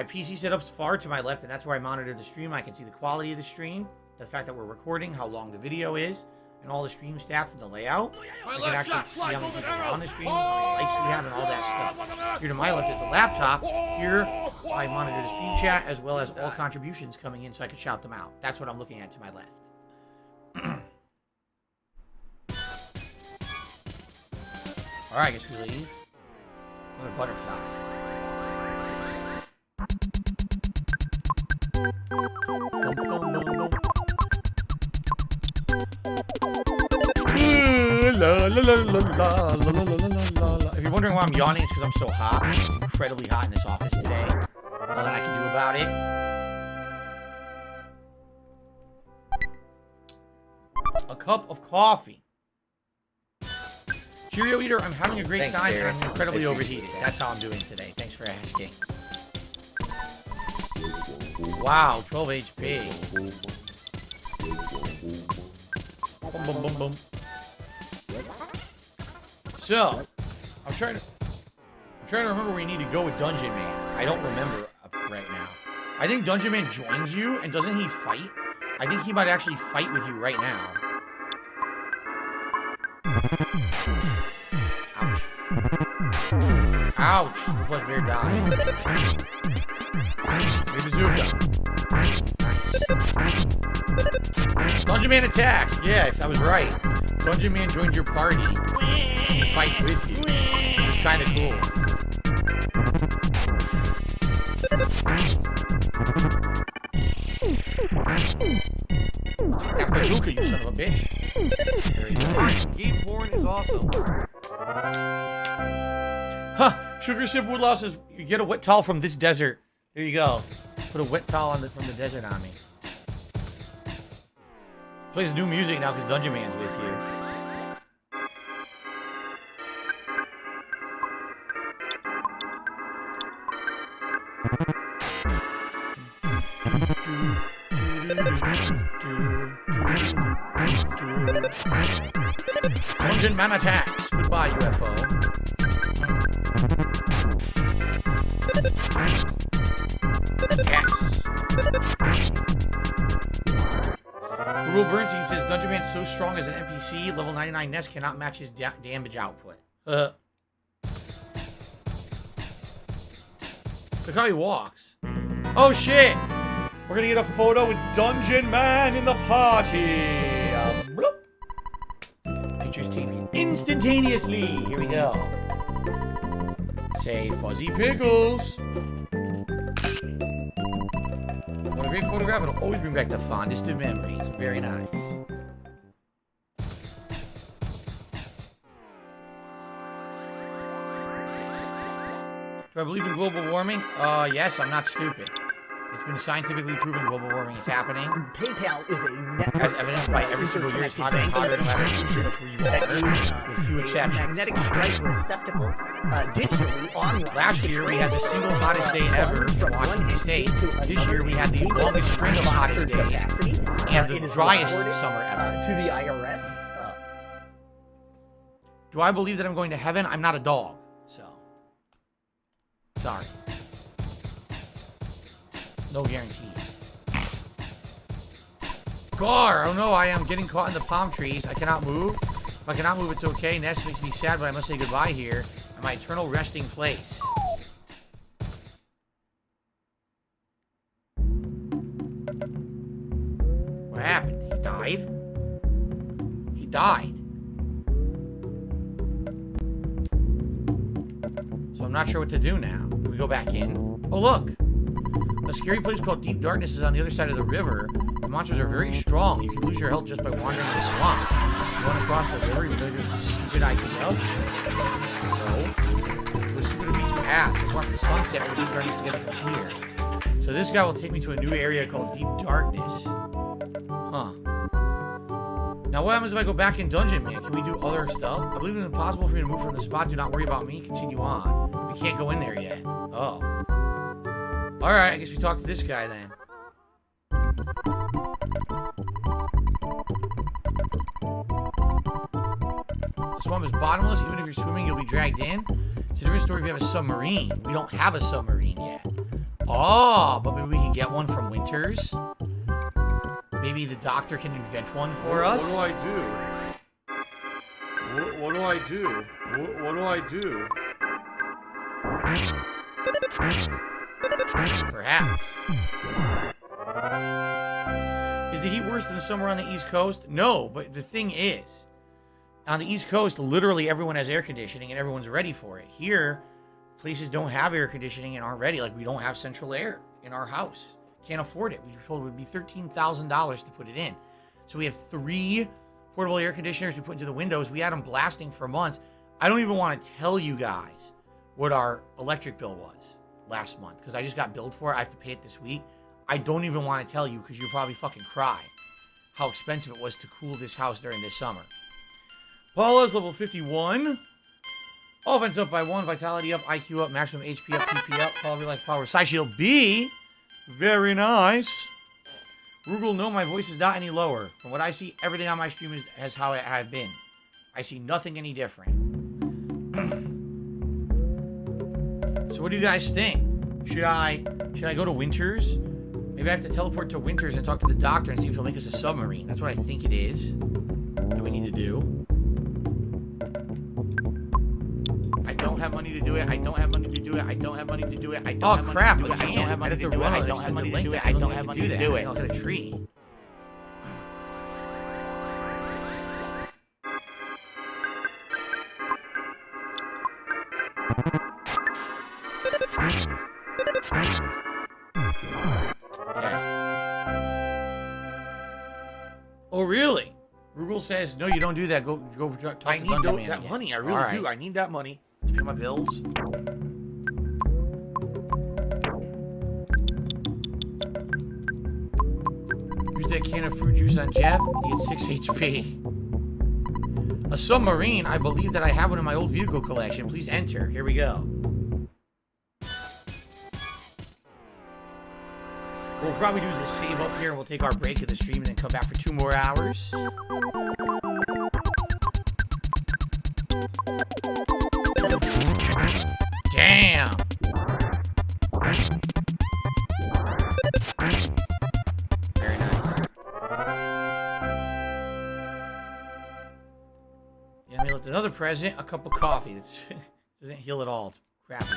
PC setup's far to my left, and that's where I monitor the stream. I can see the quality of the stream, the fact that we're recording, how long the video is, and all the stream stats and the layout. I can actually see how many people are on the stream, how many likes we have, and all that stuff. Here to my left is the laptop. Here, I monitor the stream chat, as well as all contributions coming in so I can shout them out. That's what I'm looking at to my left. Alright, I guess we leave. Another butterfly. Boom, boom, boom, boom. If you're wondering why I'm yawning, it's because I'm so hot. It's incredibly hot in this office today. Nothing I can do about it. A cup of coffee. Cheerio Eater, I'm having a great time and I'm incredibly overheated. That's how I'm doing today. Thanks for asking. Wow, 12 HP. Boom, boom, boom, boom. So, I'm trying to remember where we need to go with Dungeon Man. I don't remember right now. I think Dungeon Man joins you, and doesn't he fight? I think he might actually fight with you right now. Ouch. Ouch! The Blood Bear died. Maybe bazooka. Nice. Dungeon Man attacks! Yes, I was right. Dungeon Man joined your party. He fights with you. It's kind of cool. That bazooka, you son of a bitch. There hilarious. Game porn is awesome. Huh. Sugar Sip Woodlaw says, you get a wet towel from this desert. There you go. Put a wet towel from the desert on me. Plays new music now because Dungeon Man's with you. Dungeon Man attacks. Goodbye, UFO. Yes. Rule Bernstein says Dungeon Man's so strong as an NPC, level 99 Ness cannot match his damage output. Look how he walks. Oh shit! We're gonna get a photo with Dungeon Man in the party. Bloop. Pictures taken instantaneously. Here we go. Say Fuzzy Pickles. What a great photograph. It'll always bring back the fondest of memories. Very nice. Do I believe in global warming? Yes, I'm not stupid. It's been scientifically proven global warming is happening. PayPal is a network. As evidenced by every single year, it's hotter and hotter no matter where you are, with few exceptions. Magnetic stripe receptacle digitally online. Last year, we had the single hottest day ever in Washington State. This year, we had the longest string of hottest days and the driest summer ever. To the IRS. Do I believe that I'm going to heaven? I'm not a dog, so. Sorry. No guarantees. Gar! Oh no, I am getting caught in the palm trees. I cannot move. If I cannot move, it's okay. Ness makes me sad, but I must say goodbye here at my eternal resting place. What happened? He died? He died. So I'm not sure what to do now. Do we go back in? Oh, look. A scary place called Deep Darkness is on the other side of the river. The monsters are very strong. You can lose your health just by wandering in the swamp. You want to cross the river, even though there's a stupid idea? No. It was stupid of me to ask. Let's watch the sunset with Deep Darkness together from here. So this guy will take me to a new area called Deep Darkness. Huh. Now what happens if I go back in Dungeon Man? Can we do other stuff? I believe it's impossible for me to move from the spot. Do not worry about me. Continue on. We can't go in there yet. Oh. Alright, I guess we talk to this guy then. The swamp is bottomless. Even if you're swimming, you'll be dragged in. It's a different story if you have a submarine. We don't have a submarine yet. Oh, but maybe we can get one from Winters. Maybe the doctor can invent one for us. What do I do? What do I do? What do I do? Perhaps. Is the heat worse than the summer on the East Coast? No, but the thing is, on the East Coast, literally everyone has air conditioning and everyone's ready for it. Here, places don't have air conditioning and aren't ready. Like, we don't have central air in our house. Can't afford it. We were told it would be $13,000 to put it in. So we have 3 portable air conditioners we put into the windows. We had them blasting for months. I don't even want to tell you guys what our electric bill was last month, because I just got billed for it. I have to pay it this week. I don't even want to tell you because you'll probably fucking cry how expensive it was to cool this house during this summer. Paula's level 51. Offense up by 1, vitality up, IQ up, maximum HP up, PP up, quality life power, side shield B. Very nice. Rugal, no, my voice is not any lower. From what I see, everything on my stream is how it had been. I see nothing any different. So what do you guys think? Should I go to Winters? Maybe I have to teleport to Winters and talk to the doctor and see if he'll make us a submarine. That's what I think it is. That we need to do. I don't have money to do it. I don't have money to do it. I don't have money to do it. I don't have crap, money to do it. I don't have money to do it. I don't have money to do it. I don't have money to do it. I'll get a tree. Okay. Oh, really? Frugal says, no, you don't do that. Go talk I to need Dungeon Man that again. money. I really All right. do. I need that money to pay my bills. Use that can of fruit juice on Jeff. He gets 6 HP. A submarine. I believe that I have one in my old vehicle collection. Please enter. Here we go. We'll probably do the save up here, and we'll take our break of the stream and then come back for 2 more hours. Damn! Very nice. Yeah, we left another present, a cup of coffee. That doesn't heal at all. It's crappy.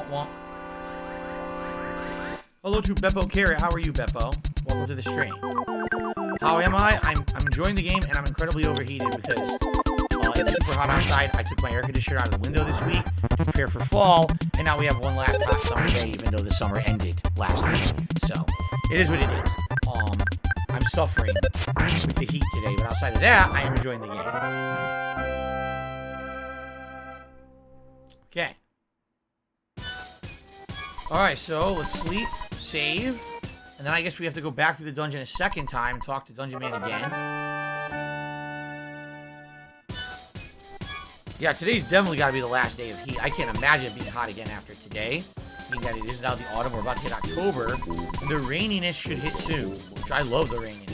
Wah. Hello to Beppo Carrot. How are you, Beppo? Welcome to the stream. How am I? I'm enjoying the game, and I'm incredibly overheated because it's super hot outside. I took my air conditioner out of the window this week to prepare for fall, and now we have one last hot summer day, even though the summer ended last week. So, it is what it is. I'm suffering with the heat today, but outside of that, I am enjoying the game. Okay. Alright, so let's sleep, save, and then I guess we have to go back through the dungeon a second time and talk to Dungeon Man again. Yeah, today's definitely got to be the last day of heat. I can't imagine it being hot again after today. Being that it is now the autumn, we're about to hit October. The raininess should hit soon, which I love the raininess.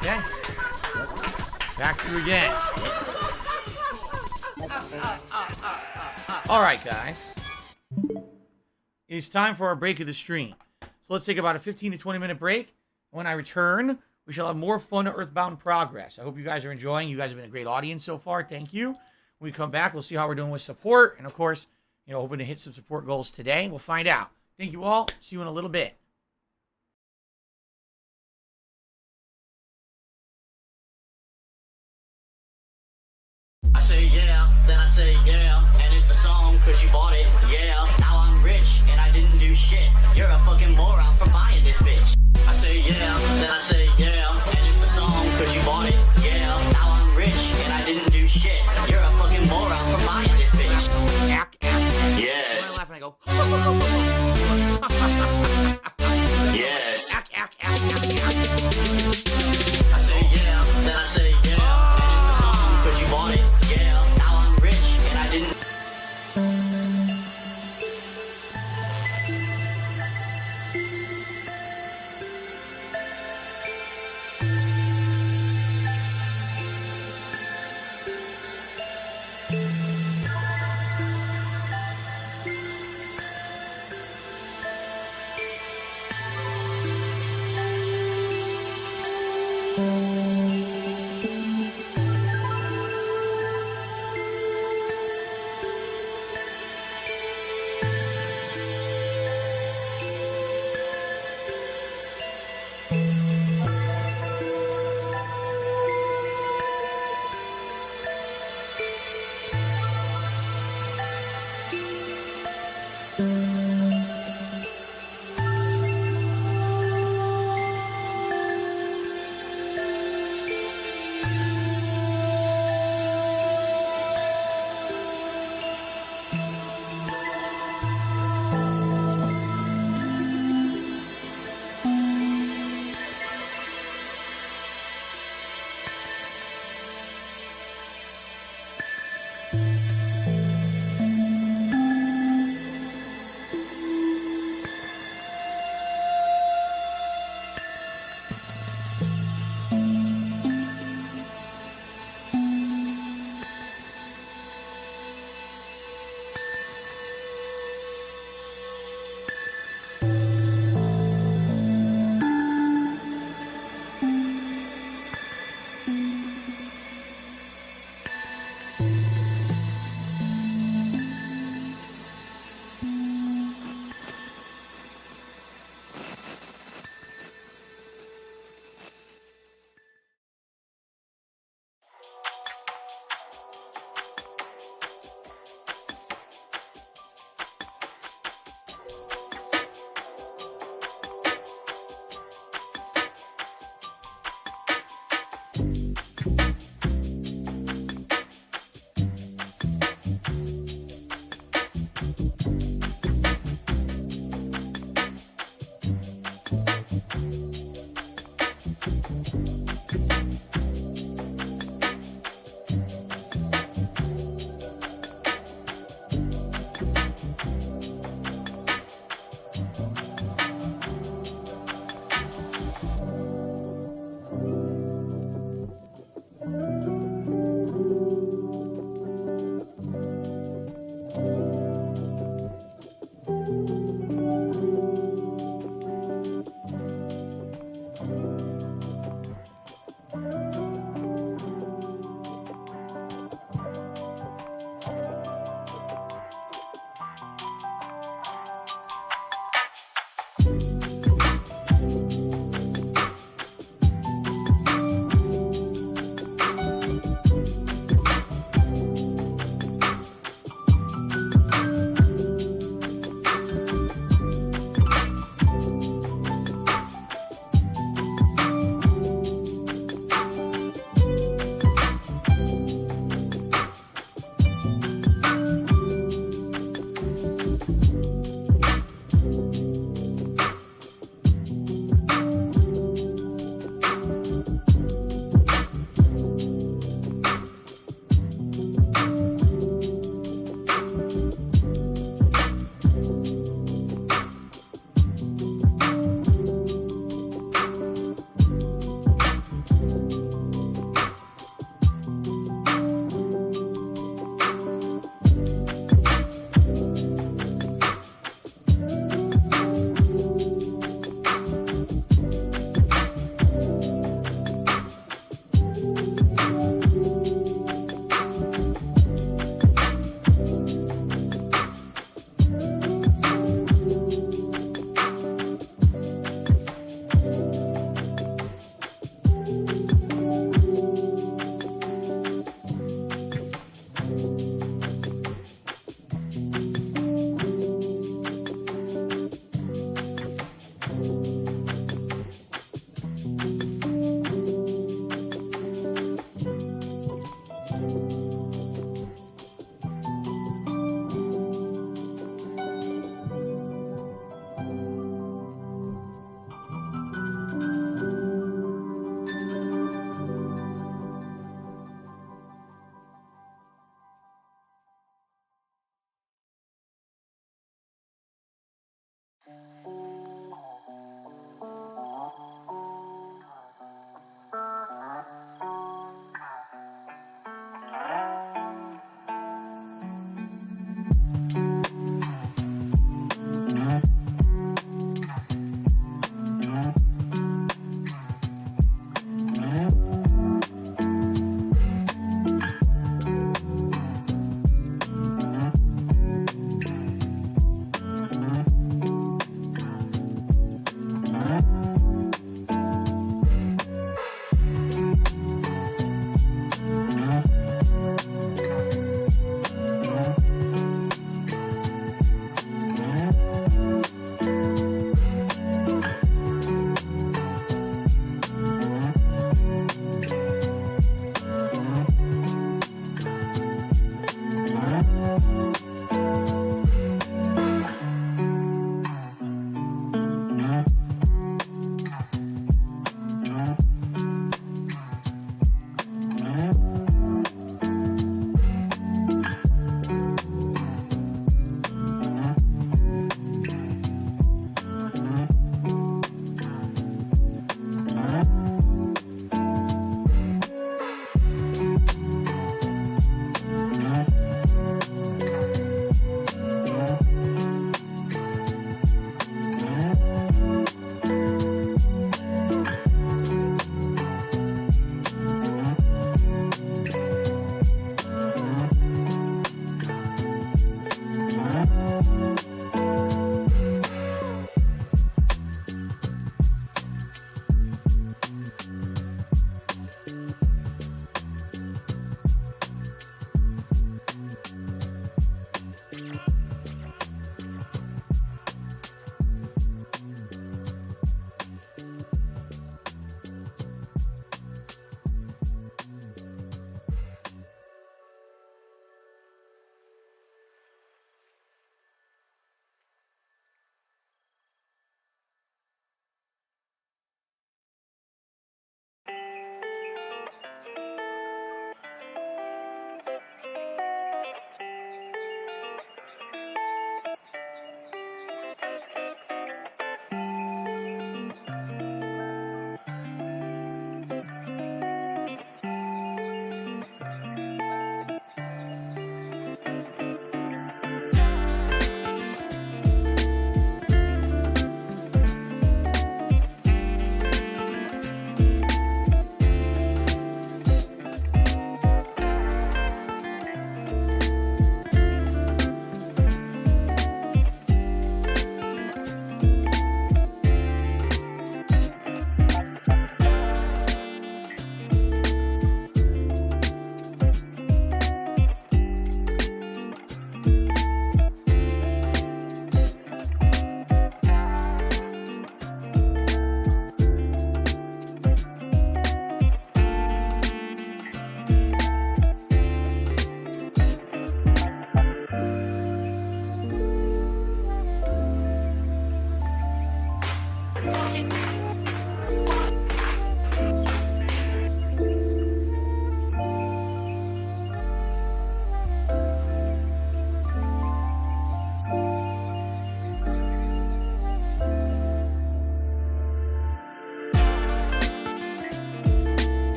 Okay. Back through again. Alright, guys. It's time for our break of the stream. So let's take about a 15 to 20 minute break. When I return, we shall have more fun at Earthbound progress. I hope you guys are enjoying. You guys have been a great audience so far. Thank you. When we come back, we'll see how we're doing with support. And of course, hoping to hit some support goals today. We'll find out. Thank you all. See you in a little bit. I say yeah, then I say yeah, and it's a song cause you bought it, yeah. Now I'm rich and I didn't do shit. You're a fucking moron for buying this bitch. I say yeah, then I say yeah, and it's a song cause you bought it, yeah. Now I'm rich and I didn't do shit. You're a fucking moron for buying this bitch. Yes. I laugh and I go. Yes. I say yeah, then I say yeah, and it's a song cause you bought it, yeah. Now I'm rich and I didn't.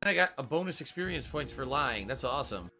I got a bonus experience points for lying. That's awesome.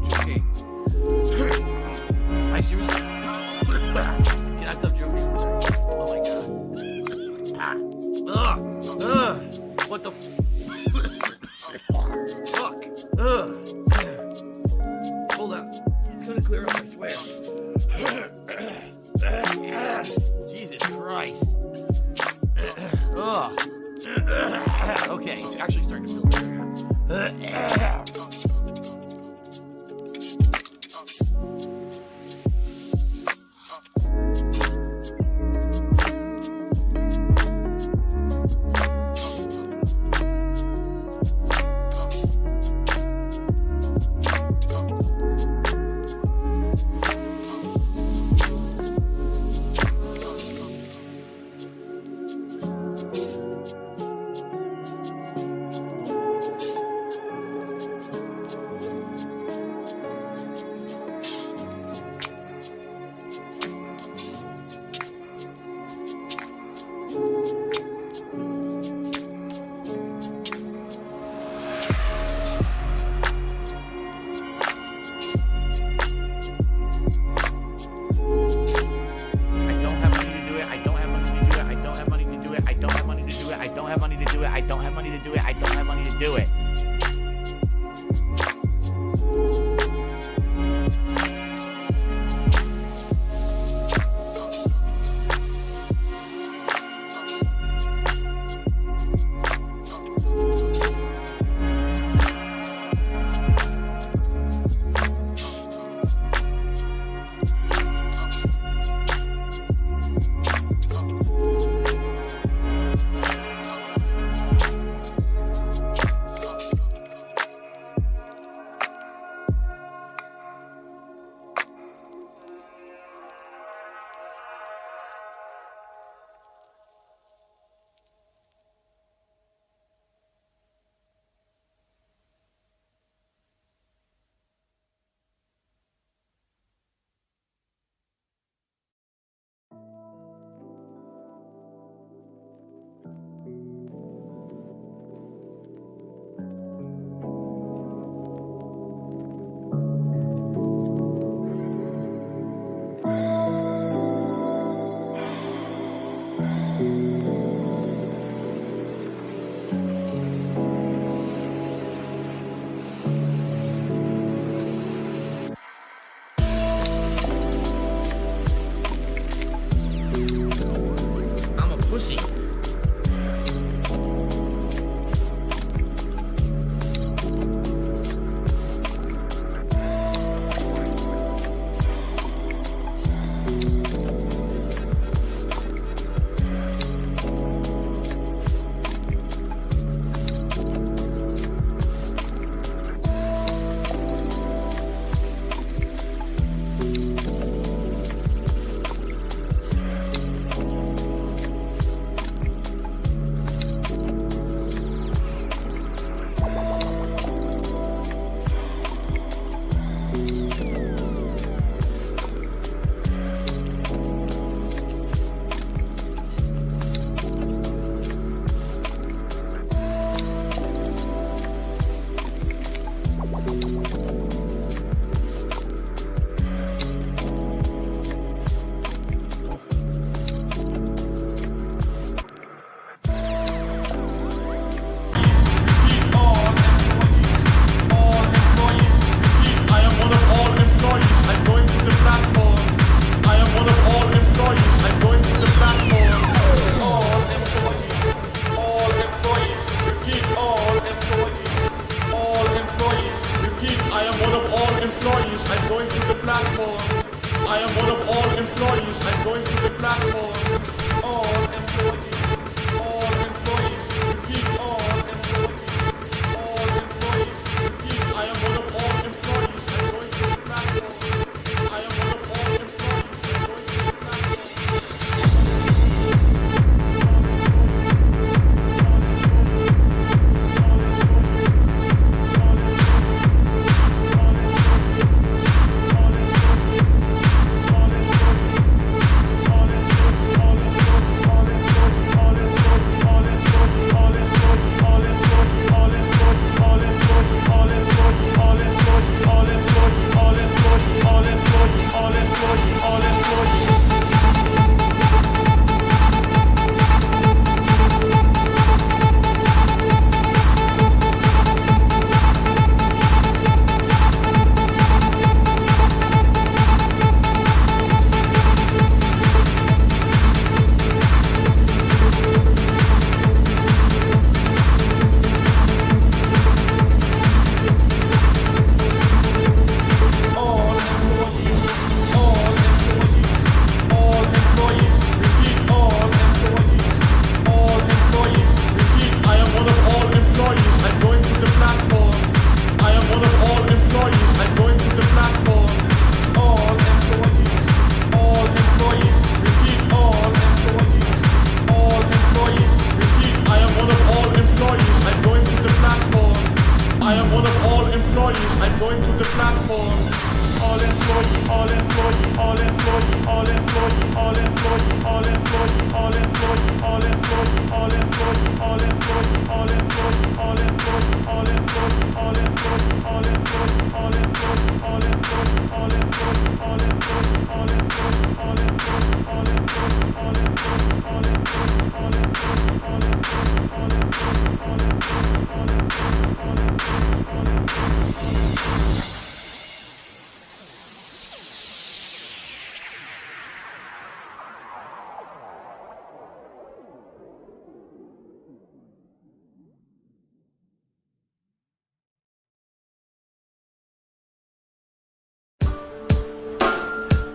stop joking. I seriously. Can I stop joking? Oh my god. What the fuck? Hold on. It's gonna clear up, I swear. Jesus Christ. Okay, it's actually starting to feel better.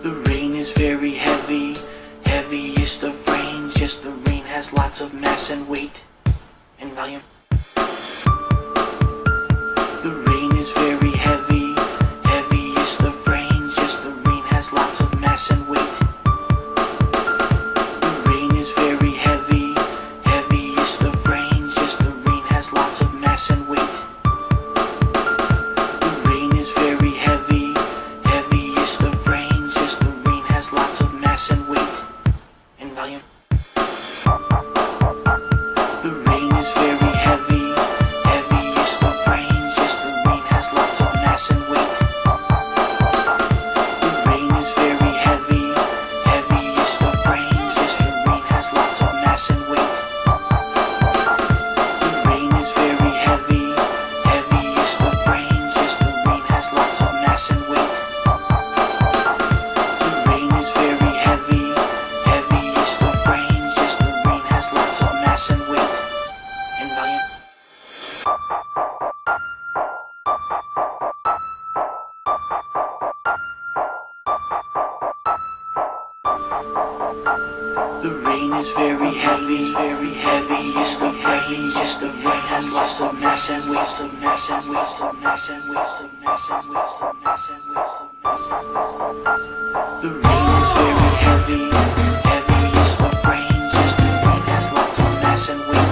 The rain is very heavy, heavy is the rain, just the rain has lots of mass and weight and volume. The rain is very heavy, heavy is the rain, just the rain has lots of mass and weight. The rain is very heavy, heavy is the rain, just the rain has lots of mass and weight. The rain is very heavy, heavy is the rain, just the rain has lots of mass and weight and volume. The rain is very heavy, heavy is the rain, just the rain has lots of mass and weight. The rain is very heavy, heavy is the rain, just the rain has lots of mass and weight. The rain is very heavy, heavy is the rain, just the rain has lots of mass and weight. The rain is very heavy, heavy is the rain, just the rain has lots of mass and weight and volume. The rain is very heavy, is the rain, just the rain has lots of mass and waves of mass and waves of mass and waves of mass and waves of mass and waves of mass and waves of mass. The rain is very heavy, is the rain, just the rain has lots of mass and weight.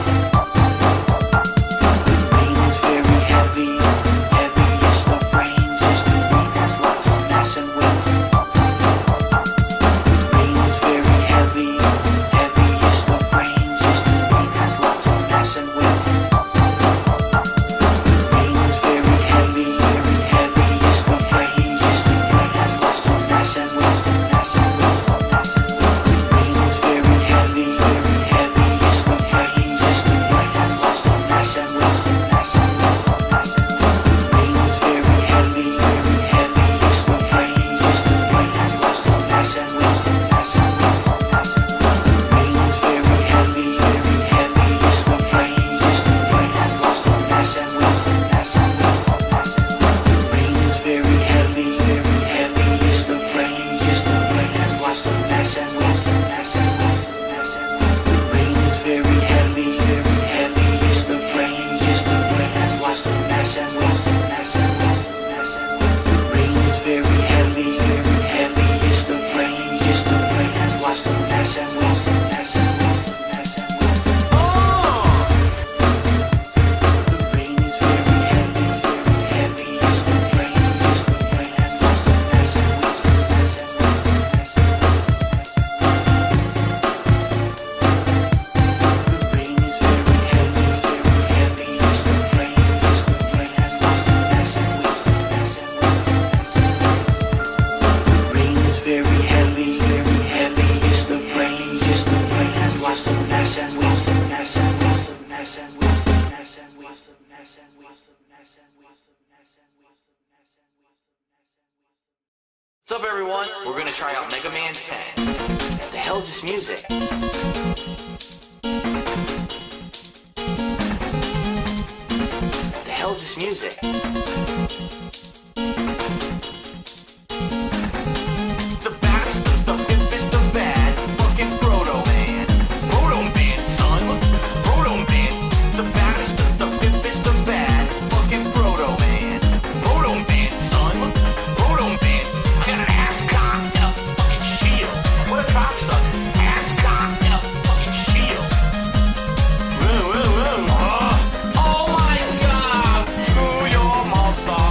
The rain is very heavy, is the rain, just the rain has lots of mass and weight. The rain is very heavy is the rain, just the rain has lots of mass and weight. The rain is very heavy is the rain, just the rain has lots of mass and weight. What's up, everyone? We're gonna try out Mega Man 10. What the hell is this music? What the hell is this music? The baddest, the hippest, the bad, fucking Proto Man. Proto Man, son. Proto Man. The baddest, the hippest, the bad, fucking Proto Man. Proto Man, son. Proto Man. I got an ass cock and a fucking shield. What a cocksucker. Ass cock and a fucking shield. Oh my god. Screw your mother.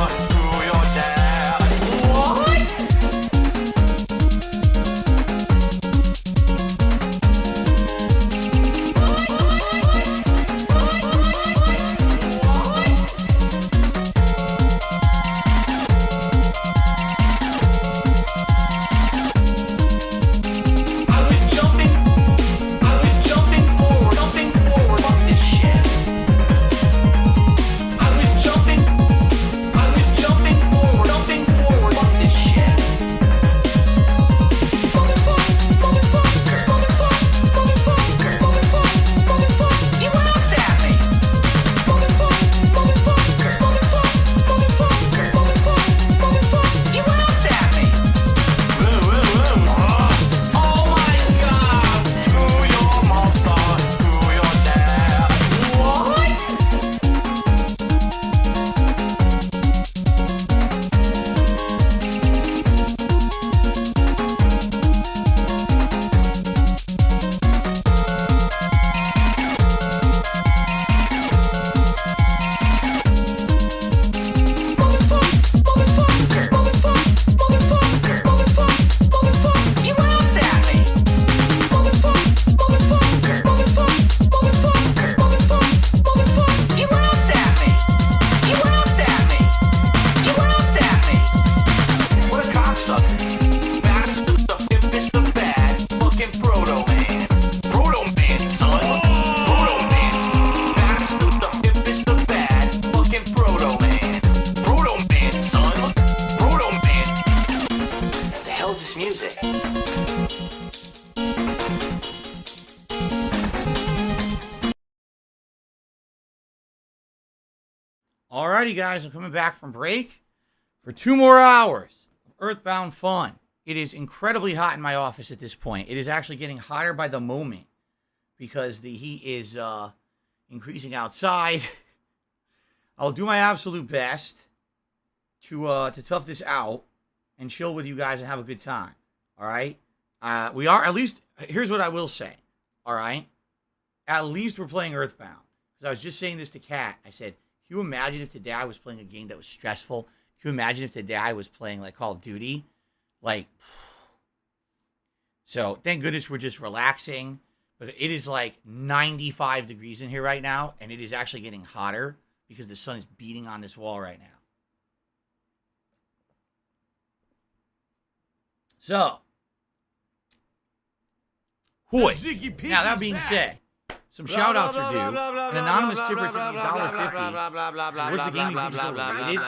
music. Alrighty, guys, I'm coming back from break for 2 more hours of Earthbound fun. It is incredibly hot in my office at this point. It is actually getting hotter by the moment because the heat is increasing outside. I'll do my absolute best to tough this out and chill with you guys and have a good time. All right? We are, at least, here's what I will say. All right? At least we're playing Earthbound. Because I was just saying this to Kat. I said, can you imagine if today I was playing a game that was stressful? Can you imagine if today I was playing like Call of Duty? Like, so thank goodness we're just relaxing. But it is like 95 degrees in here right now, and it is actually getting hotter because the sun is beating on this wall right now. So, hoy. Now that being said, some shout outs are due. An anonymous tipper took me $1.50. What's the game you think is overrated?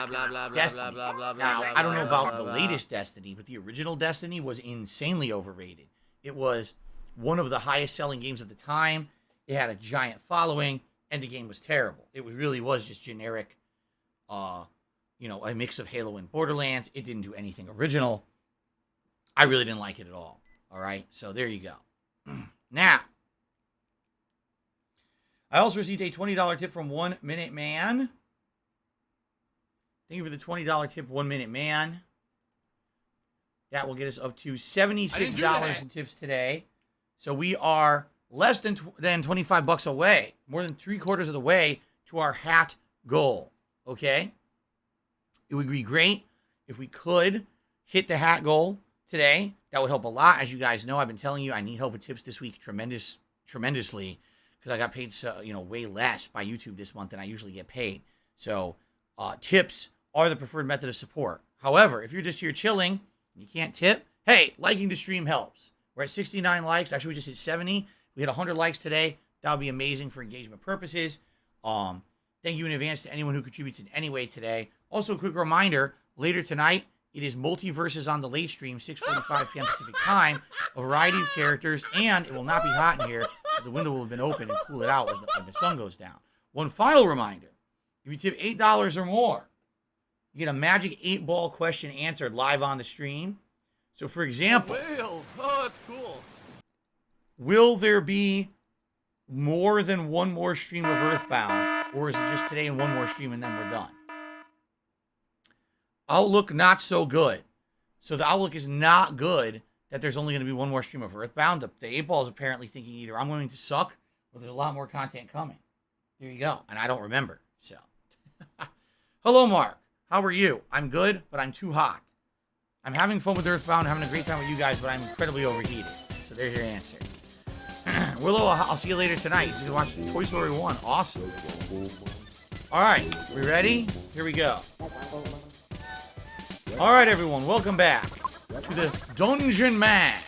Destiny. Now, I don't know about the latest Destiny, but the original Destiny was insanely overrated. It was one of the highest selling games of the time. It had a giant following, and the game was terrible. It really was just generic, a mix of Halo and Borderlands. It didn't do anything original. I really didn't like it at all. All right, so there you go. Now, I also received a $20 tip from 1 Minute Man. Thank you for the $20 tip, 1 Minute Man. That will get us up to $76 in tips today. So we are less than 25 bucks away, more than 3/4 of the way to our hat goal. Okay? It would be great if we could hit the hat goal today. That would help a lot. As you guys know, I've been telling you I need help with tips this week tremendously because I got paid way less by YouTube this month than I usually get paid. So tips are the preferred method of support. However, if you're just here chilling and you can't tip, hey, liking the stream helps. We're at 69 likes. Actually, we just hit 70. We hit 100 likes today. That would be amazing for engagement purposes. Thank you in advance to anyone who contributes in any way today. Also, a quick reminder, later tonight, it is Multiverses on the late stream, 6:45 p.m. Pacific time, a variety of characters, and it will not be hot in here, because the window will have been open and cool it out when the sun goes down. One final reminder, if you tip $8 or more, you get a magic 8-ball question answered live on the stream. So, for example, that's cool. Will there be more than one more stream of Earthbound, or is it just today and one more stream and then we're done? Outlook not so good. So the outlook is not good that there's only going to be one more stream of Earthbound. The 8-ball is apparently thinking either I'm going to suck or there's a lot more content coming. There you go. And I don't remember. So, hello, Mark. How are you? I'm good, but I'm too hot. I'm having fun with Earthbound, having a great time with you guys, but I'm incredibly overheated. So there's your answer. Willow, I'll see you later tonight. So you can watch Toy Story 1. Awesome. All right. We ready? Here we go. All right, everyone. Welcome back to the Dungeon Man.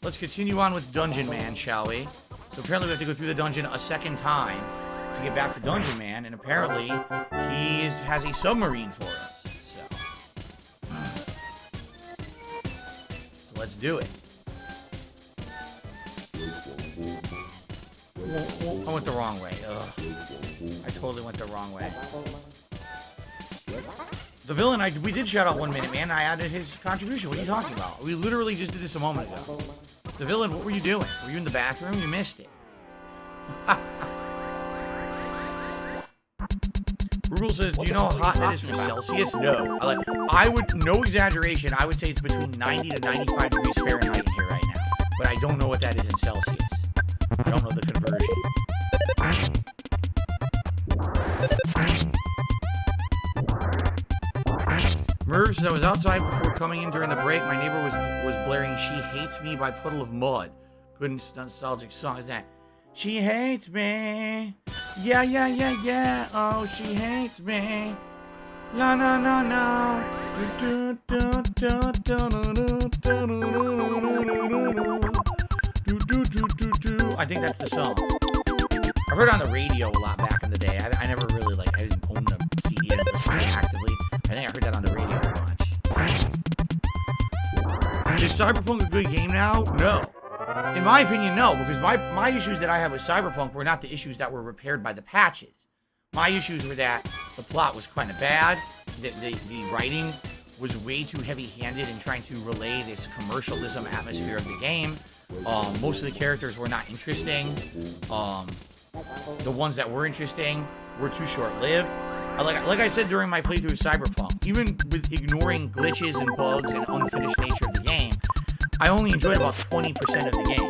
Let's continue on with Dungeon Man, shall we? So apparently we have to go through the dungeon a second time to get back to Dungeon Man, and apparently he has a submarine for us. So let's do it. I went the wrong way. Ugh. I totally went the wrong way. The villain, we did shout out 1 Minute Man. I added his contribution. What are you talking about? We literally just did this a moment ago. The villain, what were you doing? Were you in the bathroom? You missed it. Google says, do you know how hot that is for Celsius? No. I would, no exaggeration, I would say it's between 90 to 95 degrees Fahrenheit in here right now. But I don't know what that is in Celsius. I don't know the conversion. Merv says, I was outside before coming in during the break. My neighbor was blaring She Hates Me by Puddle of Mud. Good nostalgic song is that. She hates me. Yeah, yeah, yeah, yeah. Oh, she hates me. La, la, la, la. I think that's the song. I've heard it on the radio a lot back in the day. I never really, I didn't own the CD. I didn't listen to it actively. I think I heard that on the radio a bunch. Is Cyberpunk a good game now? No. In my opinion, no, because my issues that I had with Cyberpunk were not the issues that were repaired by the patches. My issues were that the plot was kind of bad, the writing was way too heavy-handed in trying to relay this commercialism atmosphere of the game. Most of the characters were not interesting. The ones that were interesting were too short-lived. Like I said during my playthrough of Cyberpunk, even with ignoring glitches and bugs and unfinished nature of the game, I only enjoyed about 20% of the game.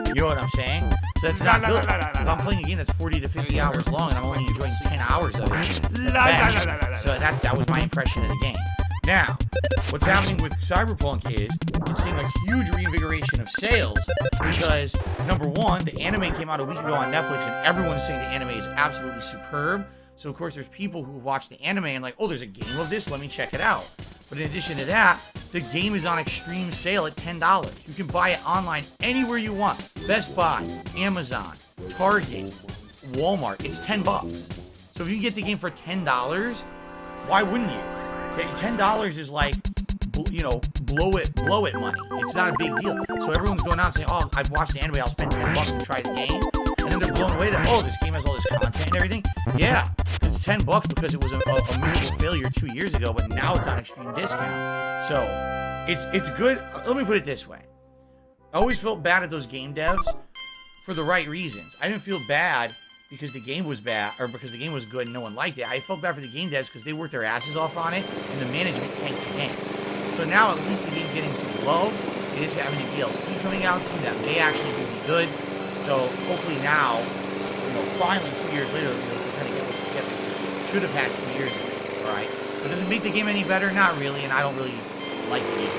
You know what I'm saying? So that's not good. If I'm playing a game that's 40 to 50 hours long and I'm only enjoying 10 hours of it, that's bad. So that was my impression of the game. Now, what's happening with Cyberpunk is it's seeing a huge reinvigoration of sales because, number one, the anime came out a week ago on Netflix and everyone's saying the anime is absolutely superb. So, of course, there's people who watch the anime and like, oh, there's a game of this, let me check it out. But in addition to that, the game is on extreme sale at $10. You can buy it online anywhere you want. Best Buy, Amazon, Target, Walmart. It's $10. So if you can get the game for $10, why wouldn't you? $10 is like, you know, blow it money. It's not a big deal. So everyone's going out and saying, oh, I've watched the anime, I'll spend $10 to try the game. And then they're blown away that, oh, this game has all this content and everything. Yeah, it's $10 because it was a miserable failure 2 years ago, but now it's on extreme discount. So it's good. Let me put it this way. I always felt bad at those game devs for the right reasons. I didn't feel bad because the game was bad or because the game was good and no one liked it. I felt bad for the game devs because they worked their asses off on it and the management tanked the game. So now at least the game's getting some love. It is having a DLC coming out soon that may actually be good. So hopefully now, you know, finally 2 years later, you know, we're kind of get what we should have had 2 years ago. All right. But does it make the game any better? Not really, and I don't really like the game.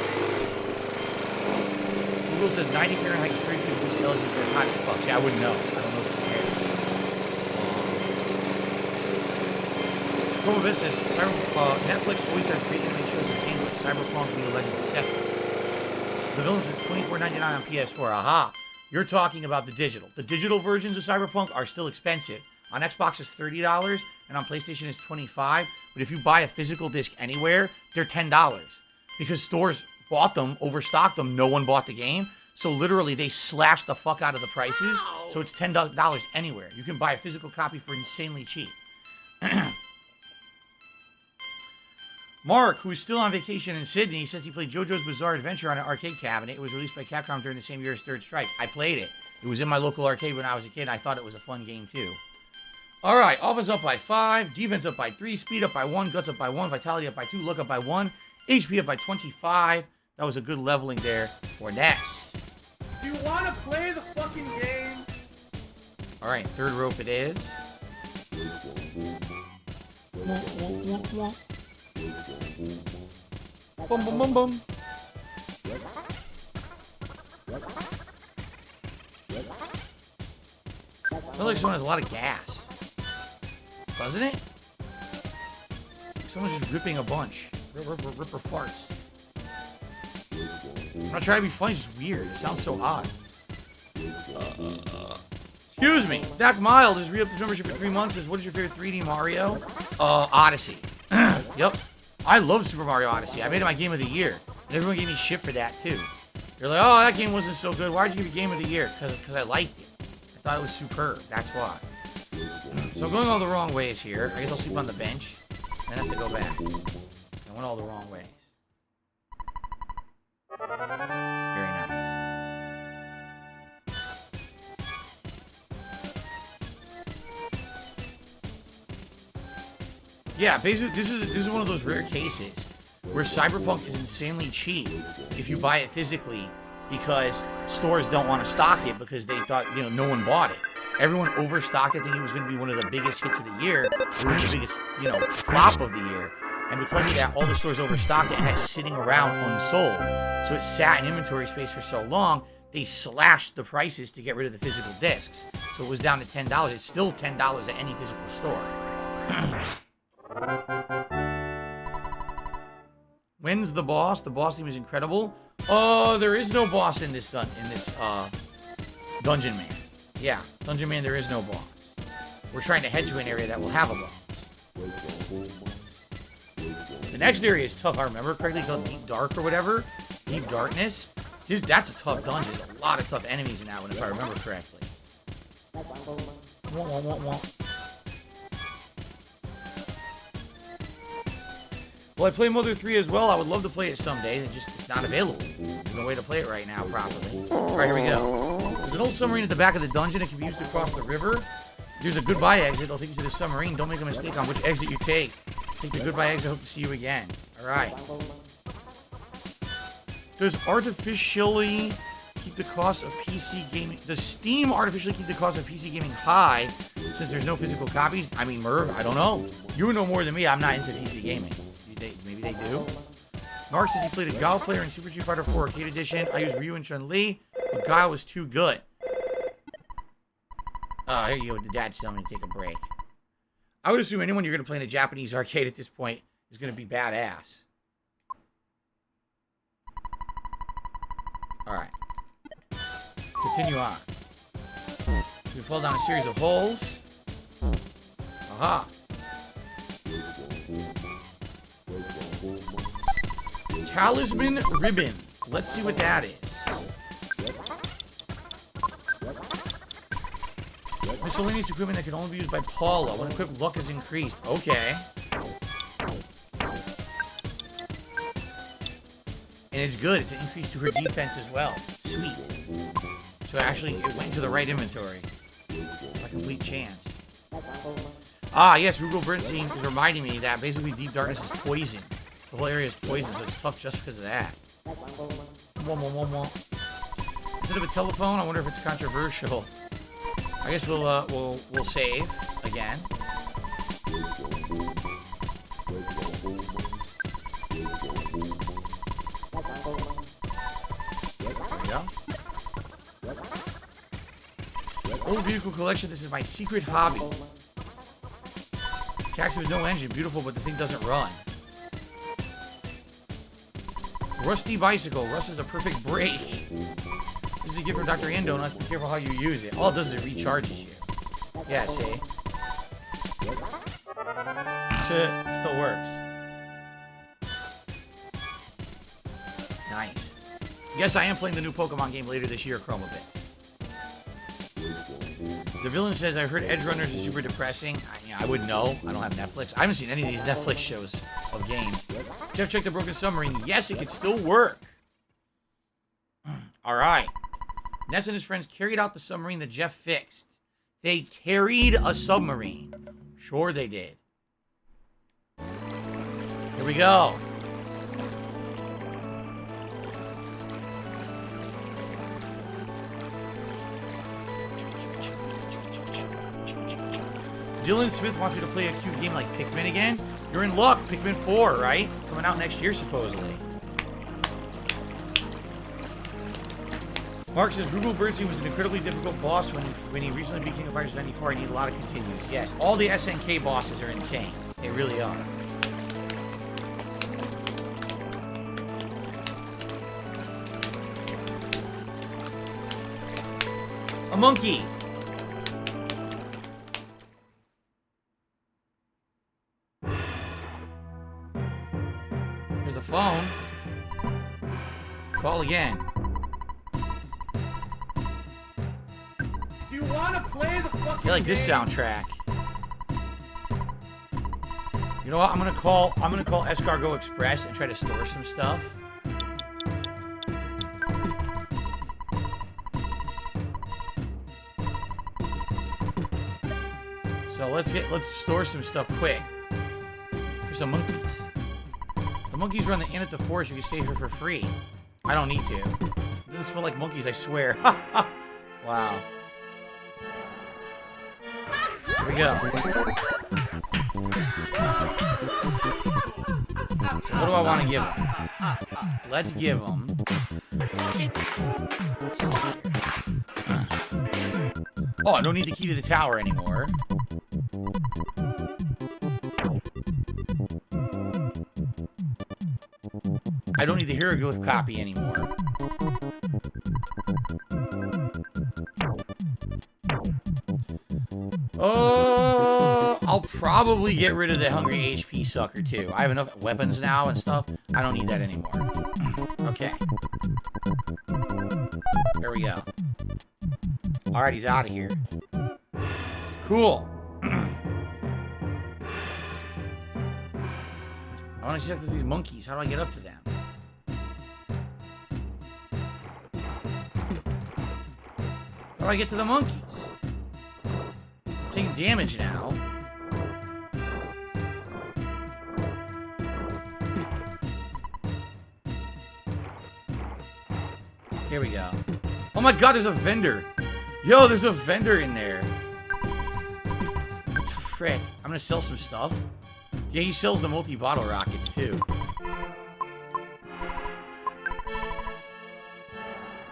Google says 90 Fahrenheit straight to blue Celsius says hot as fuck. Yeah, I wouldn't know. I don't know if it compares. Global Business, Netflix always has great anime shows and games like Cyberpunk, The Legend of Sept. The Villain says $24.99 on PS4. Aha! You're talking about the digital. The digital versions of Cyberpunk are still expensive. On Xbox it's $30, and on PlayStation it's $25. But if you buy a physical disc anywhere, they're $10. Because stores bought them, overstocked them, no one bought the game. So literally, they slashed the fuck out of the prices. So it's $10 anywhere. You can buy a physical copy for insanely cheap. Mark, who's still on vacation in Sydney, says he played JoJo's Bizarre Adventure on an arcade cabinet. It was released by Capcom during the same year as Third Strike. I played it. It was in my local arcade when I was a kid. I thought it was a fun game, too. All right, offense up by 5, defense up by 3, speed up by 1, guts up by 1, vitality up by 2, luck up by 1, HP up by 25. That was a good leveling there for Ness. Do you want to play the fucking game? All right, third rope it is. Boom, boom, boom, boom. Sounds like someone has a lot of gas. Doesn't it? Someone's just ripping a bunch. Ripper farts. I'm not trying to be funny, it's just weird. It sounds so odd. Excuse me. Dak Mild is re-upped his membership for 3 months. Says, what is your favorite 3D Mario? Odyssey. Yep. I love Super Mario Odyssey. I made it my game of the year. And everyone gave me shit for that, too. They're like, oh, that game wasn't so good. Why'd you give me game of the year? Because I liked it. I thought it was superb. That's why. So I'm going all the wrong ways here. I guess I'll sleep on the bench. And have to go back. I went all the wrong ways. Very nice. Yeah, basically, this is one of those rare cases where Cyberpunk is insanely cheap if you buy it physically because stores don't want to stock it because they thought, you know, no one bought it. Everyone overstocked it thinking it was going to be one of the biggest hits of the year. It was the biggest, you know, flop of the year. And because of that, all the stores overstocked it and had it sitting around unsold. So it sat in inventory space for so long, they slashed the prices to get rid of the physical discs. So it was down to $10. It's still $10 at any physical store. When's the boss? The boss theme is incredible. Oh, there is no boss in this Dungeon Man. Yeah, Dungeon Man, there is no boss. We're trying to head to an area that will have a boss. The next area is tough. I remember correctly, called Deep Dark or whatever. Deep Darkness. That's a tough dungeon. There's a lot of tough enemies in that one, if I remember correctly. Well, I play Mother 3 as well. I would love to play it someday. It's not available. There's no way to play it right now properly. All right, here we go. There's an old submarine at the back of the dungeon. It can be used to cross the river. There's a goodbye exit. I'll take you to the submarine. Don't make a mistake on which exit you take. Take the goodbye exit. Hope to see you again. All right. Does artificially keep the cost of PC gaming... Does Steam artificially keep the cost of PC gaming high since there's no physical copies? I mean, Merv, I don't know. You would know more than me. I'm not into PC gaming. Maybe they do. Mark says he played a Guile player in Super Street Fighter 4 Arcade Edition. I used Ryu and Chun-Li, but Guile was too good. Here you go with the dad's telling me to take a break. I would assume anyone you're going to play in a Japanese arcade at this point is going to be badass. Alright. Continue on. We fall down a series of holes. Aha. Talisman Ribbon. Let's see what that is. Miscellaneous equipment that can only be used by Paula. When equipped, luck is increased. Okay. And it's good. It's an increase to her defense as well. Sweet. So actually, it went into the right inventory. By complete chance. Ah, yes, Rugal Bernstein is reminding me that basically Deep Darkness is poison. The whole area is poison, so it's tough just because of that. Instead of a telephone, I wonder if it's controversial. I guess we'll save again. There we go. Old vehicle collection. This is my secret hobby. Taxi with no engine, beautiful, but the thing doesn't run. Rusty bicycle. Rust is a perfect brake. This is a gift from Dr. Ian Donuts. Be careful how you use it. All it does is it recharges you. Yeah, see? Still works. Nice. Yes, I am playing the new Pokemon game later this year, Chroma Bit. The villain says, I heard Edge Runners is super depressing. I wouldn't know. I don't have Netflix. I haven't seen any of these Netflix shows of games. Jeff checked the broken submarine. Yes, it could still work. All right. Ness and his friends carried out the submarine that Jeff fixed. They carried a submarine. Sure they did. Here we go. Dylan Smith wants me to play a cute game like Pikmin again. You're in luck. Pikmin 4, right? Coming out next year, supposedly. Mark says, Rugal Bernstein was an incredibly difficult boss when he recently beat King of Fighters 94. I need a lot of continues. Yes, all the SNK bosses are insane. They really are. A monkey. There's a phone. Call again. Do you want to play the fucking I like this game? soundtrack. You know what? I'm gonna call Escargot Express and try to store some stuff. So let's store some stuff quick. Here's some monkeys. The monkeys run the inn at the forest. You can stay here for free. I don't need to. It doesn't smell like monkeys, I swear. Wow. Here we go. So what do I want to give them? Let's give them... Oh, I don't need the key to the tower anymore. I don't need the hieroglyph copy anymore. I'll probably get rid of the hungry HP sucker too. I have enough weapons now and stuff. I don't need that anymore. Okay. Alright, he's out of here. Cool. I want to check with these monkeys. How do I get up to them? How do I get to the monkeys? I'm taking damage now. Here we go. Oh my god, there's a vendor. Yo, there's a vendor in there. What the frick? I'm gonna sell some stuff. Yeah, he sells the multi-bottle rockets too.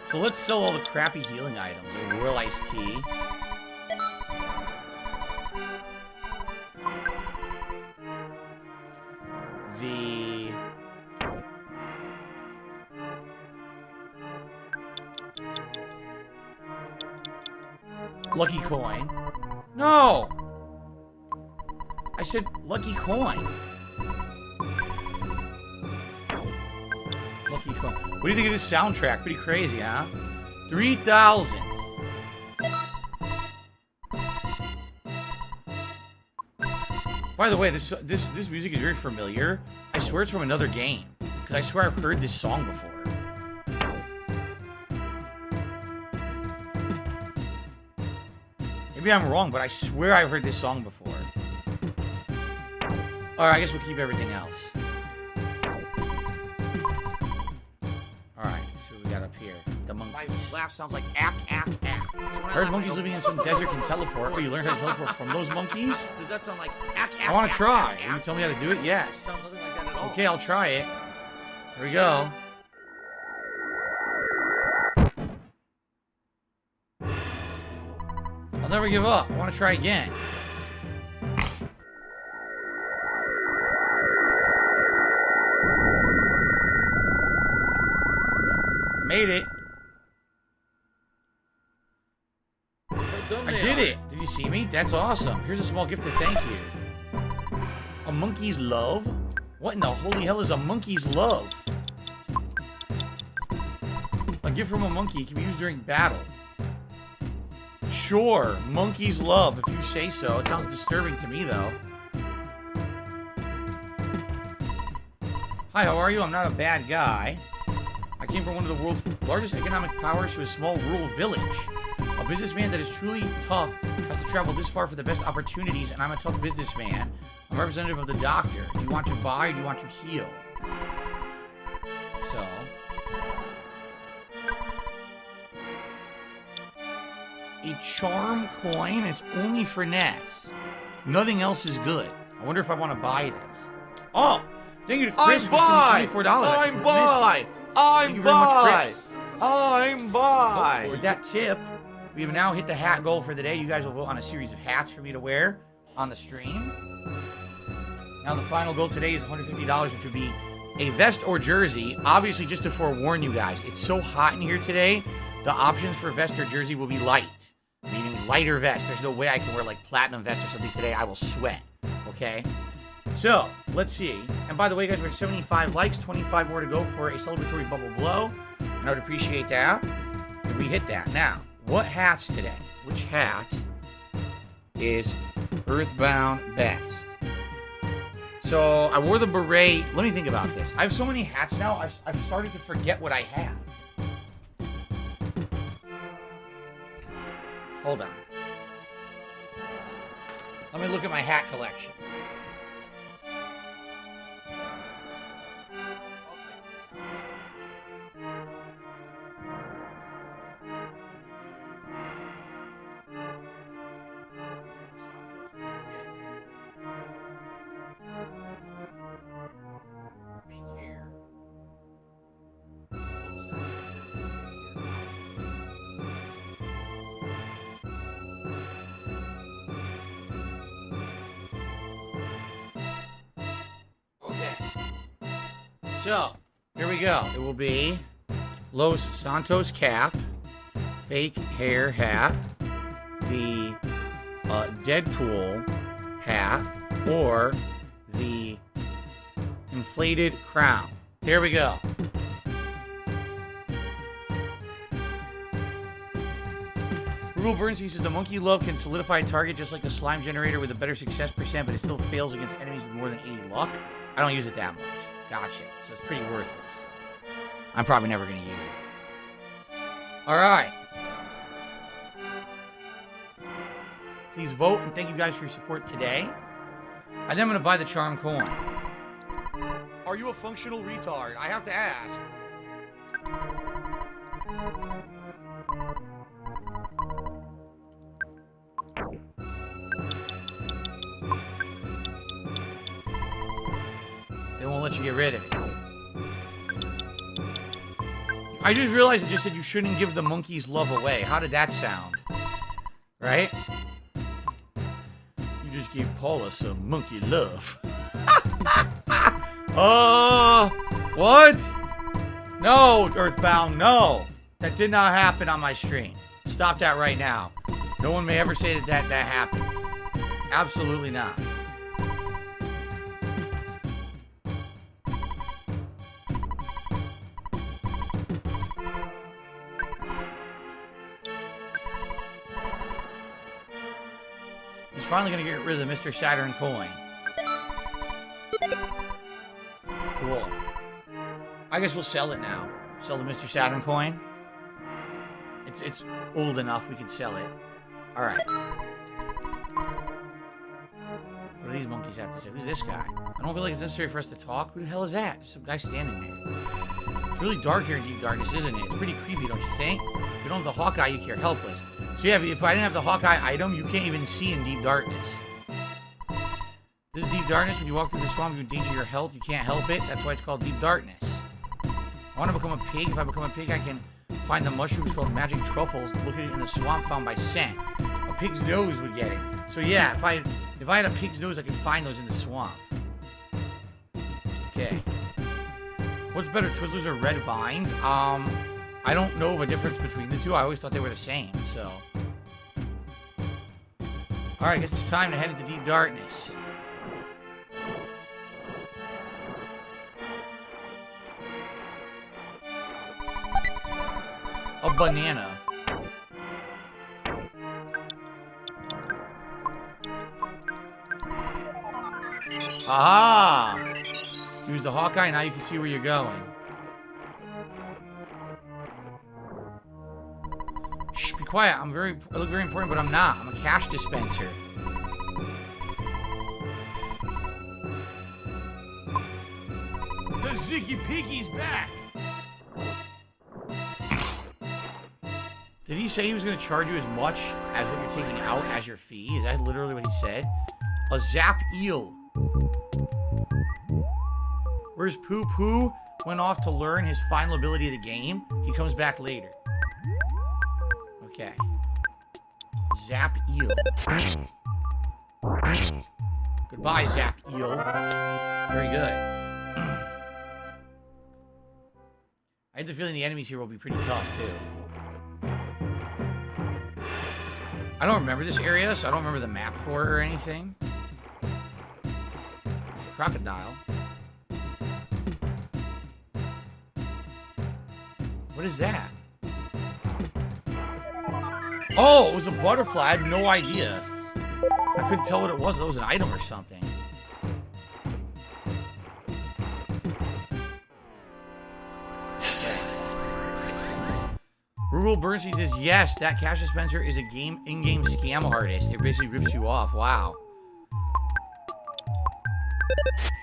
So let's sell all the crappy healing items. A Royal Iced Tea. The... Lucky Coin. No! I said Lucky Coin. Lucky Coin. What do you think of this soundtrack? Pretty crazy, huh? 3,000. By the way, this music is very familiar. I swear it's from another game. Because I swear I've heard this song before. Maybe I'm wrong, but I swear I've heard this song before. Alright, I guess we'll keep everything else. Alright, so what we got up here. The monkeys. My laugh sounds like ack, ack, ack. So I heard monkeys living in some desert can teleport. Oh, you learned how to teleport from those monkeys? Does that sound like ack, ack, I want to ack, try. ack, Can you ack? tell me how to do it? Yes. Sounds nothing like that at all. Okay, I'll try it. Here we go. I'll never give up. I want to try again. Made it. I did it. Did you see me? That's awesome. Here's a small gift to thank you. A monkey's love? What in the holy hell is a monkey's love? A gift from a monkey can be used during battle. Sure, monkey's love, if you say so. It sounds disturbing to me, though. Hi, how are you? I'm not a bad guy. I came from one of the world's largest economic powers to a small rural village. A businessman that is truly tough has to travel this far for the best opportunities, and I'm a tough businessman. I'm a representative of the doctor. Do you want to buy or do you want to heal? So... a charm coin. It's only for Ness. Nothing else is good. I wonder if I want to buy this. Oh! Thank you to Chris for $24. I'm by! Thank you very much, Chris. I'm by! With that tip, we have now hit the hat goal for the day. You guys will vote on a series of hats for me to wear on the stream. Now the final goal today is $150, which would be a vest or jersey. Obviously, just to forewarn you guys, it's so hot in here today, the options for vest or jersey will be light. Meaning lighter vest. There's no way I can wear like platinum vest or something today. I will sweat. Okay? So, let's see. And by the way, guys, we have 75 likes, 25 more to go for a celebratory bubble blow. And I would appreciate that. And we hit that. Now, what hats today? Which hat is Earthbound best? So, I wore the beret. Let me think about this. I have so many hats now, I've started to forget what I have. Hold on. Let me look at my hat collection. So, here we go. It will be Los Santos cap, fake hair hat, the Deadpool hat, or the inflated crown. Here we go. Rule Burns, he says the monkey love can solidify a target just like the slime generator with a better success percent, but it still fails against enemies with more than 80 luck. I don't use it that much. Gotcha. So it's pretty worthless. I'm probably never going to use it. Alright. Please vote, and thank you guys for your support today. And then I'm going to buy the charm coin. Are you a functional retard? I have to ask. They won't let you get rid of it. I just realized it just said you shouldn't give the monkeys love away. How did that sound? Right? You just gave Paula some monkey love. What? No, Earthbound, no. That did not happen on my stream. Stop that right now. No one may ever say that happened. Absolutely not. He's finally going to get rid of the Mr. Saturn coin. Cool. I guess we'll sell it now. Sell the Mr. Saturn coin. It's old enough we can sell it. Alright. What do these monkeys have to say? Who's this guy? I don't feel like it's necessary for us to talk. Who the hell is that? Just some guy standing there. It's really dark here in Deep Darkness, isn't it? It's pretty creepy, don't you think? If you don't have the Hawkeye, you're helpless. So yeah, if I didn't have the Hawkeye item, you can't even see in Deep Darkness. This is Deep Darkness. When you walk through the swamp, you endanger your health. You can't help it. That's why it's called Deep Darkness. I want to become a pig. If I become a pig, I can find the mushrooms called magic truffles. Look at it in the swamp found by scent. A pig's nose would get it. So yeah, if I had a pig's nose, I could find those in the swamp. Okay. What's better, Twizzlers or Red Vines? I don't know of a difference between the two. I always thought they were the same, so. Alright, I guess it's time to head into Deep Darkness. A banana. Aha! Use the Hawkeye, now you can see where you're going. Shh, be quiet. I look very important, but I'm not. I'm a cash dispenser. The Ziggy Piggy's back! Did he say he was going to charge you as much as what you're taking out as your fee? Is that literally what he said? A Zap Eel. Where's Poo Poo? Went off to learn his final ability of the game. He comes back later. Okay. Zap Eel. Goodbye, Zap Eel. Very good. I had the feeling the enemies here will be pretty tough, too. I don't remember this area, so I don't remember the map for it or anything. Crocodile. What is that? Oh, it was a butterfly. I had no idea. I couldn't tell what it was. It was an item or something. Rural Bernstein says, yes, that cash dispenser is a in-game scam artist. It basically rips you off. Wow.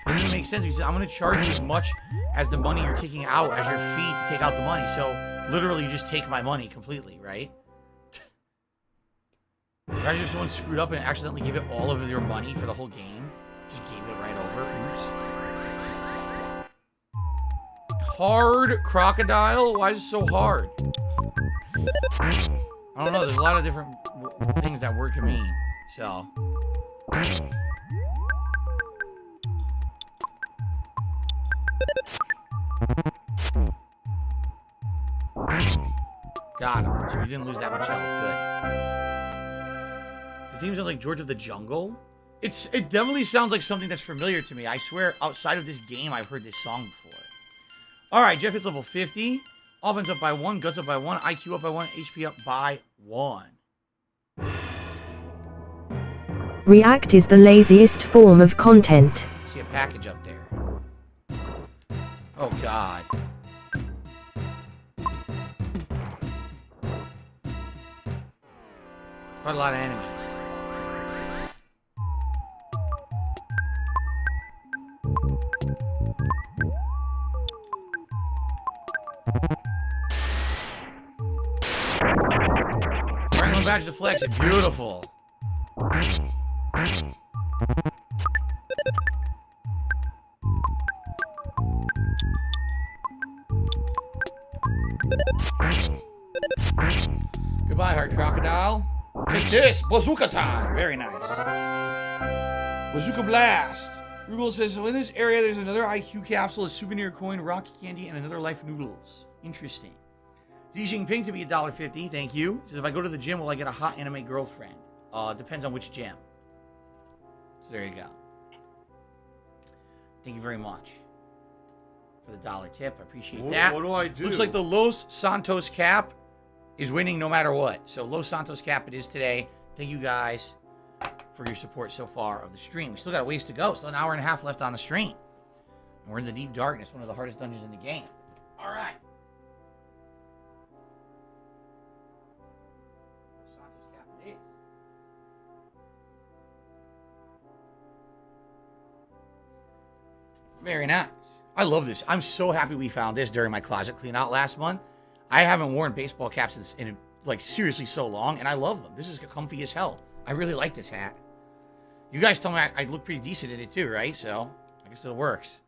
It doesn't make sense. He says, I'm going to charge you as much as the money you're taking out as your fee to take out the money. So, literally, you just take my money completely, right? Imagine if someone screwed up and accidentally gave it all of their money for the whole game. Just gave it right over. Oops. Hard crocodile? Why is it so hard? I don't know. There's a lot of different things that word can mean. So. Got him. So we didn't lose that much health. Good. The theme sounds like George of the Jungle. It definitely sounds like something that's familiar to me. I swear, outside of this game, I've heard this song before. Alright, Jeff hits level 50. Offense up by 1, guts up by 1, IQ up by 1, HP up by 1. React is the laziest form of content. I see a package up there. Oh, God. Quite a lot of enemies. Franklin badge to flex it. Beautiful. Goodbye, Heart Crocodile. Take this! Bazooka time! Very nice. Bazooka Blast! Rugal says, so in this area there's another IQ capsule, a souvenir coin, rocky candy, and another life noodles. Interesting. Xi Jinping to be $1.50, thank you. Says, if I go to the gym, will I get a hot anime girlfriend? Depends on which gym. So there you go. Thank you very much for the $1 tip. I appreciate that. What do I do? Looks like the Los Santos cap is winning no matter what. So Los Santos cap it is today. Thank you guys for your support so far of the stream. We still got a ways to go. Still an hour and a half left on the stream. And we're in the deep darkness, one of the hardest dungeons in the game. All right. Los Santos cap it is. Very nice. I love this. I'm so happy we found this during my closet clean out last month. I haven't worn baseball caps in like seriously so long, and I love them. This is comfy as hell. I really like this hat. You guys tell me I look pretty decent in it too, right? So I guess it works.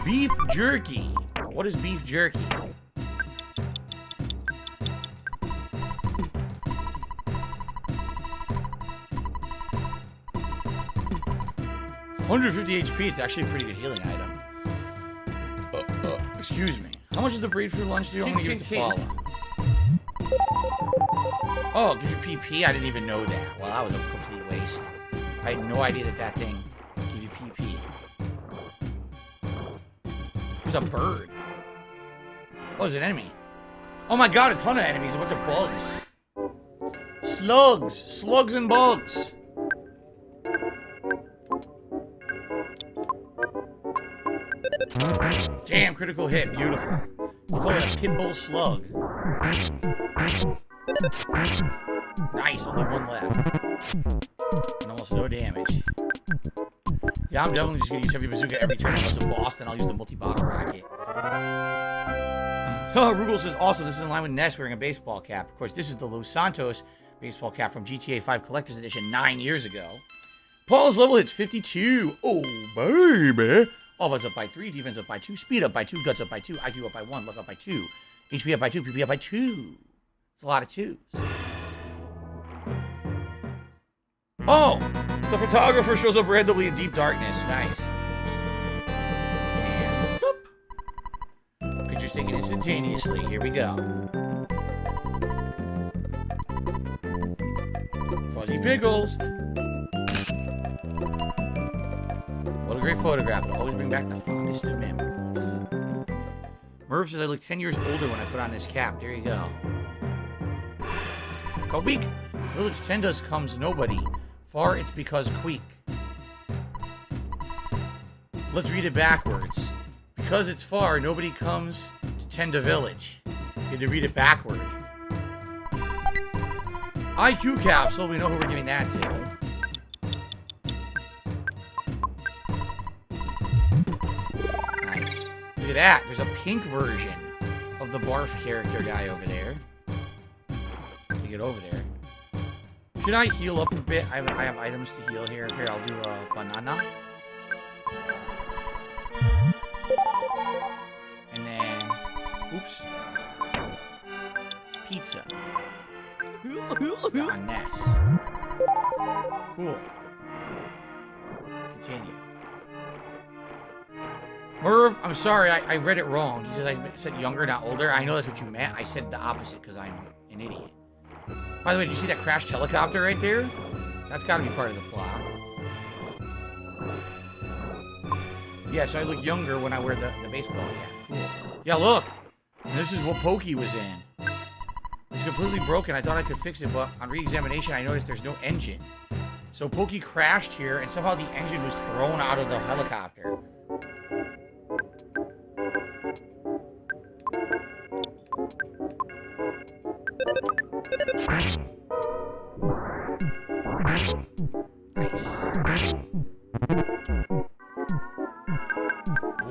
Beef jerky. What is beef jerky? $150 HP, it's actually a pretty good healing item. Excuse me. How much does the breed for lunch do? I'm gonna give it to Paula. Oh, it gives you PP? I didn't even know that. Well, that was a complete waste. I had no idea that thing gives you PP. There's a bird. Oh, there's an enemy. Oh my god, a ton of enemies, a bunch of bugs. Slugs! Slugs and bugs! Damn, critical hit. Beautiful. We call it a pitbull slug. Nice, only one left. And almost no damage. Yeah, I'm definitely just going to use heavy bazooka every turn unless it's a boss, then I'll use the multi-bottle rocket. Oh, Rugal says, awesome, this is in line with Ness wearing a baseball cap. Of course, this is the Los Santos baseball cap from GTA 5 Collector's Edition 9 years ago. Paul's level hits 52. Oh, baby. Offense up by 3, defense up by 2, speed up by 2, guts up by 2, IQ up by 1, luck up by 2, HP up by 2, PP up by 2. It's a lot of 2s. Oh! The photographer shows up randomly in deep darkness. Nice. And whoop. Picture's taken instantaneously. Here we go. Fuzzy Pickles. What a great photograph. It'll always bring back the fondest of memories. Merv says I look 10 years older when I put on this cap. There you go. Queek. Village Tendas comes nobody. Far it's because Queek. Let's read it backwards. Because it's far, nobody comes to Tenda Village. You had to read it backward. IQ capsule. We know who we're giving that to. Look at that. There's a pink version of the Barf character guy over there. To get over there. Should I heal up a bit? I have items to heal here. Here, I'll do a banana. And then... Oops. Pizza. Got Ness. Cool. Continue. Merv, I'm sorry, I read it wrong. He says I said younger, not older. I know that's what you meant. I said the opposite because I'm an idiot. By the way, did you see that crashed helicopter right there? That's got to be part of the plot. Yeah, so I look younger when I wear the baseball cap. Cool. Yeah, look. This is what Pokey was in. It's completely broken. I thought I could fix it, but on re-examination, I noticed there's no engine. So Pokey crashed here, and somehow the engine was thrown out of the helicopter. Nice.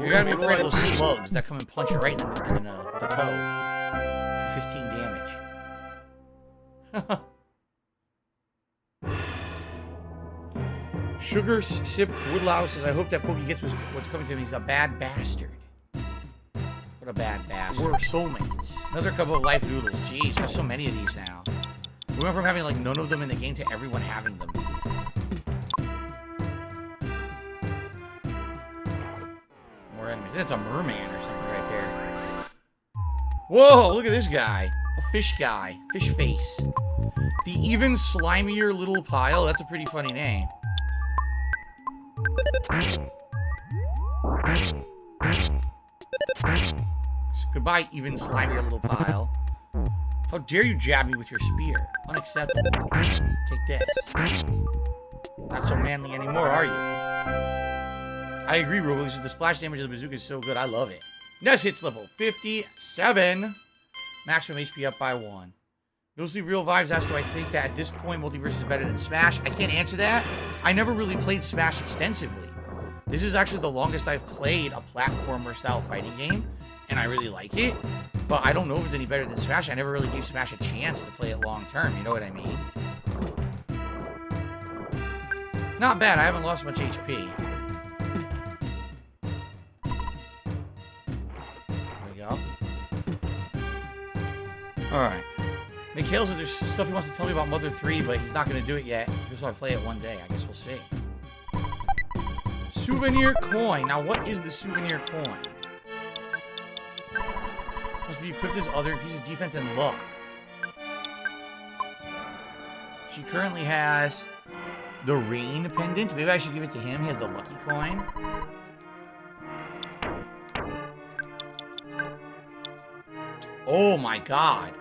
You gotta be afraid of those slugs that come and punch you right in the toe for 15 damage. Sugar Sip Woodlouse says, I hope that Pokey gets what's coming to him. He's a bad bastard. What a bad bastard. We're soulmates. Another couple of life noodles. Jeez, there's so many of these now. We went from having like none of them in the game to everyone having them. More enemies. That's a merman or something right there. Whoa, look at this guy. A fish guy. Fish face. The even slimier little pile. That's a pretty funny name. Goodbye, even slimier little pile. How dare you jab me with your spear? Unacceptable. Take this. Not so manly anymore, are you? I agree, Roblox. The splash damage of the bazooka is so good. I love it. Ness hits level 57. Maximum HP up by 1. Mostly Real Vibes asked, do I think that at this point Multiverse is better than Smash? I can't answer that. I never really played Smash extensively. This is actually the longest I've played a platformer-style fighting game, and I really like it. But I don't know if it's any better than Smash. I never really gave Smash a chance to play it long-term, you know what I mean? Not bad. I haven't lost much HP. There we go. Alright. Mikhail says there's stuff he wants to tell me about Mother 3, but he's not going to do it yet. Just want to play it one day. I guess we'll see. Souvenir coin. Now, what is the souvenir coin? Must be equipped as other, increases defense and luck. She currently has the rain pendant. Maybe I should give it to him. He has the lucky coin. Oh my god.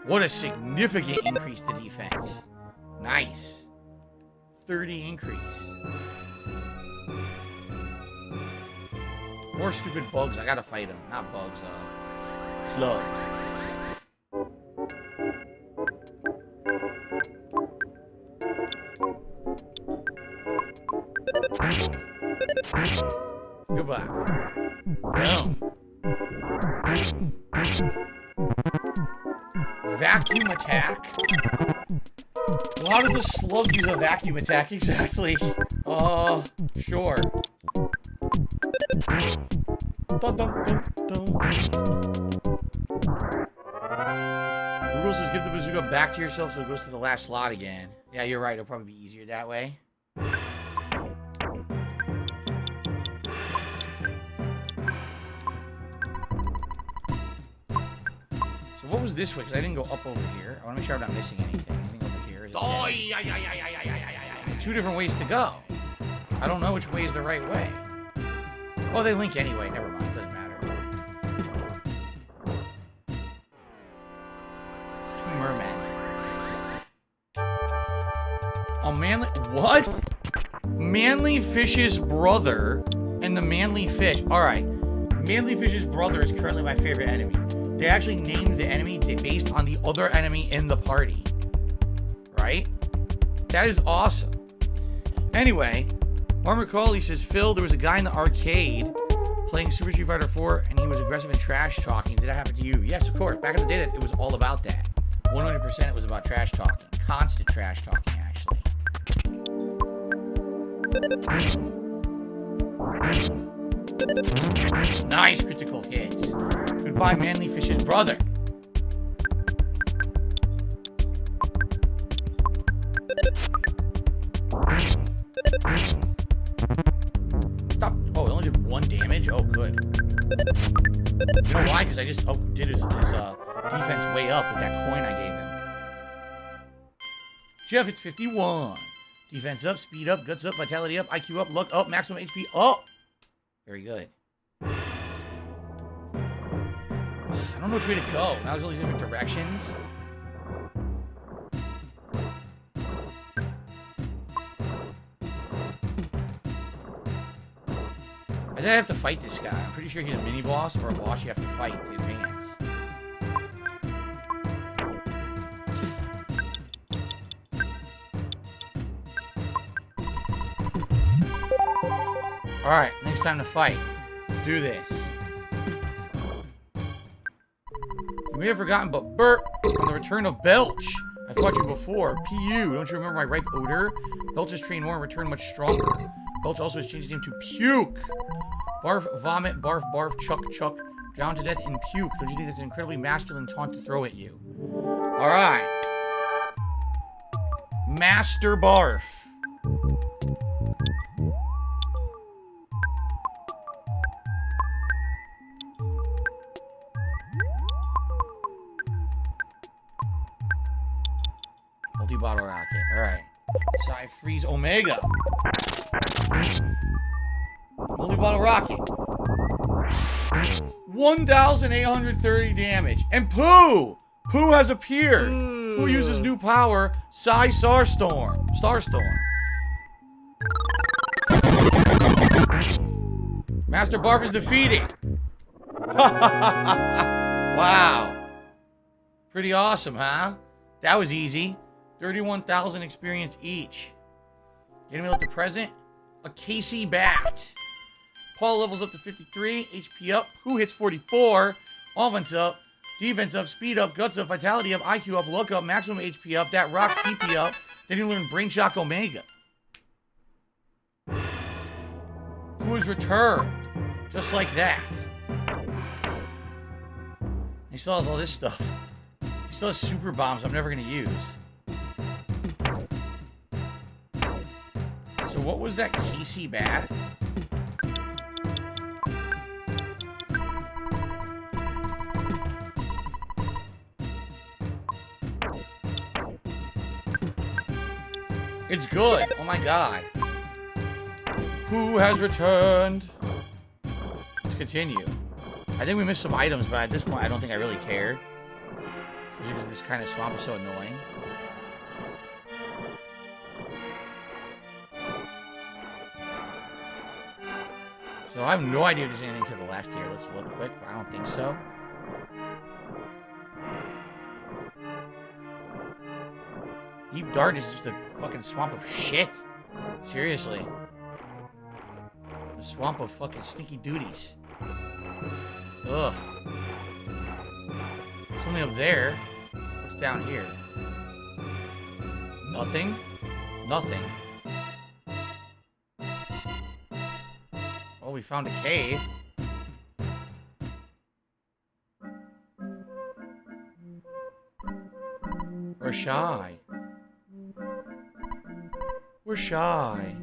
What a significant increase to defense. Nice. 30 increase. More stupid bugs. I gotta fight them. Not bugs, slugs. Goodbye. Boom. Vacuum attack? Well, how does a slug use a vacuum attack exactly? Sure. Dun, dun, dun, dun. Google says give the bazooka back to yourself so it goes to the last slot again. Yeah, you're right. It'll probably be easier that way. So what was this way? Because I didn't go up over here. I want to make sure I'm not missing anything. Anything over here? Is There's two different ways to go. I don't know which way is the right way. Oh, they link anyway. Never mind. It doesn't matter. Two mermen. A manly... What? Manly Fish's brother and the manly fish. Alright. Manly Fish's brother is currently my favorite enemy. They actually named the enemy based on the other enemy in the party. Right? That is awesome. Anyway... Mark McCauley says, Phil, there was a guy in the arcade playing Super Street Fighter 4 and he was aggressive and trash talking. Did that happen to you? Yes, of course. Back in the day, it was all about that. 100% it was about trash talking. Constant trash talking, actually. Nice critical hits. Goodbye, Manly Fish's brother. Stop. Oh, it only did 1 damage? Oh, good. You know why? Because I just did his defense way up with that coin I gave him. Jeff, it's 51. Defense up, speed up, guts up, vitality up, IQ up, luck up, maximum HP up. Very good. I don't know which way to go. Now there's all these different directions. I think I have to fight this guy. I'm pretty sure he's a mini boss or a boss you have to fight to advance. Alright, next time to fight. Let's do this. You may have forgotten, but Bert, on the return of Belch. I fought you before. P.U. Don't you remember my ripe odor? Belch has trained more and returned much stronger. Belch also has changed his name to Puke. Barf, vomit, barf, barf, chuck, chuck. Drown to death in puke. Don't you think that's an incredibly masculine taunt to throw at you? Alright. Master Barf. Multi-bottle rocket. Alright. Psy Freeze Omega. Multi-bottle rocket. 1,830 damage. And Pooh! Pooh has appeared. Pooh uses new power. Psy Starstorm. Starstorm. Master Barf is defeated. Wow. Pretty awesome, huh? That was easy. 31,000 experience each. Enemy left the present. A Casey Bat. Paul levels up to 53. HP up. Who hits 44? Offense up. Defense up. Speed up. Guts up. Vitality up. IQ up. Luck up. Maximum HP up. That rocks PP up. Then you learn Brain Shock Omega. Who is returned? Just like that. He still has all this stuff. He still has super bombs I'm never going to use. So what was that Casey Bat? It's good. Oh my god. Who has returned? Let's continue. I think we missed some items, but at this point I don't think I really care. Especially because this kind of swamp is so annoying. So I have no idea if there's anything to the left here. Let's look quick, but I don't think so. Deep Dark is just a fucking swamp of shit. Seriously. A swamp of fucking stinky duties. Ugh. Something up there. What's down here? Nothing? Nothing. Oh, we found a cave. We're shy. We're shy.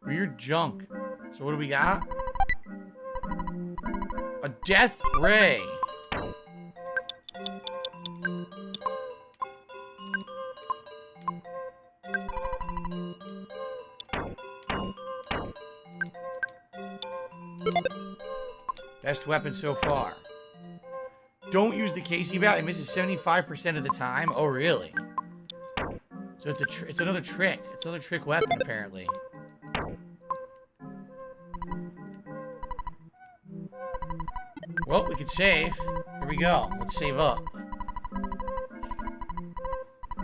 Weird junk. So what do we got? A death ray. Best weapon so far. Don't use the Casey Bat. It misses 75% of the time. Oh, really? So it's another trick. It's another trick weapon, apparently. Well, we could save. Here we go. Let's save up.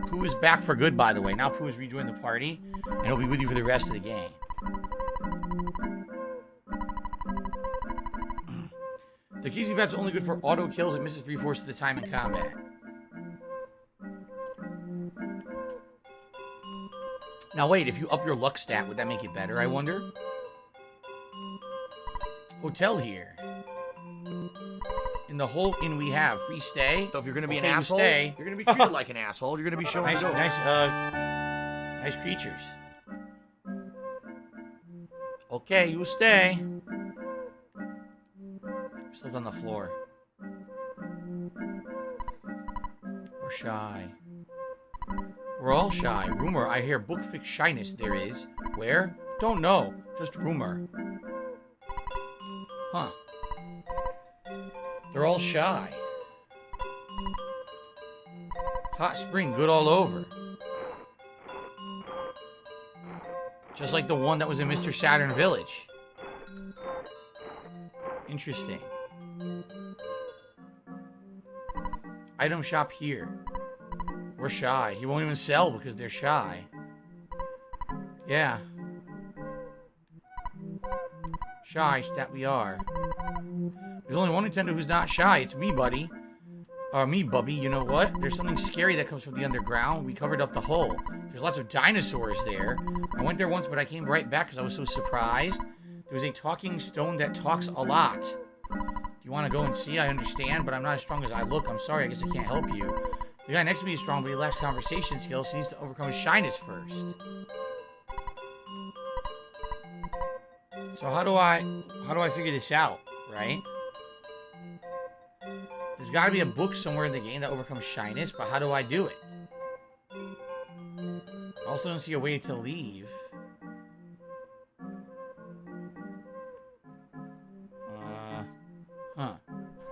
Pooh is back for good, by the way. Now Pooh has rejoined the party, and he'll be with you for the rest of the game. The Casey Bat's only good for auto kills. It misses 3/4 of the time in combat. Now wait, if you up your luck stat, would that make it better, I wonder? Hotel here. In the whole inn we have. Free stay. So if you're going to be Okay, an you asshole, stay. you're going to be treated like an asshole. You're going to be shown Nice, the door. nice creatures. Okay, you stay. Still on the floor. We're shy. We're all shy. Rumor, I hear book fix shyness there is. Where? Don't know. Just rumor. Huh. They're all shy. Hot spring, good all over. Just like the one that was in Mr. Saturn Village. Interesting. Item shop here. We're shy. He won't even sell because they're shy. Yeah. Shy that we are. There's only one Nintendo who's not shy. It's me, buddy. Me, Bubby. You know what? There's something scary that comes from the underground. We covered up the hole. There's lots of dinosaurs there. I went there once, but I came right back because I was so surprised. There was a talking stone that talks a lot. Do you want to go and see? I understand, but I'm not as strong as I look. I'm sorry. I guess I can't help you. The guy next to me is strong, but he lacks conversation skills. So he needs to overcome his shyness first. So how do I figure this out, right? There's got to be a book somewhere in the game that overcomes shyness, but how do I do it? I also don't see a way to leave.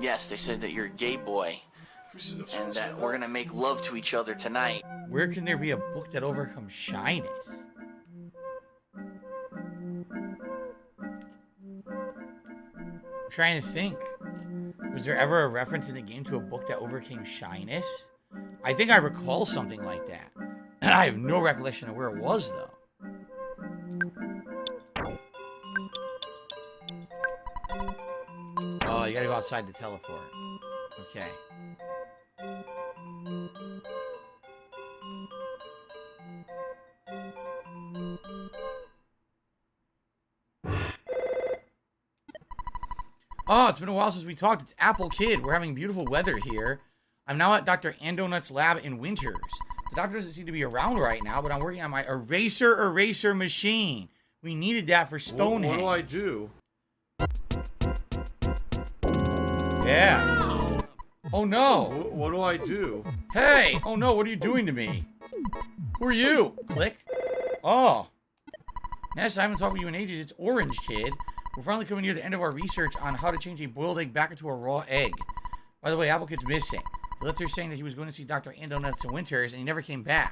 Yes, they said that you're a gay boy. And that we're gonna make love to each other tonight. Where can there be a book that overcomes shyness? I'm trying to think. Was there ever a reference in the game to a book that overcame shyness? I think I recall something like that. I have no recollection of where it was, though. Oh, you gotta go outside to teleport. Okay. Oh, it's been a while since we talked. It's Apple Kid. We're having beautiful weather here. I'm now at Dr. Andonut's lab in Winters. The doctor doesn't seem to be around right now, but I'm working on my eraser machine. We needed that for Stonehenge. What do I do? Yeah. Oh, no. What do I do? Hey. Oh, no. What are you doing to me? Who are you? Click. Oh. Ness, I haven't talked with you in ages. It's Orange Kid. We're finally coming near the end of our research on how to change a boiled egg back into a raw egg. By the way, Apple Kid's missing. The letter saying that he was going to see Dr. Andonuts in Winters, and he never came back.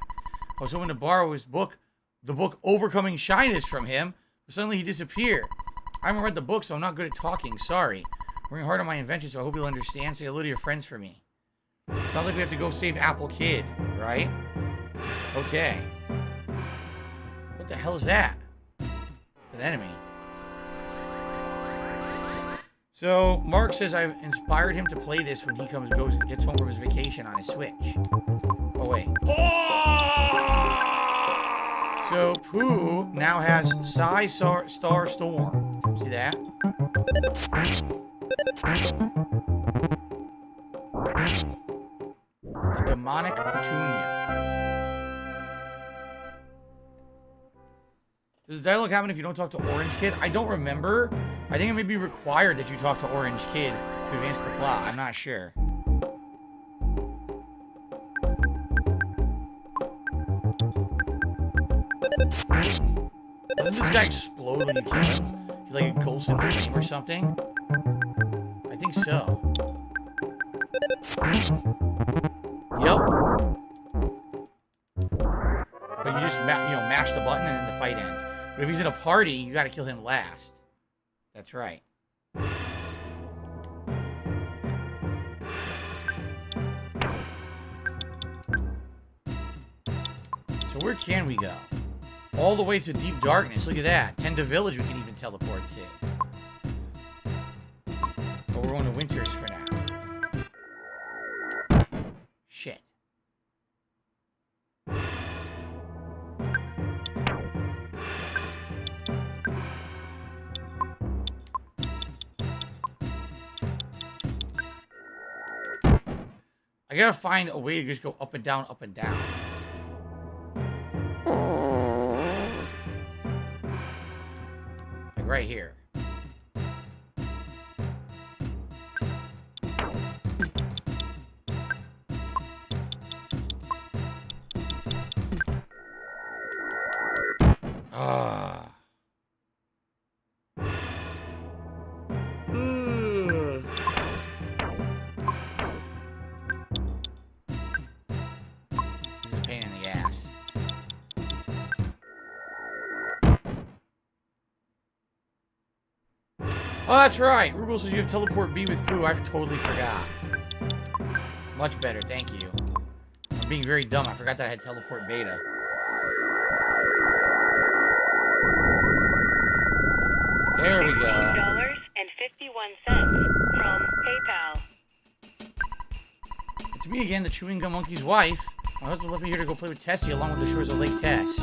I was hoping to borrow his book, the book Overcoming Shyness, from him, but suddenly he disappeared. I haven't read the book, so I'm not good at talking. Sorry. I'm working hard on my invention, so I hope you'll understand. Say hello to your friends for me. Sounds like we have to go save Apple Kid, right? Okay. What the hell is that? It's an enemy. So, Mark says I've inspired him to play this when he gets home from his vacation on his Switch. Oh, wait. So, Pooh now has Star Storm. See that? The demonic Petunia. Does the dialogue happen if you don't talk to Orange Kid? I don't remember. I think it may be required that you talk to Orange Kid to advance the plot. I'm not sure. Doesn't this guy explode when you kill him? He's like a ghost in flame or something? I think so. Yep. But you just mash the button and then the fight ends. But if he's in a party, you gotta kill him last. That's right. So where can we go? All the way to Deep Darkness. Look at that. Tenda Village we can even teleport to. But we're going to Winters for now. Shit. I gotta find a way to just go up and down, up and down. Like right here. Ah. This is a pain in the ass. Oh, that's right. Rugal says you have teleport B with Pooh. I've totally forgot. Much better, thank you. I'm being very dumb. I forgot that I had teleport beta. There we go. $50.51 from PayPal. It's me again, the chewing gum monkey's wife. My husband left me here to go play with Tessie along with the shores of Lake Tess.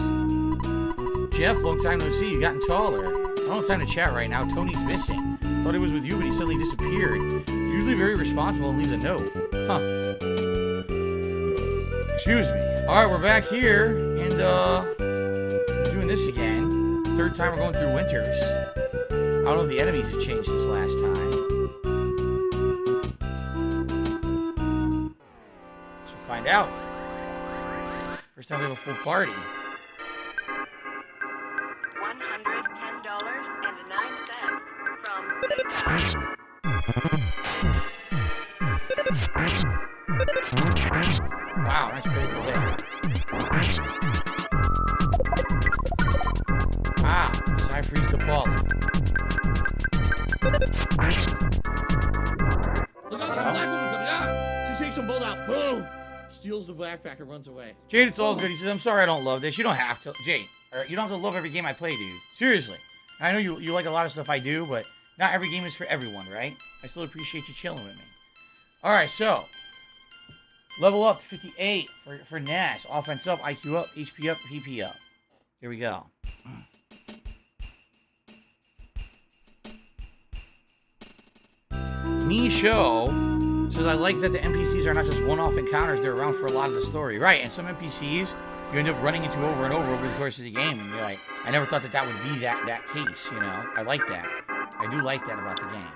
Jeff, long time no see. You've gotten taller. I don't have time to chat right now. Tony's missing. Thought he was with you, but he suddenly disappeared. Usually very responsible and leaves a note. Huh. Excuse me. Alright, we're back here, and, doing this again. Third time we're going through winters. I don't know if the enemies have changed since last time. So find out. First time we have a full party. $110.09 from PayPal. Wow, nice critical hit. Ah, side freeze the ball. Look out, that black woman coming out! She takes some bolt out. Boom! Steals the backpack and runs away. Jade, it's all good. He says, I'm sorry I don't love this. You don't have to. Jade, you don't have to love every game I play, dude. Seriously. I know you like a lot of stuff I do, but not every game is for everyone, right? I still appreciate you chilling with me. Alright, so. Level up to 58 for Nash. Offense up, IQ up, HP up, PP up. Here we go. Nisho says, I like that the NPCs are not just one-off encounters, they're around for a lot of the story. Right, and some NPCs you end up running into over and over the course of the game, and you're like, I never thought that would be that case, you know? I like that. I do like that about the game.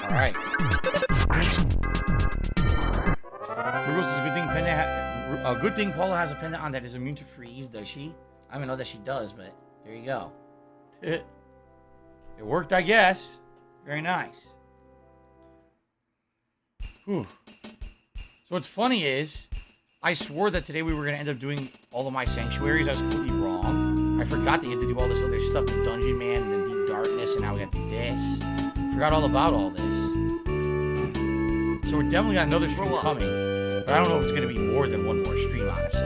Alright. Rugal says, a good thing Paula has a pendant on that is immune to freeze, does she? I don't even know that she does, but there you go. It worked, I guess. Very nice. Whew. So what's funny is, I swore that today we were going to end up doing all of my sanctuaries. I was completely wrong. I forgot that you had to do all this other stuff, the Dungeon Man and the Deep Darkness, and now we got to do this. Forgot all about all this. So we're definitely got another stream coming, but I don't know if it's going to be more than one more stream, honestly.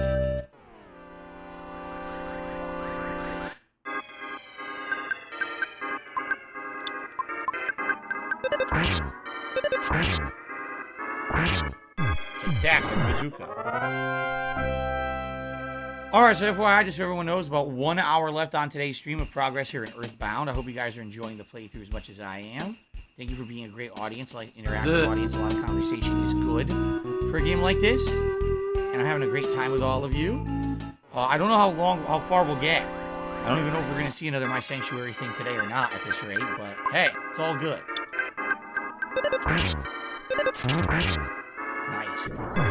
That's like a bazooka. Alright, so FYI, just so everyone knows, about 1 hour left on today's stream of progress here in Earthbound. I hope you guys are enjoying the playthrough as much as I am. Thank you for being a great audience, like interactive audience. A lot of conversation is good for a game like this. And I'm having a great time with all of you. I don't know how far we'll get. I don't even know if we're going to see another My Sanctuary thing today or not at this rate, but hey, it's all good. Nice.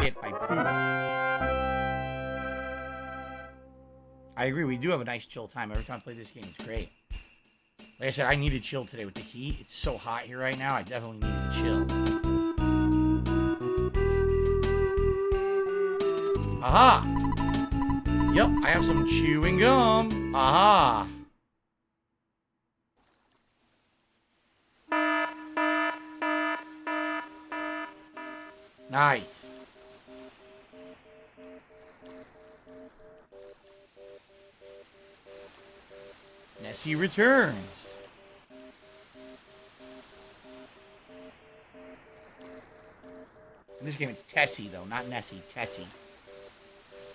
Hit by Pooh. I agree, we do have a nice chill time. Every time I play this game, it's great. Like I said, I need to chill today with the heat. It's so hot here right now, I definitely need to chill. Aha! Yep, I have some chewing gum. Aha! Nice. Nessie returns. In this game, it's Tessie, though, not Nessie. Tessie.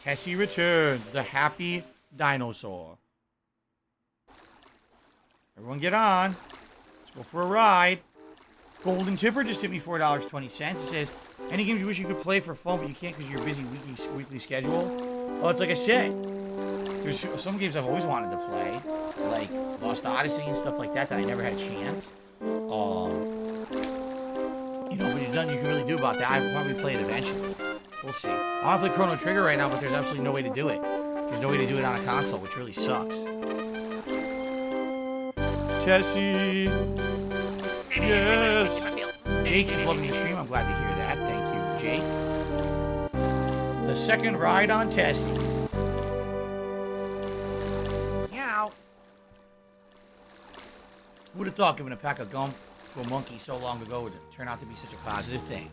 Tessie returns, the happy dinosaur. Everyone get on. Let's go for a ride. Golden Tipper just hit me $4.20. It says, any games you wish you could play for fun, but you can't because of your busy weekly schedule? Well, it's like I said. There's some games I've always wanted to play, like Lost Odyssey and stuff like that I never had a chance. You know, but there's nothing you can really do about that. I'll probably play it eventually. We'll see. I want to play Chrono Trigger right now, but there's absolutely no way to do it. There's no way to do it on a console, which really sucks. Tessie! Yes! Jake is loving the stream. I'm glad to hear that. Thank you, Jake. The second ride on Tessie. Meow. Who would have thought giving a pack of gum to a monkey so long ago would turn out to be such a positive thing?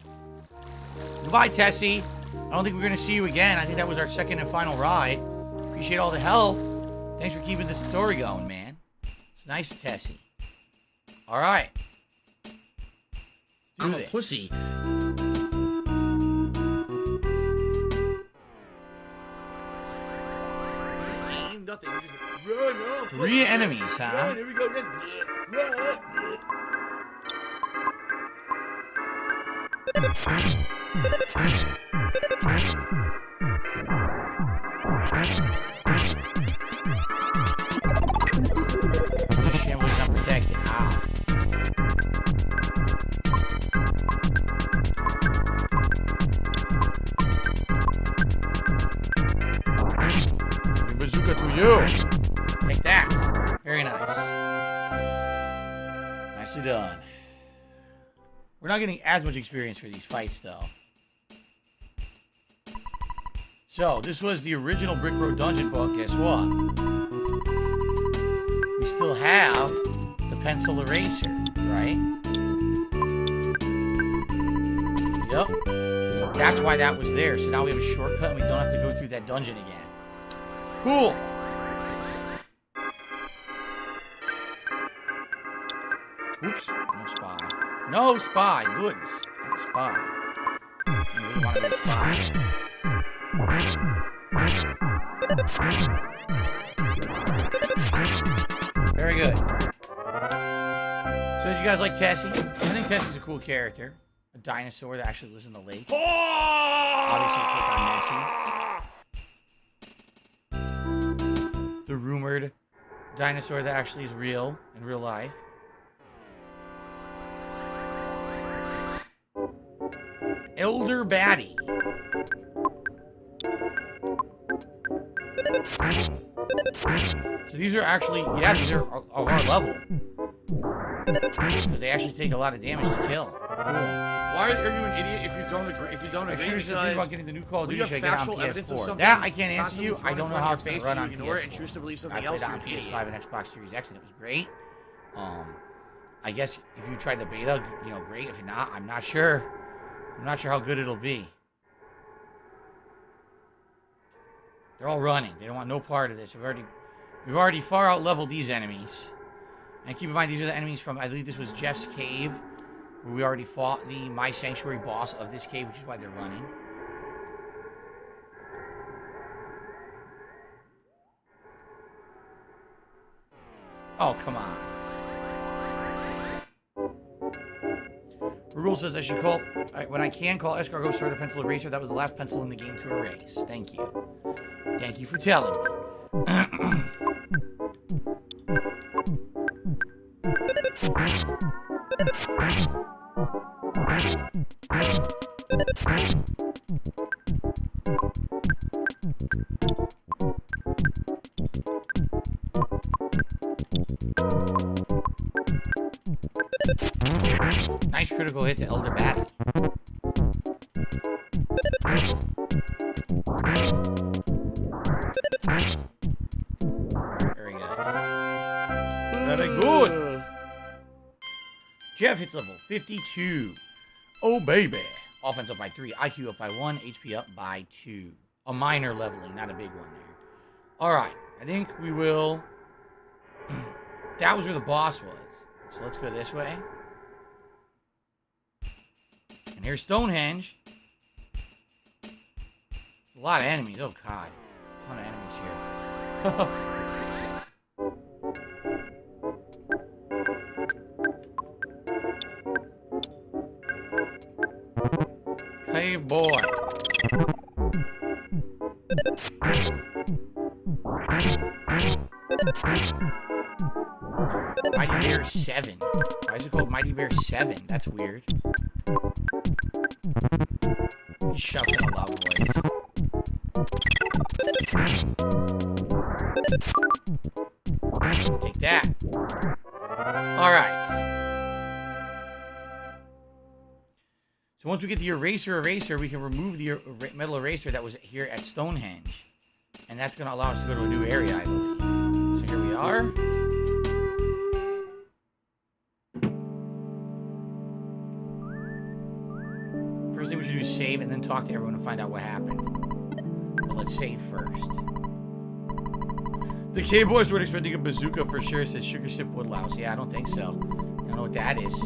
Goodbye, Tessie. I don't think we're going to see you again. I think that was our second and final ride. Appreciate all the help. Thanks for keeping this story going, man. It's nice, Tessie. All right. I'm a pussy. Nothing. You just run up. 3 enemies, huh? Run, here we go. Run. This shit was unprotected. Ow. Bazooka to you. Take that. Very nice. Nicely done. We're not getting as much experience for these fights, though. So, this was the original Brick Road Dungeon book. Guess what? We still have the pencil eraser, right? Yep. That's why that was there. So now we have a shortcut and we don't have to go through that dungeon again. Cool. Oops. No spy. No spy. Goods. Not spy. I really want to be a spy. Very good. So did you guys like Tessie? I think Tessie's a cool character. A dinosaur that actually lives in the lake. Obviously click on Nessie. The rumored dinosaur that actually is real in real life. Elder Batty. So these are actually, yeah, these are of our level. Because they actually take a lot of damage to kill. Cool. Why are you an idiot if you don't agree? If you don't agree, Here's the thing about getting the new Call of Duty. You have factual evidence of something. That I can't answer you. I don't know how it's going to run on ignore PS4. it and choose to believe something I else. played on PS5 and Xbox Series X, and it was great. I guess if you tried the beta, you know, great. If not, I'm not sure. I'm not sure how good it'll be. They're all running. They don't want no part of this. We've already far out leveled these enemies. And keep in mind, these are the enemies from, I believe this was Jeff's cave, where we already fought the My Sanctuary boss of this cave, which is why they're running. Oh, come on. The rule says I should call, when I can call escargot sword a pencil eraser. That was the last pencil in the game to erase. Thank you. Thank you for telling me. Nice critical hit to Elder Batty. Very good. Very good. Jeff hits level 52. Oh, baby. Offense up by 3. IQ up by 1. HP up by 2. A minor leveling, not a big one there. Alright. I think we will... That was where the boss was. So let's go this way. And here's Stonehenge. A lot of enemies. Oh, God. A ton of enemies here. Cave boy. Mighty Bear 7. Why is it called Mighty Bear 7? That's weird. He's shoving a loud voice. Take that. Alright. So once we get the eraser, we can remove the metal eraser that was here at Stonehenge. And that's going to allow us to go to a new area, I believe. So here we are. First thing we should do is save and then talk to everyone and find out what happened. But let's save first. The K-Boys were expecting a bazooka for sure, says Sugar Sip Woodlouse. Yeah, I don't think so. I don't know what that is.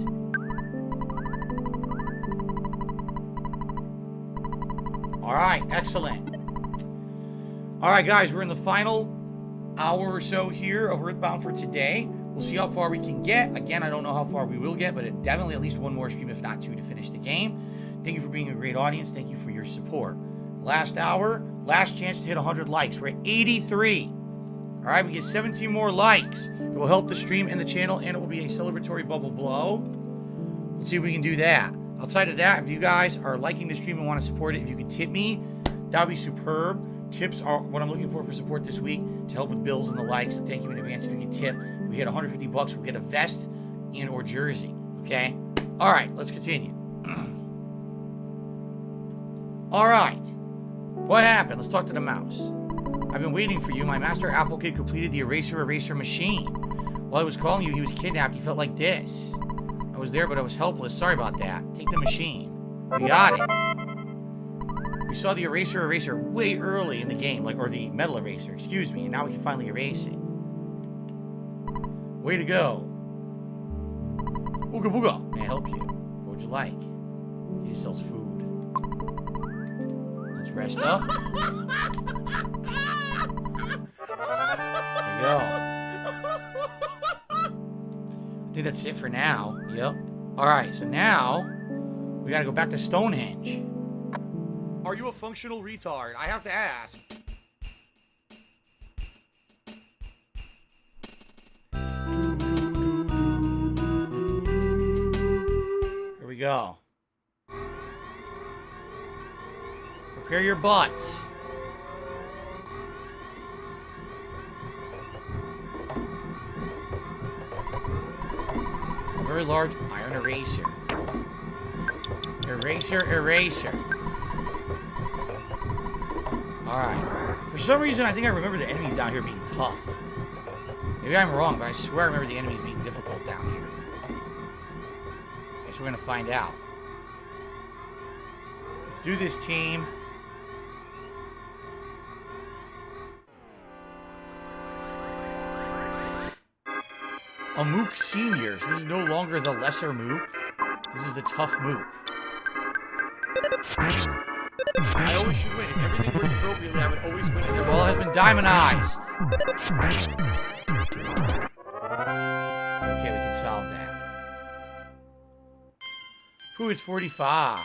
Alright, excellent. Alright, guys, we're in the final hour or so here of Earthbound for today. We'll see how far we can get. Again, I don't know how far we will get, but definitely at least one more stream, if not two, to finish the game. Thank you for being a great audience. Thank you for your support. Last hour, last chance to hit 100 likes. We're at 83. Alright, we get 17 more likes. It will help the stream and the channel, and it will be a celebratory bubble blow. Let's see if we can do that. Outside of that, if you guys are liking the stream and want to support it, if you could tip me, that would be superb. Tips are what I'm looking for support this week to help with bills and the like. So thank you in advance if you can tip. We hit 150 bucks, we'll get a vest and or jersey. Okay? All right, let's continue. All right. What happened? Let's talk to the mouse. I've been waiting for you. My master Apple Kid completed the eraser machine. While I was calling you, he was kidnapped. He felt like this. I was there, but I was helpless. Sorry about that. Take the machine. We got it. We saw the eraser way early in the game, or the metal eraser, excuse me, and now we can finally erase it. Way to go. Ooga booga. May I help you? What would you like? He sells food. Let's rest up. There we go. I think that's it for now. Yep. Alright, so now we gotta go back to Stonehenge. Are you a functional retard? I have to ask. Here we go. Prepare your butts. A very large iron eraser. Eraser. Alright. For some reason, I think I remember the enemies down here being tough. Maybe I'm wrong, but I swear I remember the enemies being difficult down here. Guess we're gonna find out. Let's do this, team. A Mook Senior. So this is no longer the lesser Mook. This is the tough Mook. I always should win. If everything worked appropriately, I would always win. The ball has been diamondized. It's okay, we can solve that. Ooh, it's 45.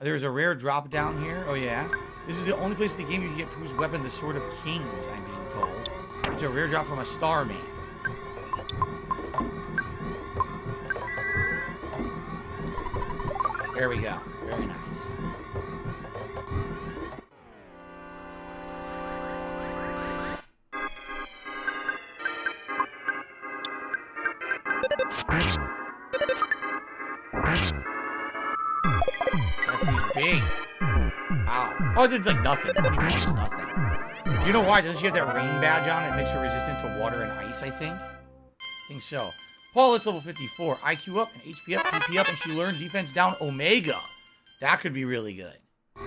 There's a rare drop down here. Oh, yeah. This is the only place in the game you can get Pooh's weapon, the Sword of Kings, I'm being told. It's a rare drop from a Starman. There we go. Very nice. Jeffrey's big. Wow. Oh, it's like nothing. It's nothing. You know why? Doesn't she have that rain badge on? It makes her resistant to water and ice, I think. I think so. Paul, it's level 54. IQ up and HP up, PP up, and she learned defense down Omega. That could be really good. So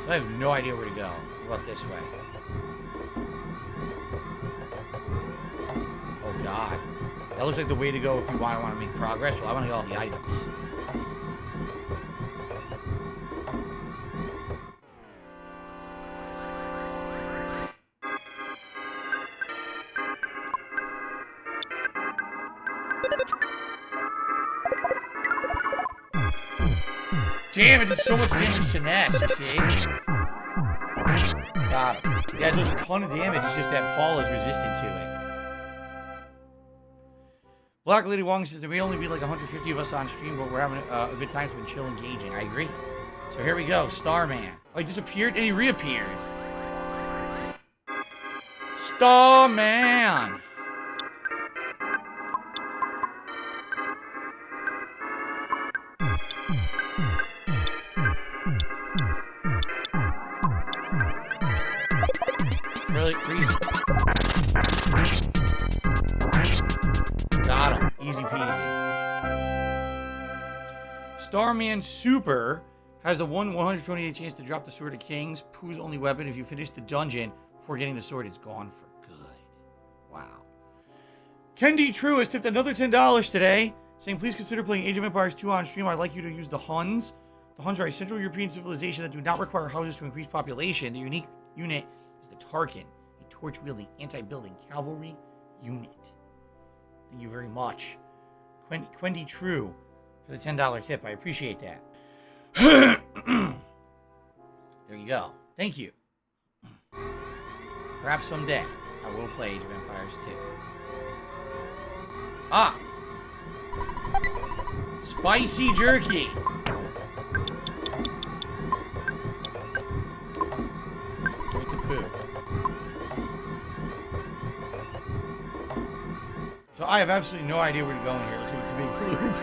I have no idea where to go. What about this way? Oh, God. That looks like the way to go if you want to make progress. Well, I want to get all the items. Damn, it did so much damage to Ness, you see? Got him. Yeah, it does a ton of damage, it's just that Paul is resistant to it. Black Lady Wong says there may only be like 150 of us on stream, but we're having a good time. It's been chill engaging. I agree. So here we go, Starman. Oh, he disappeared and he reappeared. Starman! Got him. Easy peasy. Starman Super has a 128 chance to drop the Sword of Kings. Pooh's only weapon. If you finish the dungeon before getting the sword, it's gone for good. Wow. Kendi True has tipped another $10 today, saying, please consider playing Age of Empires 2 on stream. I'd like you to use the Huns. The Huns are a Central European civilization that do not require houses to increase population. The unique unit is the Tarkin, a torch-wielding, anti-building cavalry unit. Thank you very much. Quendi True for the $10 tip. I appreciate that. There you go. Thank you. Perhaps someday I will play Age of Empires 2. Ah! Spicy jerky! Give it to Pooh. So I have absolutely no idea where to go in here. Looks like it's a big loop.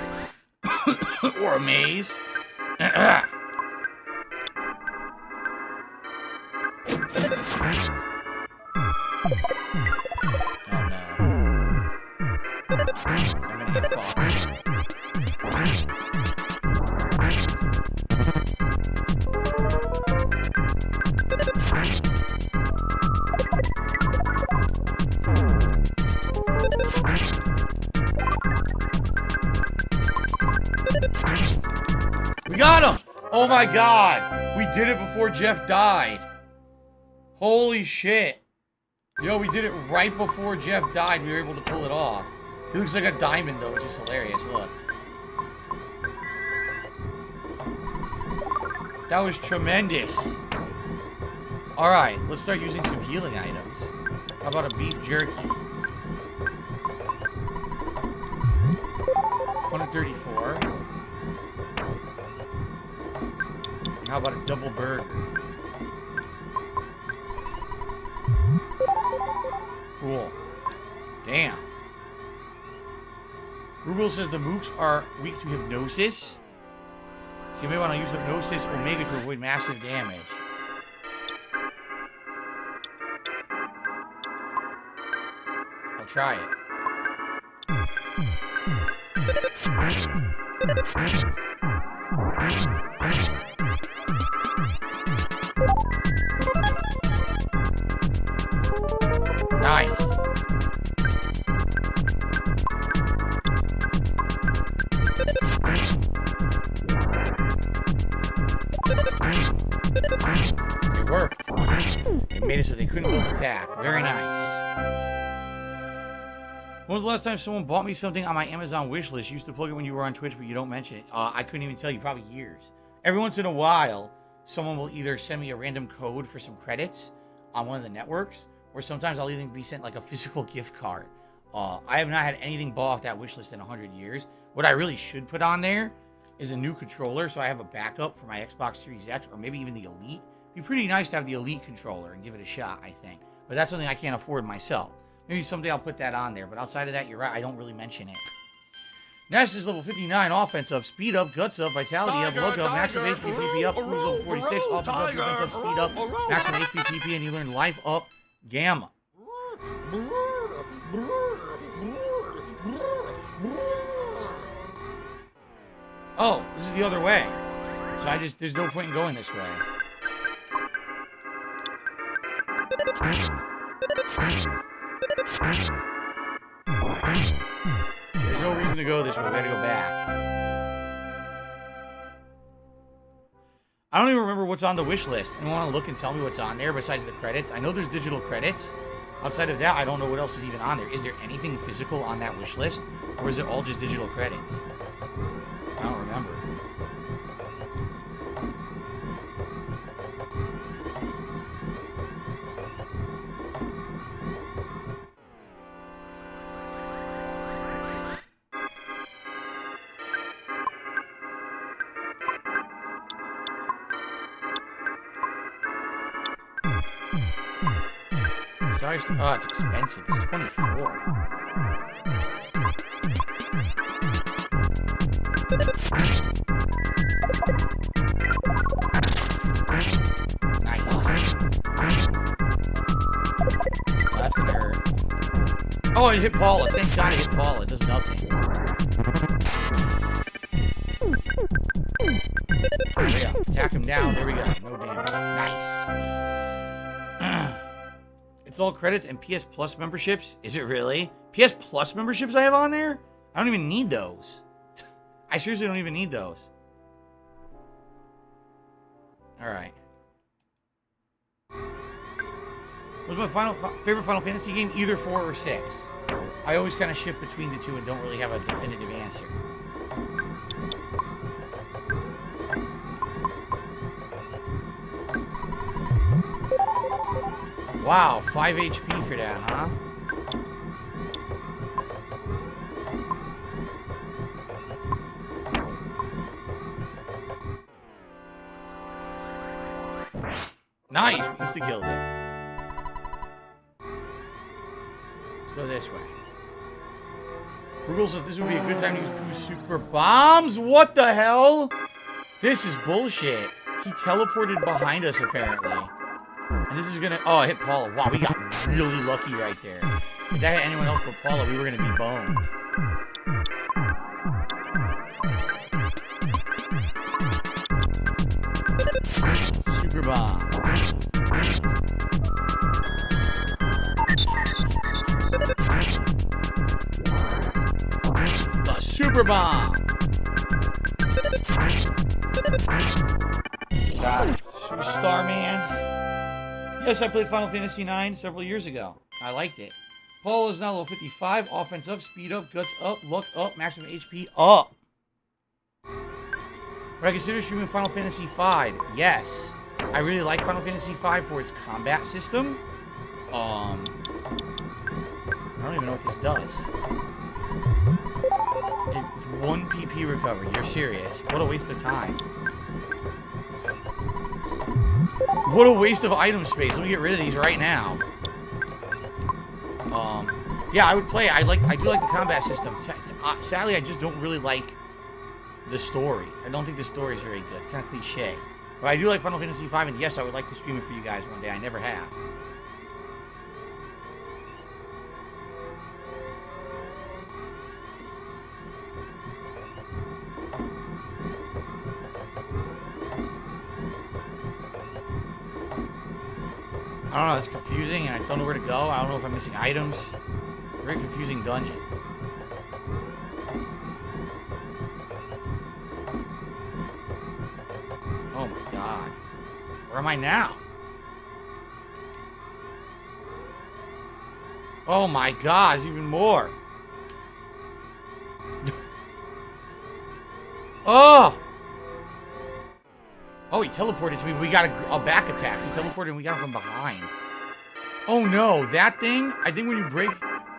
Or a maze. Oh no. I'm gonna get far. We got him! Oh my god! We did it before Jeff died. Holy shit. Yo, we did it right before Jeff died. We were able to pull it off. He looks like a diamond though, which is hilarious. Look. That was tremendous. Alright, let's start using some healing items. How about a beef jerky? 134. And how about a double burger? Cool. Damn. Rubel says the mooks are weak to hypnosis. So you may want to use Hypnosis Omega to avoid massive damage. I'll try it. Nice. It worked. It made it so they couldn't both attack. Very nice. When was the last time someone bought me something on my Amazon wish list? You used to plug it when you were on Twitch, but you don't mention it. I couldn't even tell you. Probably years. Every once in a while, someone will either send me a random code for some credits on one of the networks, or sometimes I'll even be sent like a physical gift card. I have not had anything bought off that wish list in 100 years. What I really should put on there is a new controller, so I have a backup for my Xbox Series X, or maybe even the Elite. It'd be pretty nice to have the Elite controller and give it a shot, I think. But that's something I can't afford myself. Maybe someday I'll put that on there, but outside of that, you're right, I don't really mention it. Ness is level 59, offense up, speed up, guts up, vitality up, luck up, maximum HP, PP up, cruise level 46, offense up, defense up, speed up, maximum HP, PP, and you learn life up, gamma. Oh, this is the other way. So there's no point in going this way. There's no reason to go this way. We gotta go back. I don't even remember what's on the wish list. Anyone want to look and tell me what's on there besides the credits? I know there's digital credits. Outside of that, I don't know what else is even on there. Is there anything physical on that wish list? Or is it all just digital credits? I don't remember. Sorry, oh, it's expensive. It's 24. Nice. Oh, that's gonna hurt. Oh, I hit Paula. Thank God I hit Paula. It does nothing. There we go. Attack him down. There we go. No damage. Nice. It's all credits and PS Plus memberships. Is it really? PS Plus memberships I have on there? I don't even need those. I seriously don't even need those. Alright. What's my favorite Final Fantasy game? Either 4 or 6. I always kind of shift between the two and don't really have a definitive answer. Wow, 5 HP for that, huh? Nice, we insta-killed it. Let's go this way. Google says this would be a good time to use 2 super bombs? What the hell? This is bullshit. He teleported behind us, apparently. And this is gonna... Oh, I hit Paula. Wow, we got really lucky right there. If that hit anyone else but Paula, we were gonna be boned. Super bomb. The super bomb. Got it. Superstar man. Yes, I played Final Fantasy IX several years ago. I liked it. Paul is now level 55. Offense up, speed up, guts up, luck up, maximum HP up. Would I consider streaming Final Fantasy V? Yes. I really like Final Fantasy V for its combat system. I don't even know what this does. It's 1 PP recovery. You're serious. What a waste of time. What a waste of item space. Let me get rid of these right now. Yeah, I would play it. I do like the combat system. Sadly, I just don't really like the story. I don't think the story is very good. It's kind of cliche. But I do like Final Fantasy V, and yes, I would like to stream it for you guys one day. I never have. I don't know, it's confusing, and I don't know where to go. I don't know if I'm missing items. Very confusing dungeon. Oh my god. Where am I now? Oh my god, there's even more. Oh! Oh, he teleported to me. We got a back attack. He teleported and we got him from behind. Oh no, that thing, I think when you break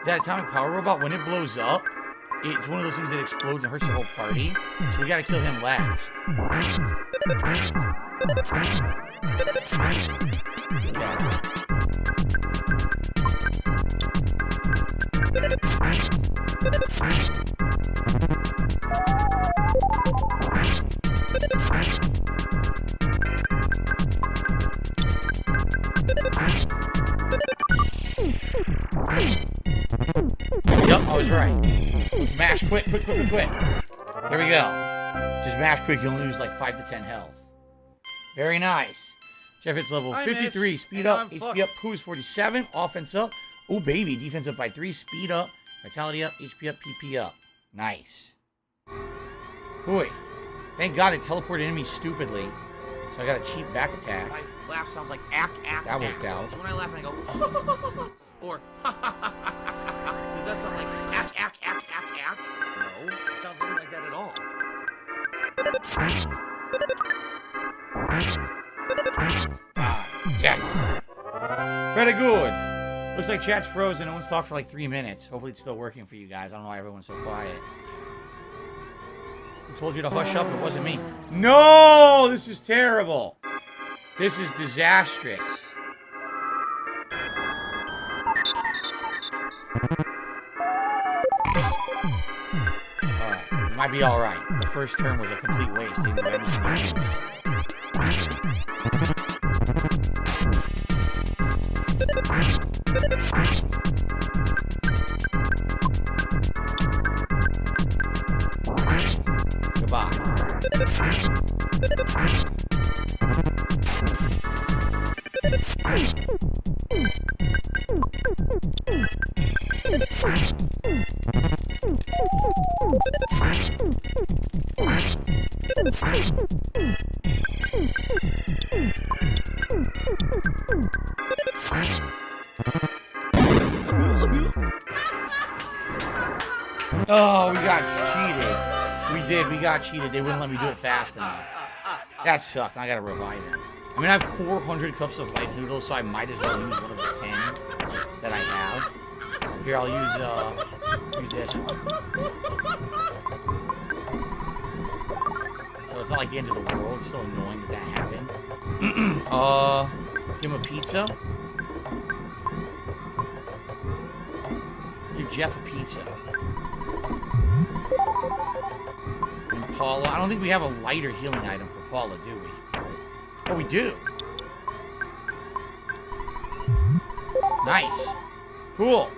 that atomic power robot, when it blows up, it's one of those things that explodes and hurts the whole party. So we gotta kill him last. Yup, I was right. Let's mash quick. There we go. Just mash quick, you only lose like 5 to 10 health. Very nice. Jeff hits level 53. Speed up, HP up, Pooh's 47. Offense up. Oh, baby. Defense up by 3. Speed up. Vitality up, HP up, PP up. Nice. Boy. Thank God it teleported in me stupidly. So I got a cheap back attack. My laugh sounds like ack. That worked out. So when I laugh and I go, or does that sound like ack? No, it sounds nothing like that at all. Yes. Very good. Looks like chat's frozen. No one's talked for like 3 minutes. Hopefully it's still working for you guys. I don't know why everyone's so quiet. Who told you to hush up? It wasn't me. No! This is terrible. This is disastrous. Alright. It might be alright. The first turn was a complete waste. They didn't do anything else. Oh, we got cheated. We did. We got cheated. They wouldn't let me do it fast enough. That sucked. I gotta revive it. I mean, I have 400 cups of life noodles, so I might as well use one of the 10 that I have. Here, I'll use this one. So it's not like the end of the world. It's still annoying that happened. Give him a pizza. Give Jeff a pizza. And Paula, I don't think we have a lighter healing item for Paula, do we? Oh, we do. Nice. Cool.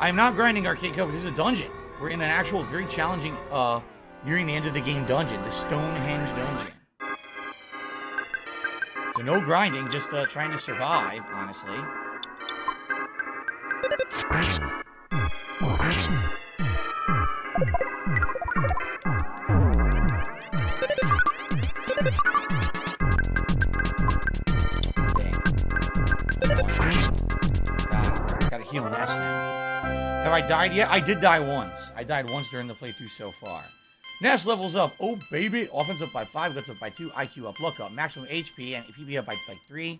I am not grinding Arcade Cup. This is a dungeon. We're in an actual, very challenging, nearing the end of the game dungeon. The Stonehenge dungeon. So no grinding, just trying to survive, honestly. Gotta heal Ness now. Have I died yet? I did die once. I died once during the playthrough so far. Ness levels up. Oh, baby. Offense up by 5, guts up by 2, IQ up, luck up, maximum HP, and PP up by like 3.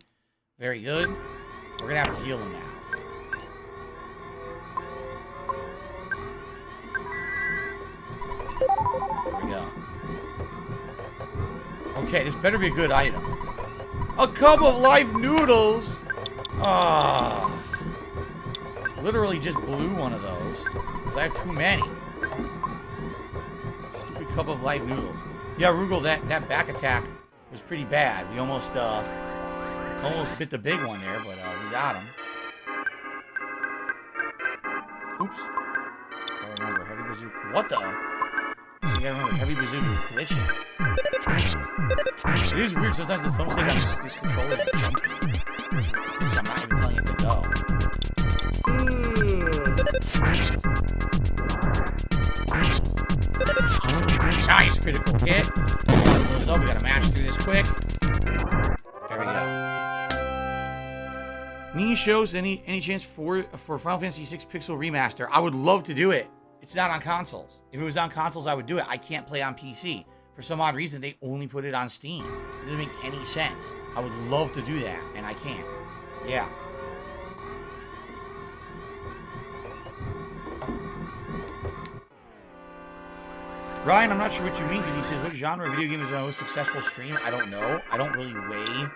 Very good. We're gonna have to heal him now. There we go. Okay, this better be a good item. A cup of life noodles! Ah. Literally just blew one of those. Because I have too many. Stupid cup of life noodles. Yeah, Rugal, that back attack was pretty bad. We almost bit the big one there, but we got him. Oops. Gotta remember, heavy bazooka. What the? So you gotta remember, heavy bazooka is glitching. It is weird, sometimes the thumbstick on this controller is jumpy. Because I'm not even telling it to go. Nice critical hit. So we gotta match through this quick. There we go. Knee shows any chance for Final Fantasy VI Pixel Remaster? I would love to do it. It's not on consoles. If it was on consoles, I would do it. I can't play on PC. For some odd reason, they only put it on Steam. It doesn't make any sense. I would love to do that, and I can't. Yeah. Ryan, I'm not sure what you mean, because he says, what genre of video game is my most successful stream? I don't know. I don't really weigh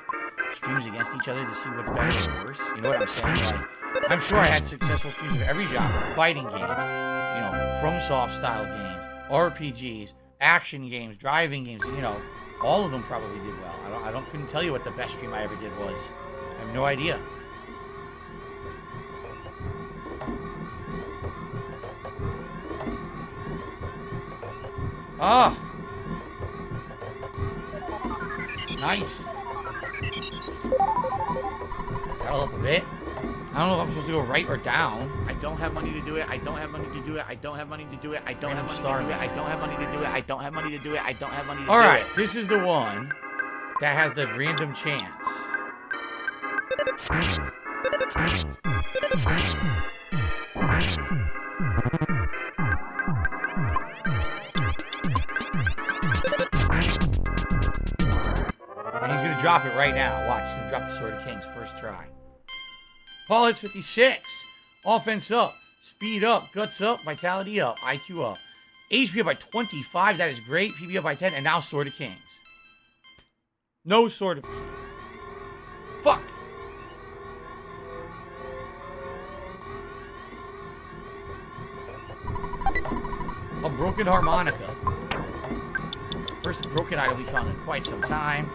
streams against each other to see what's better or worse. You know what I'm saying? Like, I'm sure I had successful streams of every genre. Fighting games, you know, FromSoft style games, RPGs, action games, driving games, you know, all of them probably did well. Couldn't tell you what the best stream I ever did was. I have no idea. Ah! Nice. That'll help a bit. I don't know if I'm supposed to go right or down. I don't have money to do it. I don't have money to do it. I don't have money to do it. I don't have money to do it. I don't have money to do it. I don't have money to do it. I don't have money to do it. Alright, this is the one that has the random chance. And he's gonna drop it right now. Watch, he's gonna drop the Sword of Kings first try. Paul hits 56. Offense up. Speed up. Guts up. Vitality up. IQ up. HP up by 25. That is great. PB up by 10. And now Sword of Kings. No Sword of Kings. Fuck. A broken harmonica. First broken item we found in quite some time.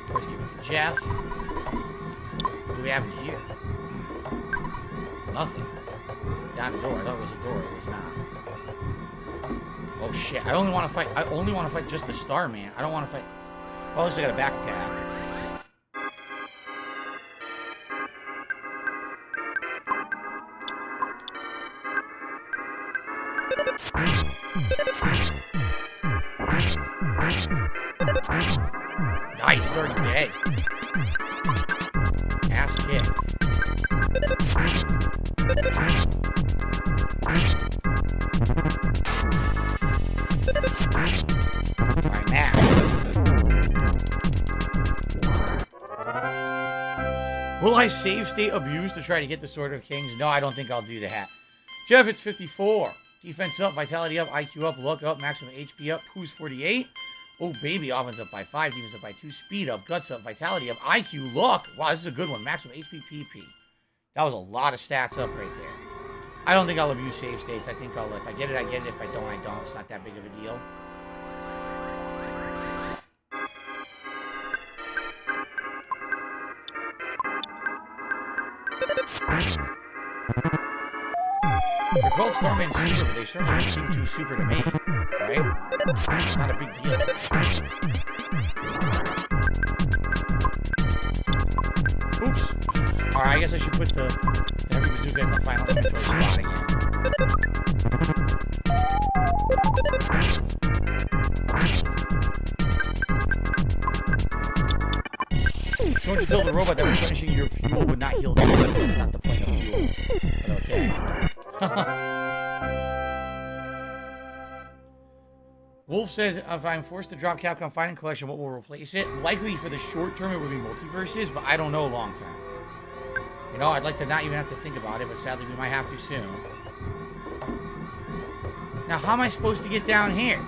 Of course, give it to Jeff. What do we have in here? Nothing. It's down the door. I thought it was a door. It was not. Oh shit! I only want to fight. I only want to fight just the Starman. I don't want to fight. Oh, at least I got a back attack. Nice, already dead. Ass kicked. Alright, now. Will I save state abuse to try to get the Sword of Kings? No, I don't think I'll do that. Jeff, it's 54. Defense up, vitality up, IQ up, luck up, maximum HP up. Who's 48? Oh, baby, offense up by 5, defense up by 2, speed up, guts up, vitality up, IQ, luck. Wow, this is a good one. Maximum HP, PP. That was a lot of stats up right there. I don't think I'll abuse save states. I think I'll, if I get it, I get it. If I don't, I don't. It's not that big of a deal. They're called Starman Super, but they certainly don't seem too super to me, right? It's not a big deal. Oops. Alright, I guess I should put the Heavy Bazooka in the final inventory spot again. So why don't you tell the robot that replenishing your fuel would not heal damage? That's not the point of fuel. But okay. Wolf says, if I'm forced to drop Capcom Fighting Collection, what will replace it? Likely for the short term, it would be multiverses, but I don't know long term. You know, I'd like to not even have to think about it, but sadly we might have to soon. Now, how am I supposed to get down here?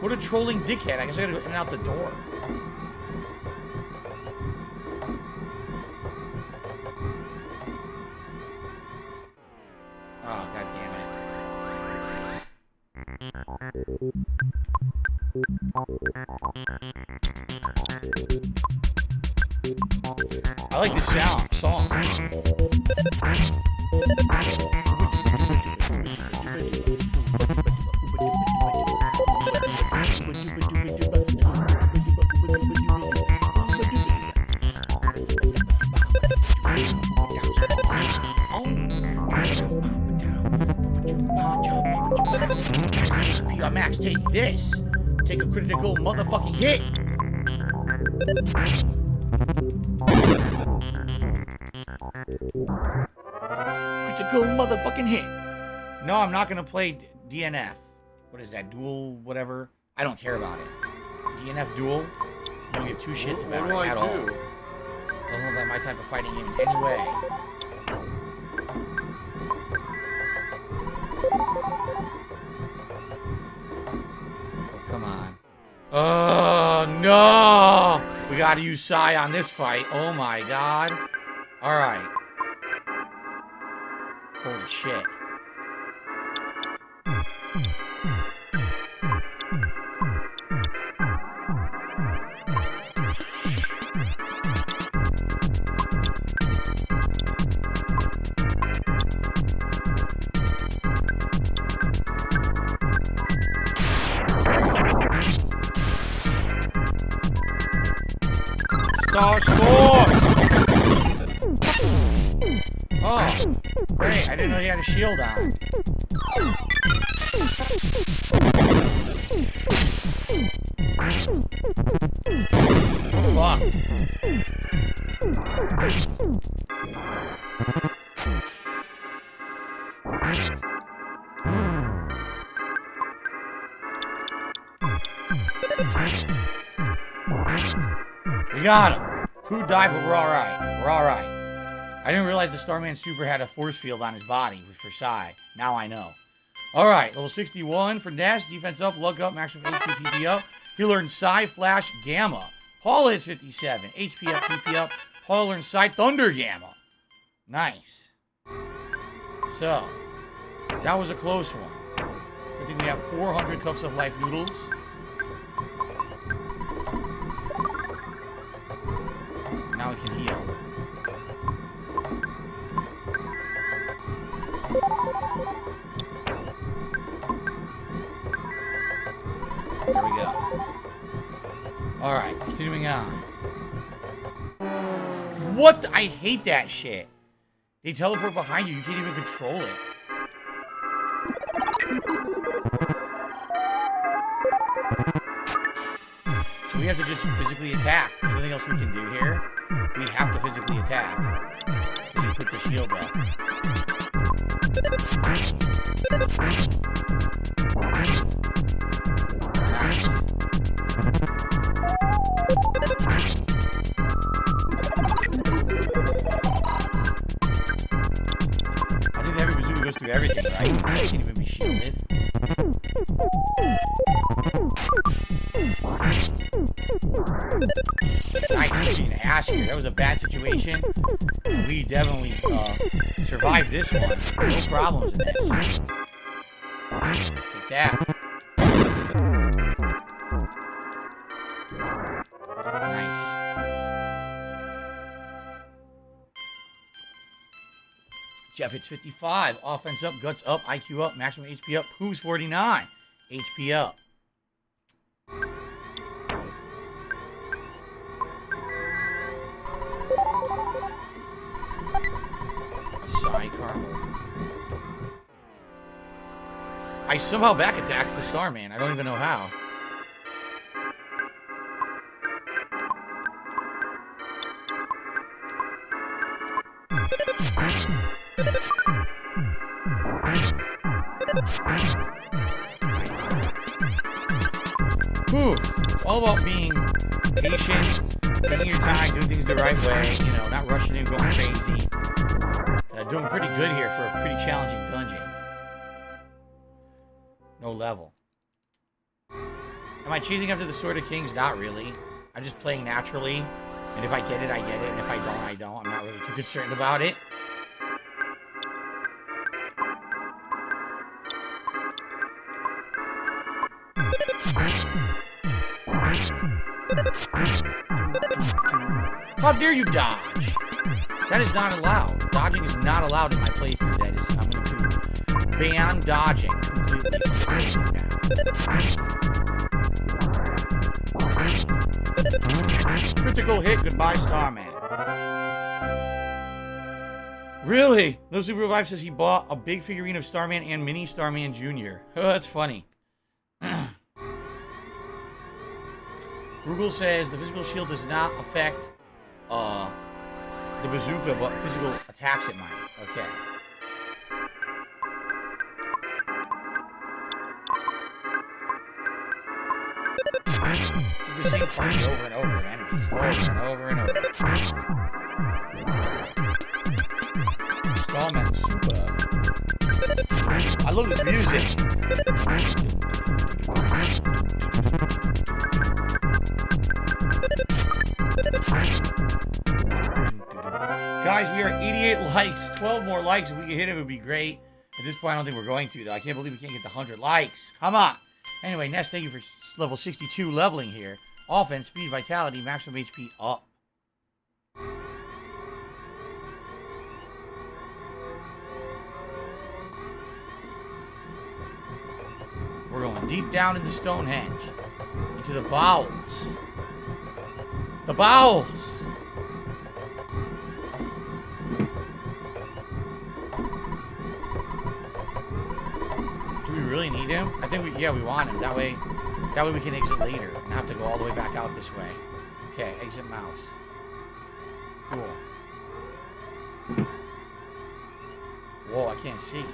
What a trolling dickhead. I guess I gotta go in and out the door. Oh, god damn it. I like the song. HP Max, take this. Take a critical motherfucking hit. Critical motherfucking hit. No, I'm not gonna play DNF. What is that? Duel, whatever. I don't care about it. DNF Duel. I don't give two shits about it at all. Doesn't look like my type of fighting game in any way. Oh, come on. Oh, no! We gotta use Psy on this fight. Oh, my God. Alright. Holy shit. Score! Oh, great. I didn't know he had a shield on. Oh, fuck. We got him. Who died, but we're alright. We're alright. I didn't realize the Starman Super had a force field on his body for Psy. Now I know. Alright, level 61 for Nash. Defense up, luck up, maximum HP, PP up. He learned Psy, Flash, Gamma. Paul hits 57. HP up, PP up. Paul learned Psy, Thunder, Gamma. Nice. So, that was a close one. I think we have 400 cups of life noodles. Now we can heal. There we go. Alright, continuing on. What? I hate that shit. They teleport behind you. You can't even control it. So we have to just physically attack. There's nothing else we can do here. We have to physically attack. Because you put the shield up. Nice. I think every bazooka goes through everything, right? It can't even be shielded. Nice, being ass here. That was a bad situation. We definitely survived this one. No problems in this. Take that. Nice. Jeff hits 55. Offense up, guts up, IQ up, maximum HP up. Who's 49? HP up. Acai caramel. I somehow back attacked the Starman. I don't even know how. Whew. It's all about being patient, taking your time, doing things the right way, you know, not rushing in, going crazy. Doing pretty good here for a pretty challenging dungeon. No level. Am I chasing after the Sword of Kings? Not really. I'm just playing naturally. And if I get it, I get it. And if I don't, I don't. I'm not really too concerned about it. How dare you dodge? That is not allowed. Dodging is not allowed in my playthrough. That is, I'm going to ban dodging completely from the playthrough now. Critical hit. Goodbye, Starman. Really? Little Super Revive says he bought a big figurine of Starman and Mini Starman Jr. Oh, that's funny. Google says the physical shield does not affect the bazooka, but physical attacks it might. Okay. Just the same fight over and over, enemies. Over and over and over. Stallman Super. I love this music. Guys, we are 88 likes. 12 more likes. If we can hit it, it would be great. At this point, I don't think we're going to, though. I can't believe we can't get the 100 likes. Come on. Anyway, Ness, thank you for level 62 leveling here. Offense, speed, vitality, maximum HP up. We're going deep down into Stonehenge. Into the bowels. The bowels! Do we really need him? I think we want him. That way we can exit later and not have to go all the way back out this way. Okay, exit mouse. Cool. Whoa, I can't see.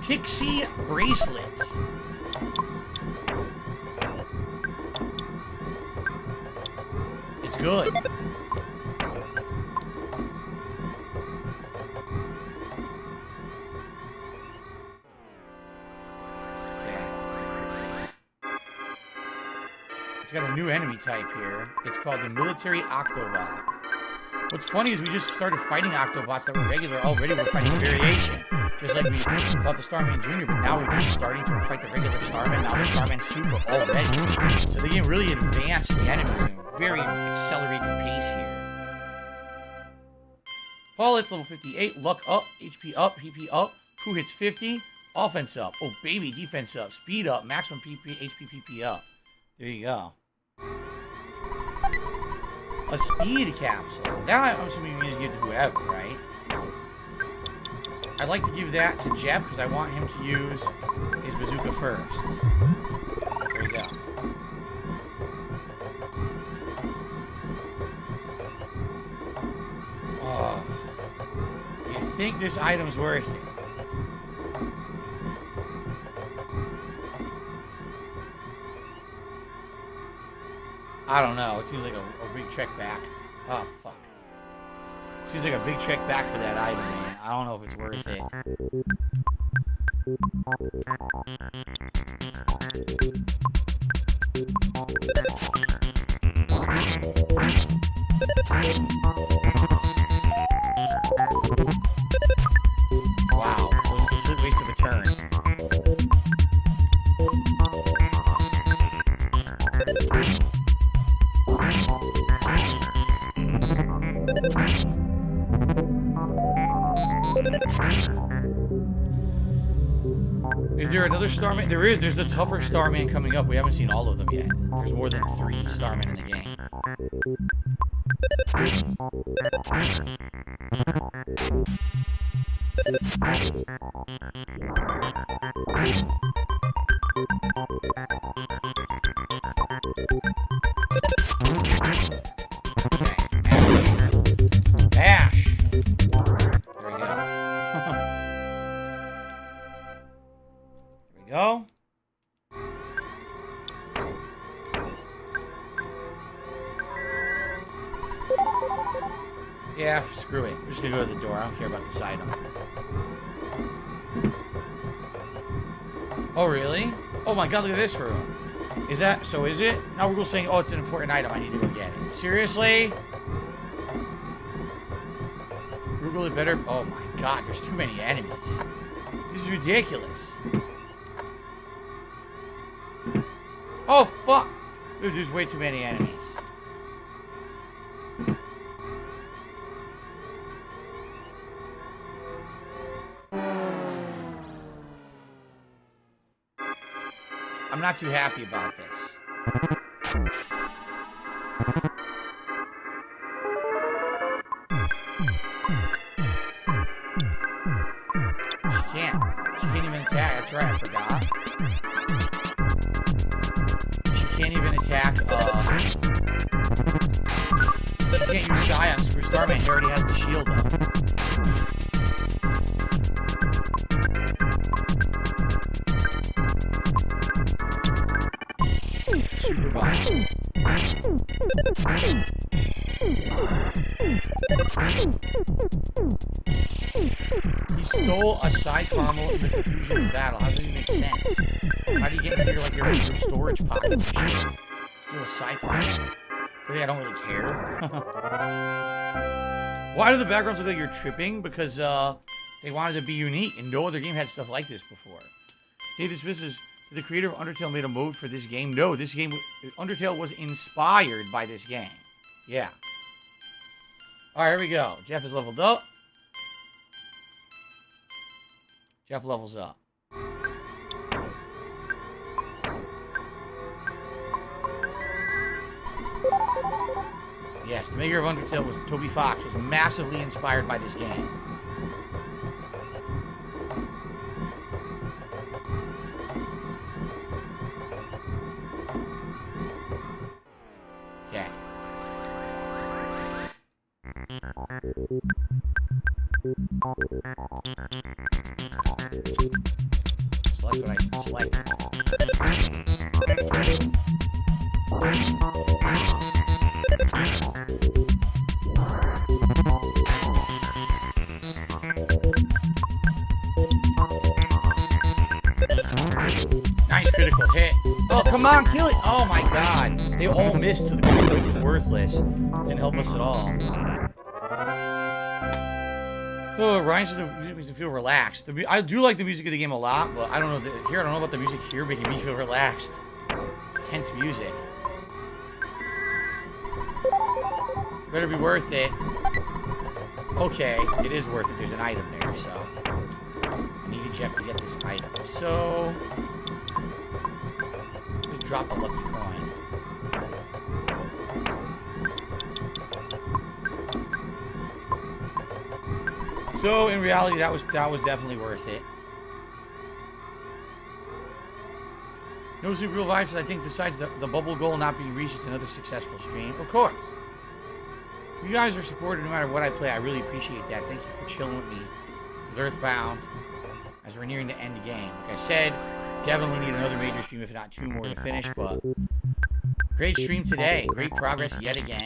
Pixie bracelet. It's good. It's got a new enemy type here. It's called the Military Octobot. What's funny is we just started fighting Octobots that were regular already. We're fighting variation. Just like we fought the Starman Jr., but now we're just starting to fight the regular Starman, now the Starman Super already. So the game really advanced the enemies in a very accelerated pace here. Paul hits level 58. Luck up. HP up. PP up. Who hits 50? Offense up. Oh, baby. Defense up. Speed up. Maximum PP, HP, PP up. There you go. A speed capsule. Now I'm assuming you can just give it to whoever, right? I'd like to give that to Jeff because I want him to use his bazooka first. There we go. Oh. You think this item's worth it? I don't know. It seems like a big trek back. Oh, fuck. Seems like a big trek back for that item, man. I don't know if it's worth it. Wow. That was a complete waste of a turn. Is there another Starman? There is. There's a tougher Starman coming up. We haven't seen all of them yet. There's more than 3 Starmen in the game. Bash! There we go. There we go. Yeah, screw it. We're just gonna go to the door. I don't care about this item. Oh, really? Oh my god, look at this room. Is that, so is it? Now we're going saying, oh, it's an important item. I need to go get it. Seriously? Google it better. Oh my god, there's too many enemies. This is ridiculous. Oh, fuck. Dude, there's way too many enemies. I'm not too happy about this. She can't even attack. That's right, I forgot. She can't even attack, she can't use Shy on Super Starman. He already has the shield up. Super bomb. He stole a side caramel in the confusion of battle. How does that even make sense? How do you get into your storage pockets and shit? Steal a side caramel. Really, I don't really care. Why do the backgrounds look like you're tripping? Because they wanted to be unique, and no other game had stuff like this before. Hey, this is the creator of Undertale made a mode for this game. No, this game, Undertale was inspired by this game. Yeah. All right, here we go. Jeff is leveled up. Jeff levels up. Yes, the maker of Undertale was Toby Fox, was massively inspired by this game. Okay. Select what I select. Nice critical hit. Oh, come on, kill it. Oh my god. They all missed, so the critical was worthless. Didn't help us at all. Oh, Ryan says the music makes me feel relaxed. I do like the music of the game a lot, but I don't know. I don't know about the music here making me feel relaxed. It's tense music. It better be worth it. Okay, it is worth it. There's an item there, so I needed Jeff to get this item. So just drop the lucky coin. So in reality, that was definitely worth it. No Super Real Vibe says, I think besides the bubble goal not being reached, it's another successful stream. Of course. You guys are supported no matter what I play. I really appreciate that. Thank you for chilling with me with Earthbound as we're nearing the end of the game. Like I said, definitely need another major stream, if not 2 more to finish, but great stream today. Great progress yet again.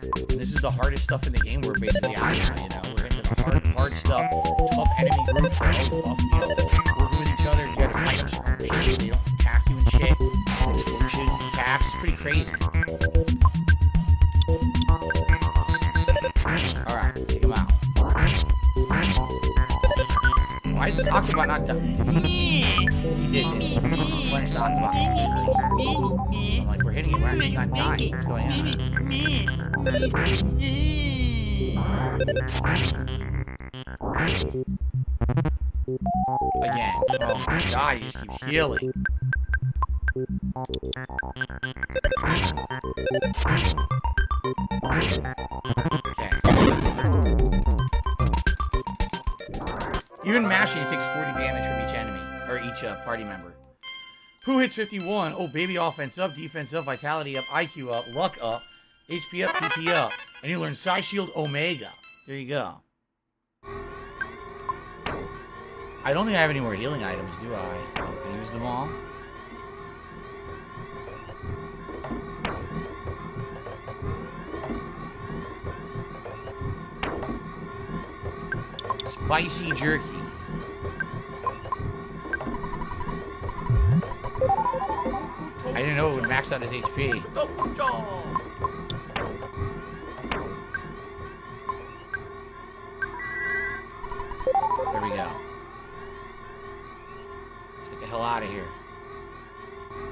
And this is the hardest stuff in the game. We're basically out now, you know. We're into the hard stuff. Tough enemy groups are always tough, you know. Working with each other, you gotta fight them certain ways. They don't attack you and shit. Explosion, attacks. It's pretty crazy. Alright, take him out. Why is this Octobot not done? He did this. Clenched Octobot. I'm like, we're hitting it. We're actually not dying. What's going on? Again. Oh my god, he just keeps healing. Okay. Even mashing, it takes 40 damage from each enemy, or each party member. Who hits 51? Oh, baby, offense up, defense up, vitality up, IQ up, luck up, HP up, PP up. And you learn Psy Shield Omega. There you go. I don't think I have any more healing items, do I? I used them all. Spicy jerky. I didn't know it would max out his HP. There we go. Let's get the hell out of here.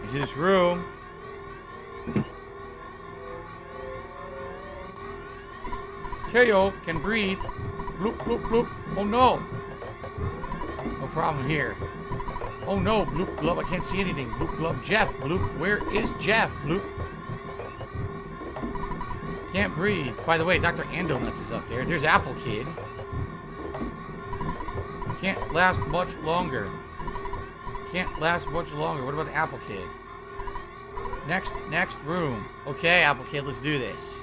Into this room. KO can breathe. Bloop, bloop, bloop. Oh no. No problem here. Oh no, bloop, bloop. I can't see anything. Bloop, bloop. Jeff, bloop. Where is Jeff? Bloop. Can't breathe. By the way, Dr. Andonuts is up there. There's Apple Kid. Can't last much longer. Can't last much longer. What about the Apple Kid? Next room. Okay, Apple Kid, let's do this.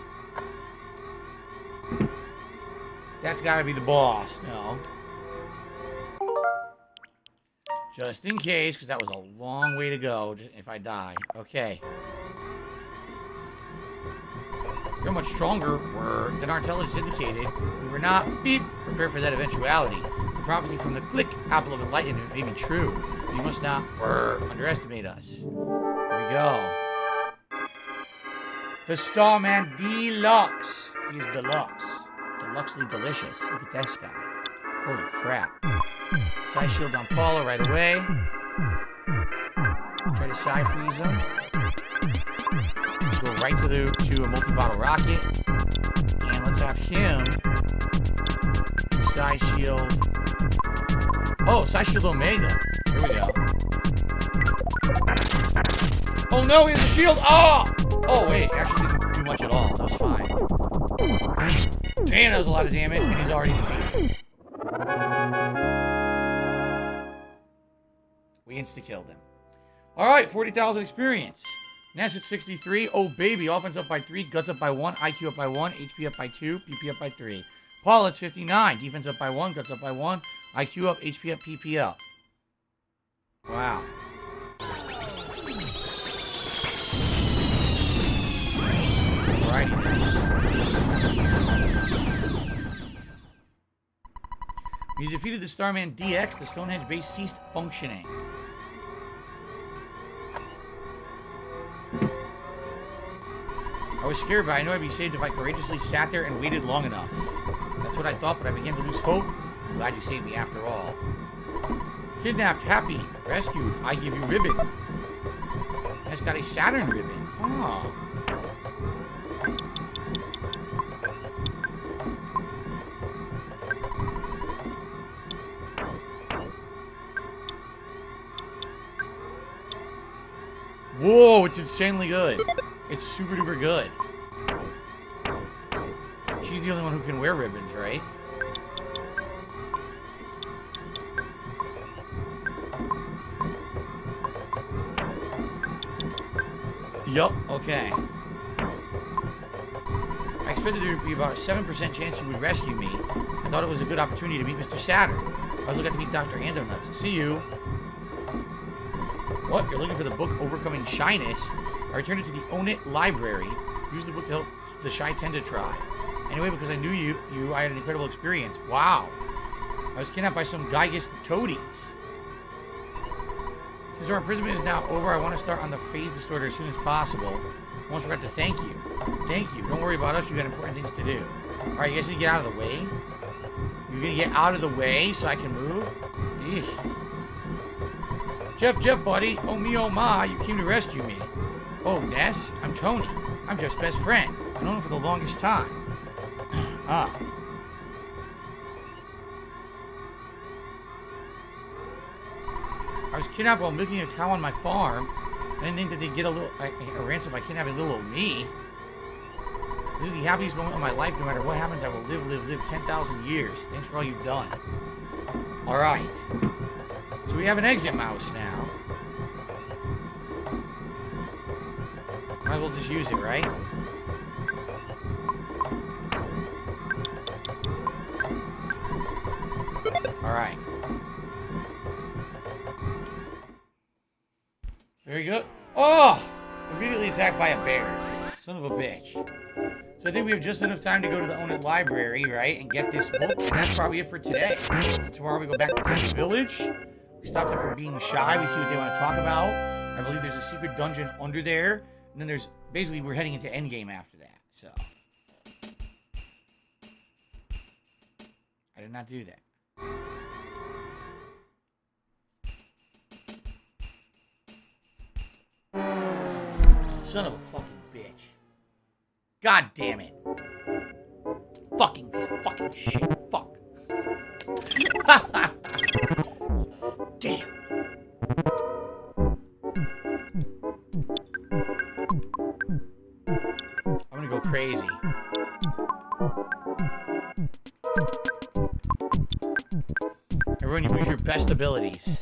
That's gotta be the boss. No. Just in case, because that was a long way to go if I die. Okay. You're much stronger than our intelligence indicated. We were not, beep, prepared for that eventuality. The prophecy from the click apple of enlightenment may be true. You must not underestimate us. Here we go. The Starman Deluxe. He's deluxe. Deluxely delicious. Look at this guy. Holy crap. Side shield on Paula right away. Try to side freeze him. Let's go right to a multi-bottle rocket. And let's have him side shield. Oh, side shield Omega. Here we go. Oh no, he has a shield! Oh! Oh wait, actually didn't do much at all. That was fine. Damn, that was a lot of damage, and he's already defeated. We insta-killed him. Alright, 40,000 experience. Ness at 63. Oh baby, offense up by 3, guts up by 1, IQ up by 1, HP up by 2, PP up by 3. Paul at 59. Defense up by 1, guts up by 1, IQ up, HP up, PP up. Wow. Alrighty. When you defeated the Starman DX, the Stonehenge base ceased functioning. I was scared, but I knew I'd be saved if I courageously sat there and waited long enough. That's what I thought, but I began to lose hope. I'm glad you saved me after all. Kidnapped, happy, rescued, I give you ribbon. That's got a Saturn ribbon. Oh. Whoa, it's insanely good. It's super duper good. She's the only one who can wear ribbons, right? Yup, okay. I expected there to be about a 7% chance you would rescue me. I thought it was a good opportunity to meet Mr. Saturn. I also got to meet Dr. Andonuts. See you. What? You're looking for the book Overcoming Shyness? I returned it to the Own It library. Use the book to help the shy tend to try. Anyway, because I knew you, I had an incredible experience. Wow. I was kidnapped by some Geigus toadies. Since our imprisonment is now over, I want to start on the phase distorter as soon as possible. I almost forgot to thank you. Thank you. Don't worry about us. You got important things to do. Alright, you guys need to get out of the way. You're going to get out of the way so I can move? Eesh. Jeff, buddy. Oh, me, oh, ma. You came to rescue me. Oh, Ness. I'm Tony. I'm Jeff's best friend. I've known him for the longest time. Ah. I was kidnapped while milking a cow on my farm. I didn't think that they'd get a ransom by kidnapping little old me. This is the happiest moment of my life. No matter what happens, I will live 10,000 years. Thanks for all you've done. Alright. So we have an exit mouse now. Might as well just use it, right? Alright. Very good. Oh! Immediately attacked by a bear. Son of a bitch. So I think we have just enough time to go to the Own It library, right? And get this book. And that's probably it for today. And tomorrow we go back to Temple Village. We stop them from being shy. We see what they want to talk about. I believe there's a secret dungeon under there. And then there's... Basically, we're heading into Endgame after that. So... I did not do that. Son of a fucking bitch. God damn it. Fucking piece of fucking shit. Fuck. Damn. I'm gonna go crazy. Everyone, use your best abilities.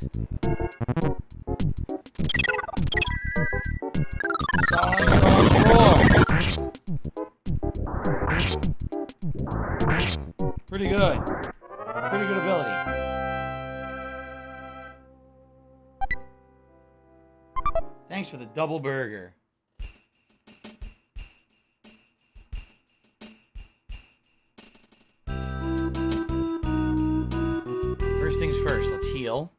Pretty good. Pretty good ability. Thanks for the double burger. First things first, let's heal.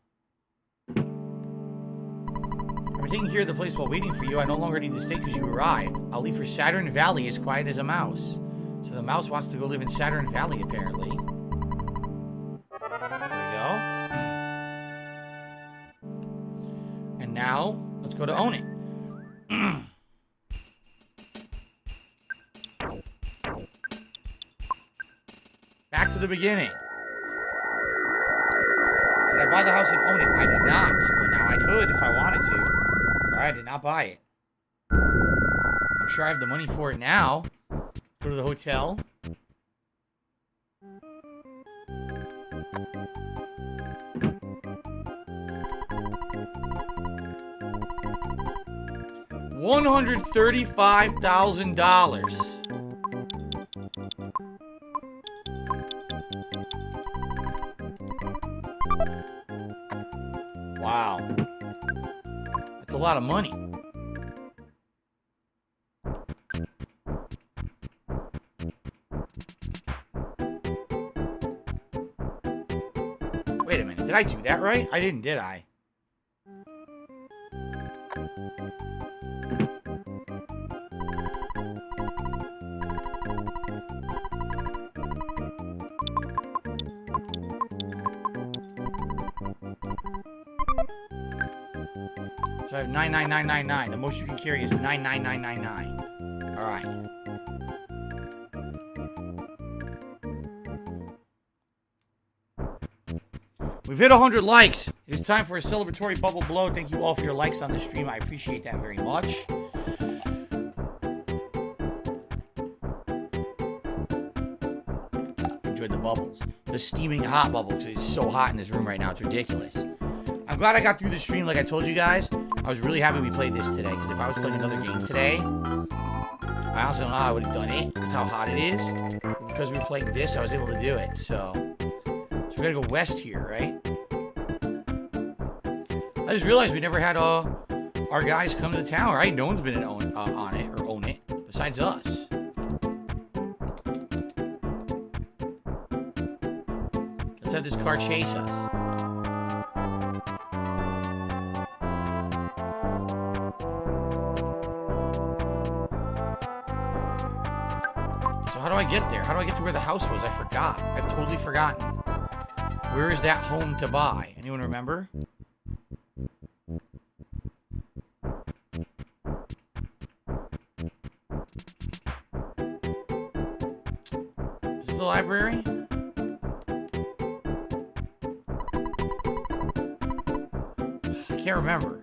I'm taking care of the place while waiting for you. I no longer need to stay because you arrived. I'll leave for Saturn Valley as quiet as a mouse. So the mouse wants to go live in Saturn Valley, apparently. There we go. And now, let's go to Own It. Back to the beginning. Did I buy the house and own it? I did not, but now I could if I wanted to. Alright, I did not buy it. I'm sure I have the money for it now. Go to the hotel. $135,000. Wow. That's a lot of money. Wait a minute. Did I do that right? I didn't, did I? So I have 99999. The most you can carry is 99999. Alright. We've hit 100 likes. It is time for a celebratory bubble blow. Thank you all for your likes on the stream. I appreciate that very much. Enjoyed the bubbles. The steaming hot bubbles. It's so hot in this room right now. It's ridiculous. I'm glad I got through the stream like I told you guys. I was really happy we played this today, because if I was playing another game today, I also don't know how I would have done it. That's how hot it is. But because we were playing this, I was able to do it. So we gotta go west here, right? I just realized we never had our guys come to the tower, right? No one's been on it or own it besides us. Let's have this car chase us. So how do I get there? How do I get to where the house was? I forgot. I've totally forgotten. Where is that home to buy? Anyone remember? Is this the library? I can't remember.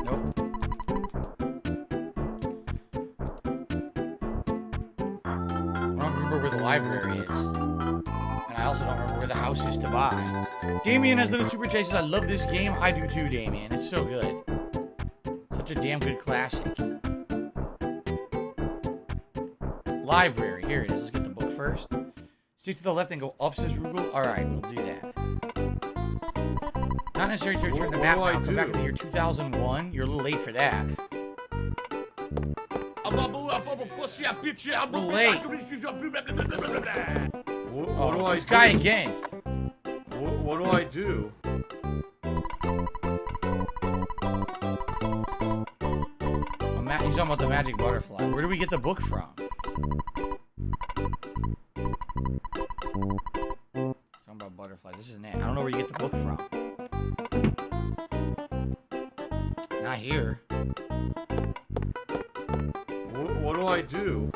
Nope. I don't remember where the library is. And I also don't remember where the house is to buy. Damien has done a super chat. Says, I love this game. I do too, Damien. It's so good. Such a damn good classic. Library. Here it is. Let's get the book first. Stick to the left and go up, says Rugel. Alright, we'll do that. Not necessary to return the map now. Come back in the year 2001. You're a little late for that. A little late. What do I this do? guy again. What do I do? He's talking about the magic butterfly. Where do we get the book from? Talking about butterflies. This isn't it. I don't know where you get the book from. Not here. What do I do?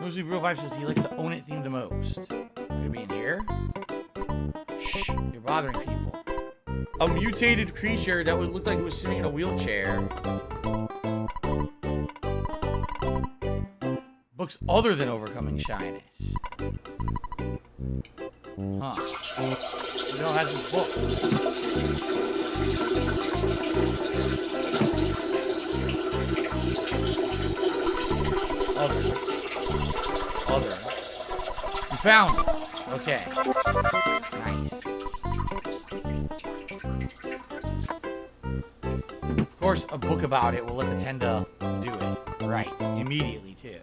Nosy Real Vibe says he likes the Own It theme the most. Could it be in here? Shh, you're bothering people. A mutated creature that would look like it was sitting in a wheelchair. Books other than Overcoming Shyness. Huh. Who the hell has this book? Other. You found it. Okay. Nice. Of course, a book about it will let the Tenda do it. Right. Immediately, too.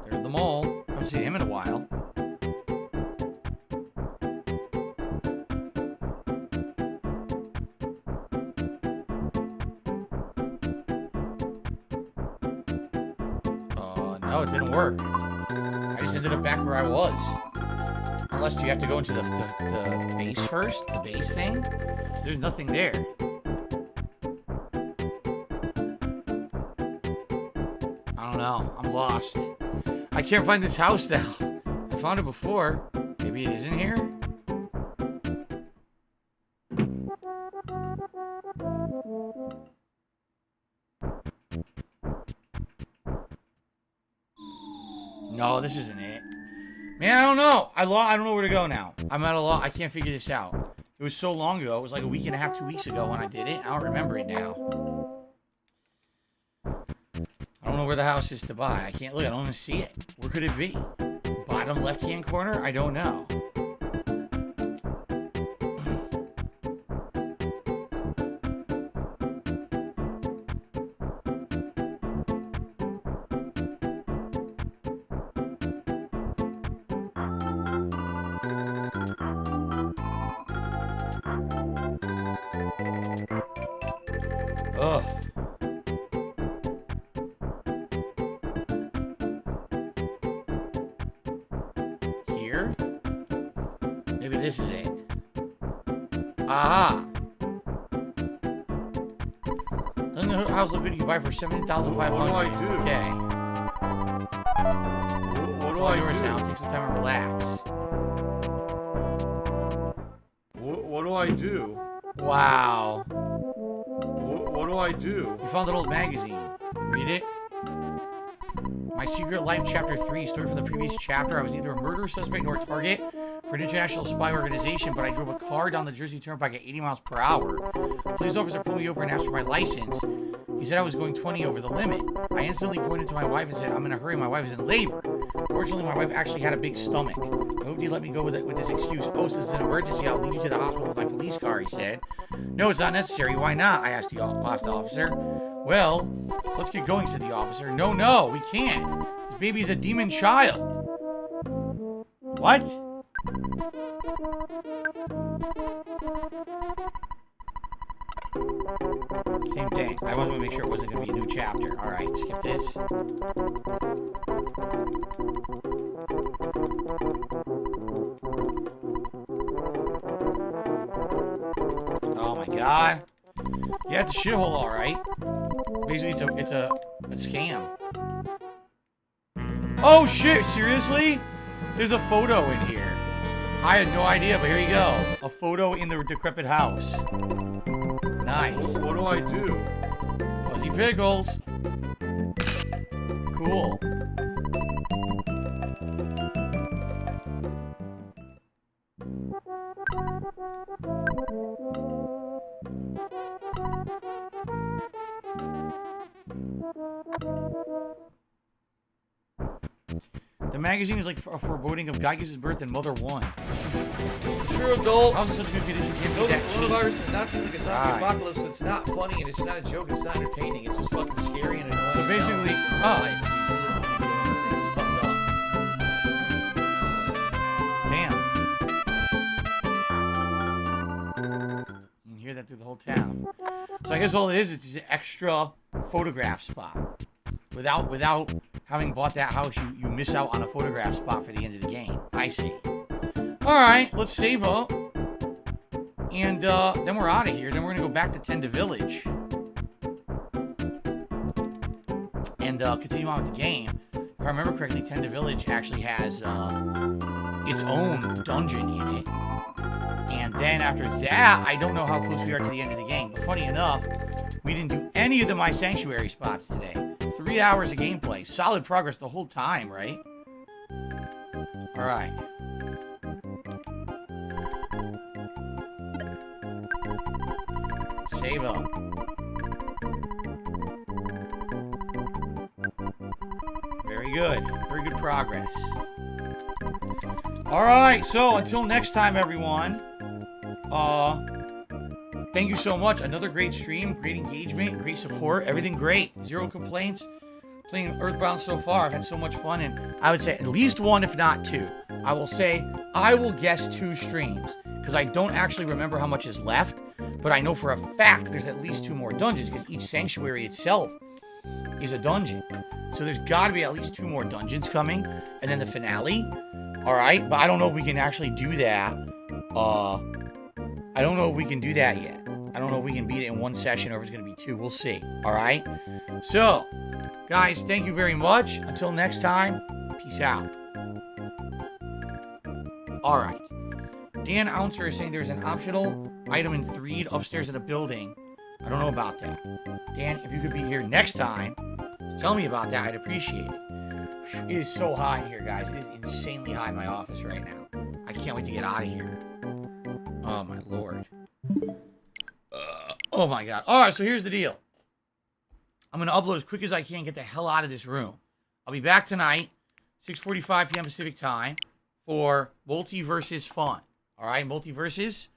There's the mole. I haven't seen him in a while. No, it didn't work. I just ended up back where I was. Unless you have to go into the base first? The base thing? There's nothing there. I don't know. I'm lost. I can't find this house now. I found it before. Maybe it isn't here? No, this isn't it. Man, I don't know. I don't know where to go now. I'm at a loss. I can't figure this out. It was so long ago. It was like a week and a half, 2 weeks ago when I did it. I don't remember it now. I don't know where the house is to buy. I can't look. I don't even see it. Where could it be? Bottom left-hand corner? I don't know. Ugh. Here? Maybe this is it. Aha! Doesn't Doesn't the house look good? You can buy for 17,500. What do I do? Okay. What do I do? Now. Take some time and relax. What do I do? Wow. What do I do? You found an old magazine. Read it. My Secret Life, Chapter 3, story from the previous chapter. I was neither a murder suspect nor a target for an international spy organization, but I drove a car down the Jersey Turnpike at 80 miles per hour. A police officer pulled me over and asked for my license. He said I was going 20 over the limit. I instantly pointed to my wife and said, I'm in a hurry, my wife is in labor. Fortunately, my wife actually had a big stomach. I hope you let me go with this excuse. Oh, since it's an emergency, I'll lead you to the hospital with my police car, he said. No, it's not necessary. Why not? I asked the officer. Well, let's get going, said the officer. No, we can't. This baby is a demon child. What? Same thing. I wanted to make sure it wasn't going to be a new chapter. Alright, skip this. Oh my god. Yeah, it's a shithole, alright. Basically, it's a scam. Oh shit, seriously? There's a photo in here. I had no idea, but here you go. A photo in the decrepit house. Nice. What do I do? Fuzzy pickles. Cool. The magazine is like a foreboding of Gyges' birth and Mother 1. True adult. How's it such a good condition? Can't be No, that cheap. coronavirus does not seem like a zombie Right. apocalypse. It's not funny and it's not a joke. It's not entertaining. It's just fucking scary and annoying. So basically, It's fucked up. damn. You can hear that through the whole town. So I guess all it is just an extra photograph spot. Without having bought that house, you miss out on a photograph spot for the end of the game. I see. Alright, let's save up. And then we're out of here. Then we're going to go back to Tenda Village. And continue on with the game. If I remember correctly, Tenda Village actually has its own dungeon in it. And then after that, I don't know how close we are to the end of the game. But funny enough, we didn't do any of the My Sanctuary spots today. 3 hours of gameplay. Solid progress the whole time, right? Alright. Save up. Very good. Very good progress. Alright, so until next time, everyone. Thank you so much. Another great stream, great engagement, great support, everything great. Zero complaints. Playing Earthbound so far, I've had so much fun, and I would say at least one, if not two. I will say I will guess 2 streams because I don't actually remember how much is left, but I know for a fact there's at least 2 more dungeons because each sanctuary itself is a dungeon. So there's got to be at least 2 more dungeons coming, and then the finale. All right, but I don't know if we can actually do that. I don't know if we can do that yet. I don't know if we can beat it in 1 session or if it's going to be 2. We'll see. All right. So, guys, thank you very much. Until next time, peace out. All right. Dan Ouncer is saying there's an optional item in Threed upstairs in a building. I don't know about that. Dan, if you could be here next time, tell me about that. I'd appreciate it. It is so hot in here, guys. It is insanely hot in my office right now. I can't wait to get out of here. Oh, my Lord. Oh, my God. All right, so here's the deal. I'm going to upload as quick as I can, get the hell out of this room. I'll be back tonight, 6:45 p.m. Pacific time, for Multiverses fun. All right, Multiverses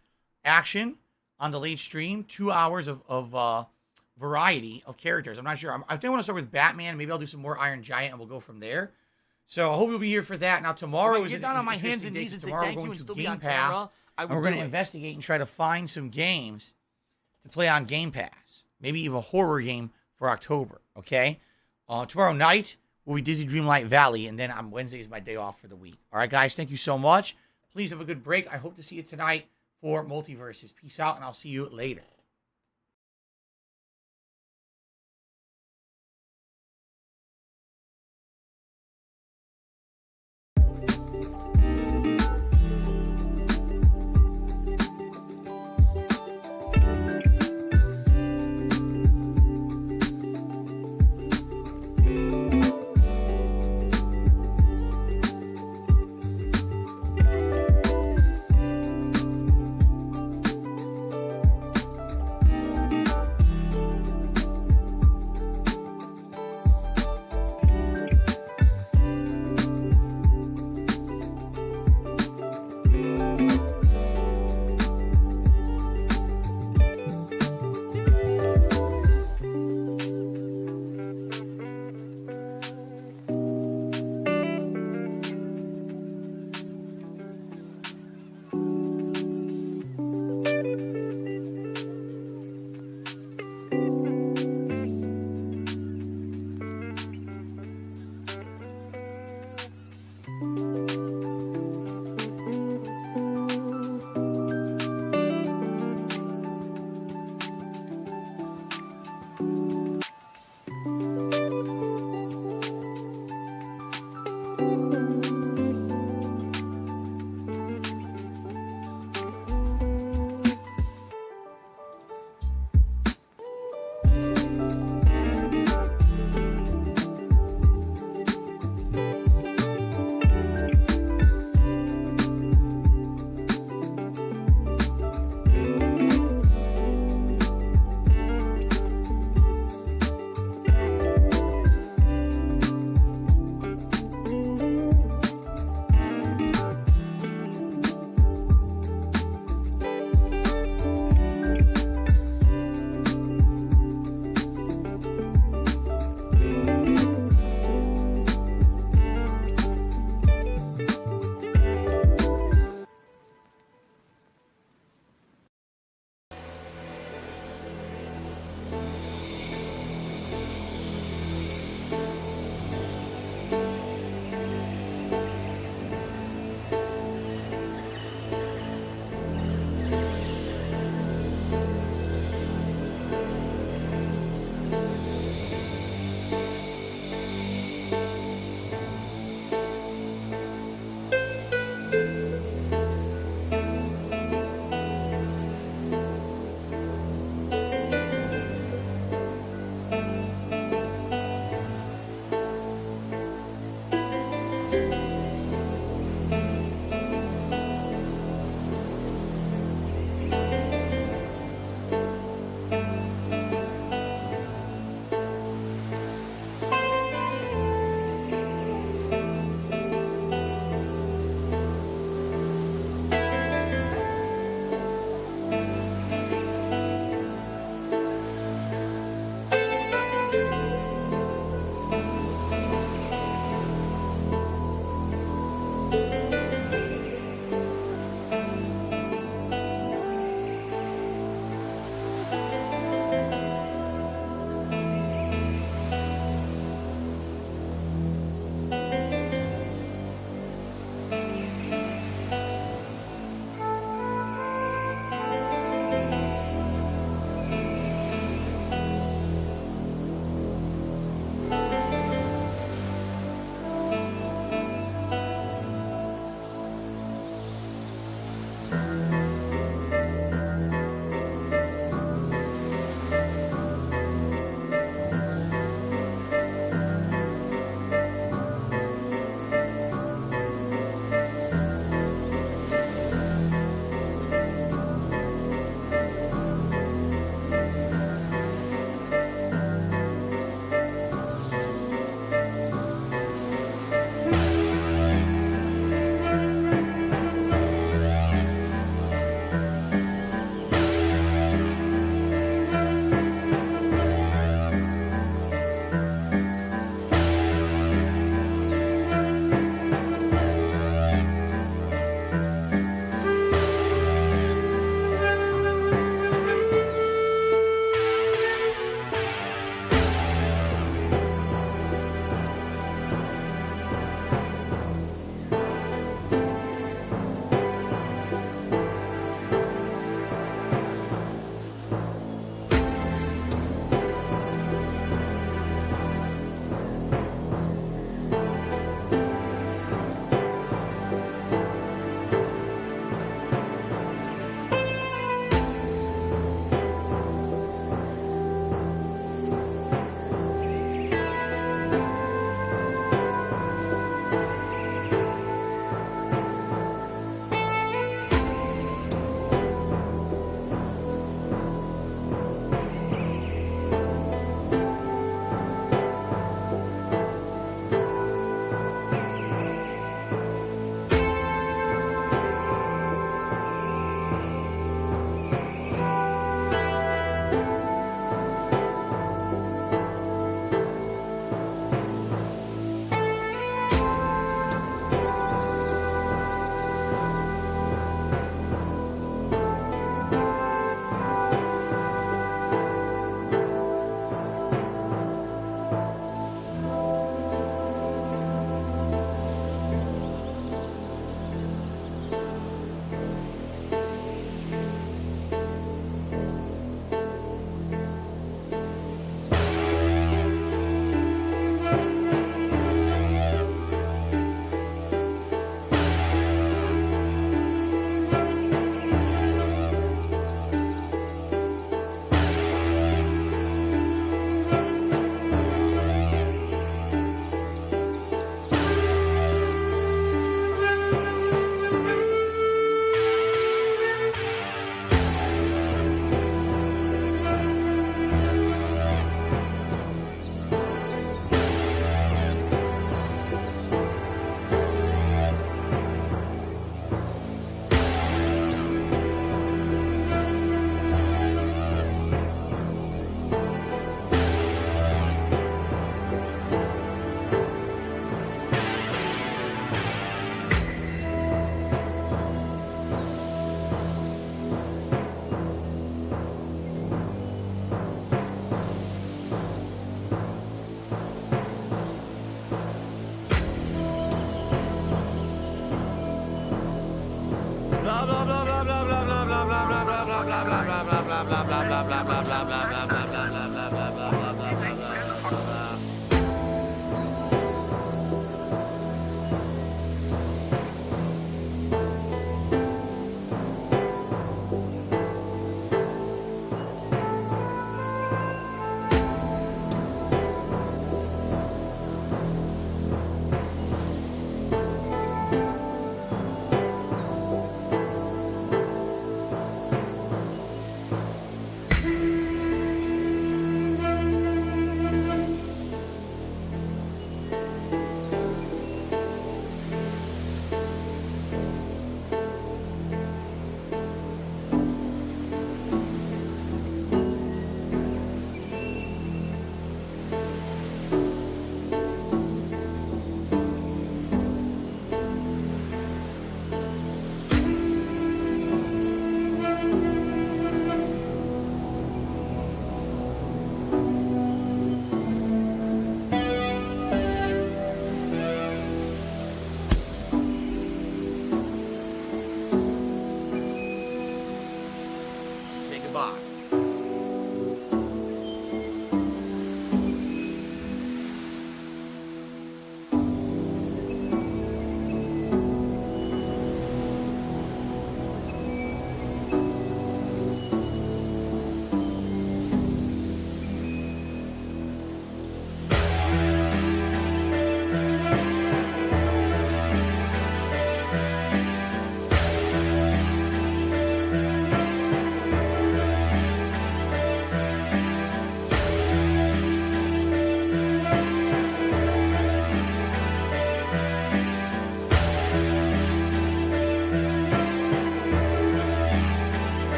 action on the late stream. 2 hours of variety of characters. I'm not sure. I think I want to start with Batman. Maybe I'll do some more Iron Giant, and we'll go from there. So I hope you'll be here for that. Now, tomorrow is get down on my hands and knees and say thank you and still be on camera. And we're going to investigate and try to find some games to play on Game Pass. Maybe even a horror game for October, okay? Tomorrow night will be Disney Dreamlight Valley, and then on Wednesday is my day off for the week. All right, guys, thank you so much. Please have a good break. I hope to see you tonight for Multiverses. Peace out, and I'll see you later.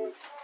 you.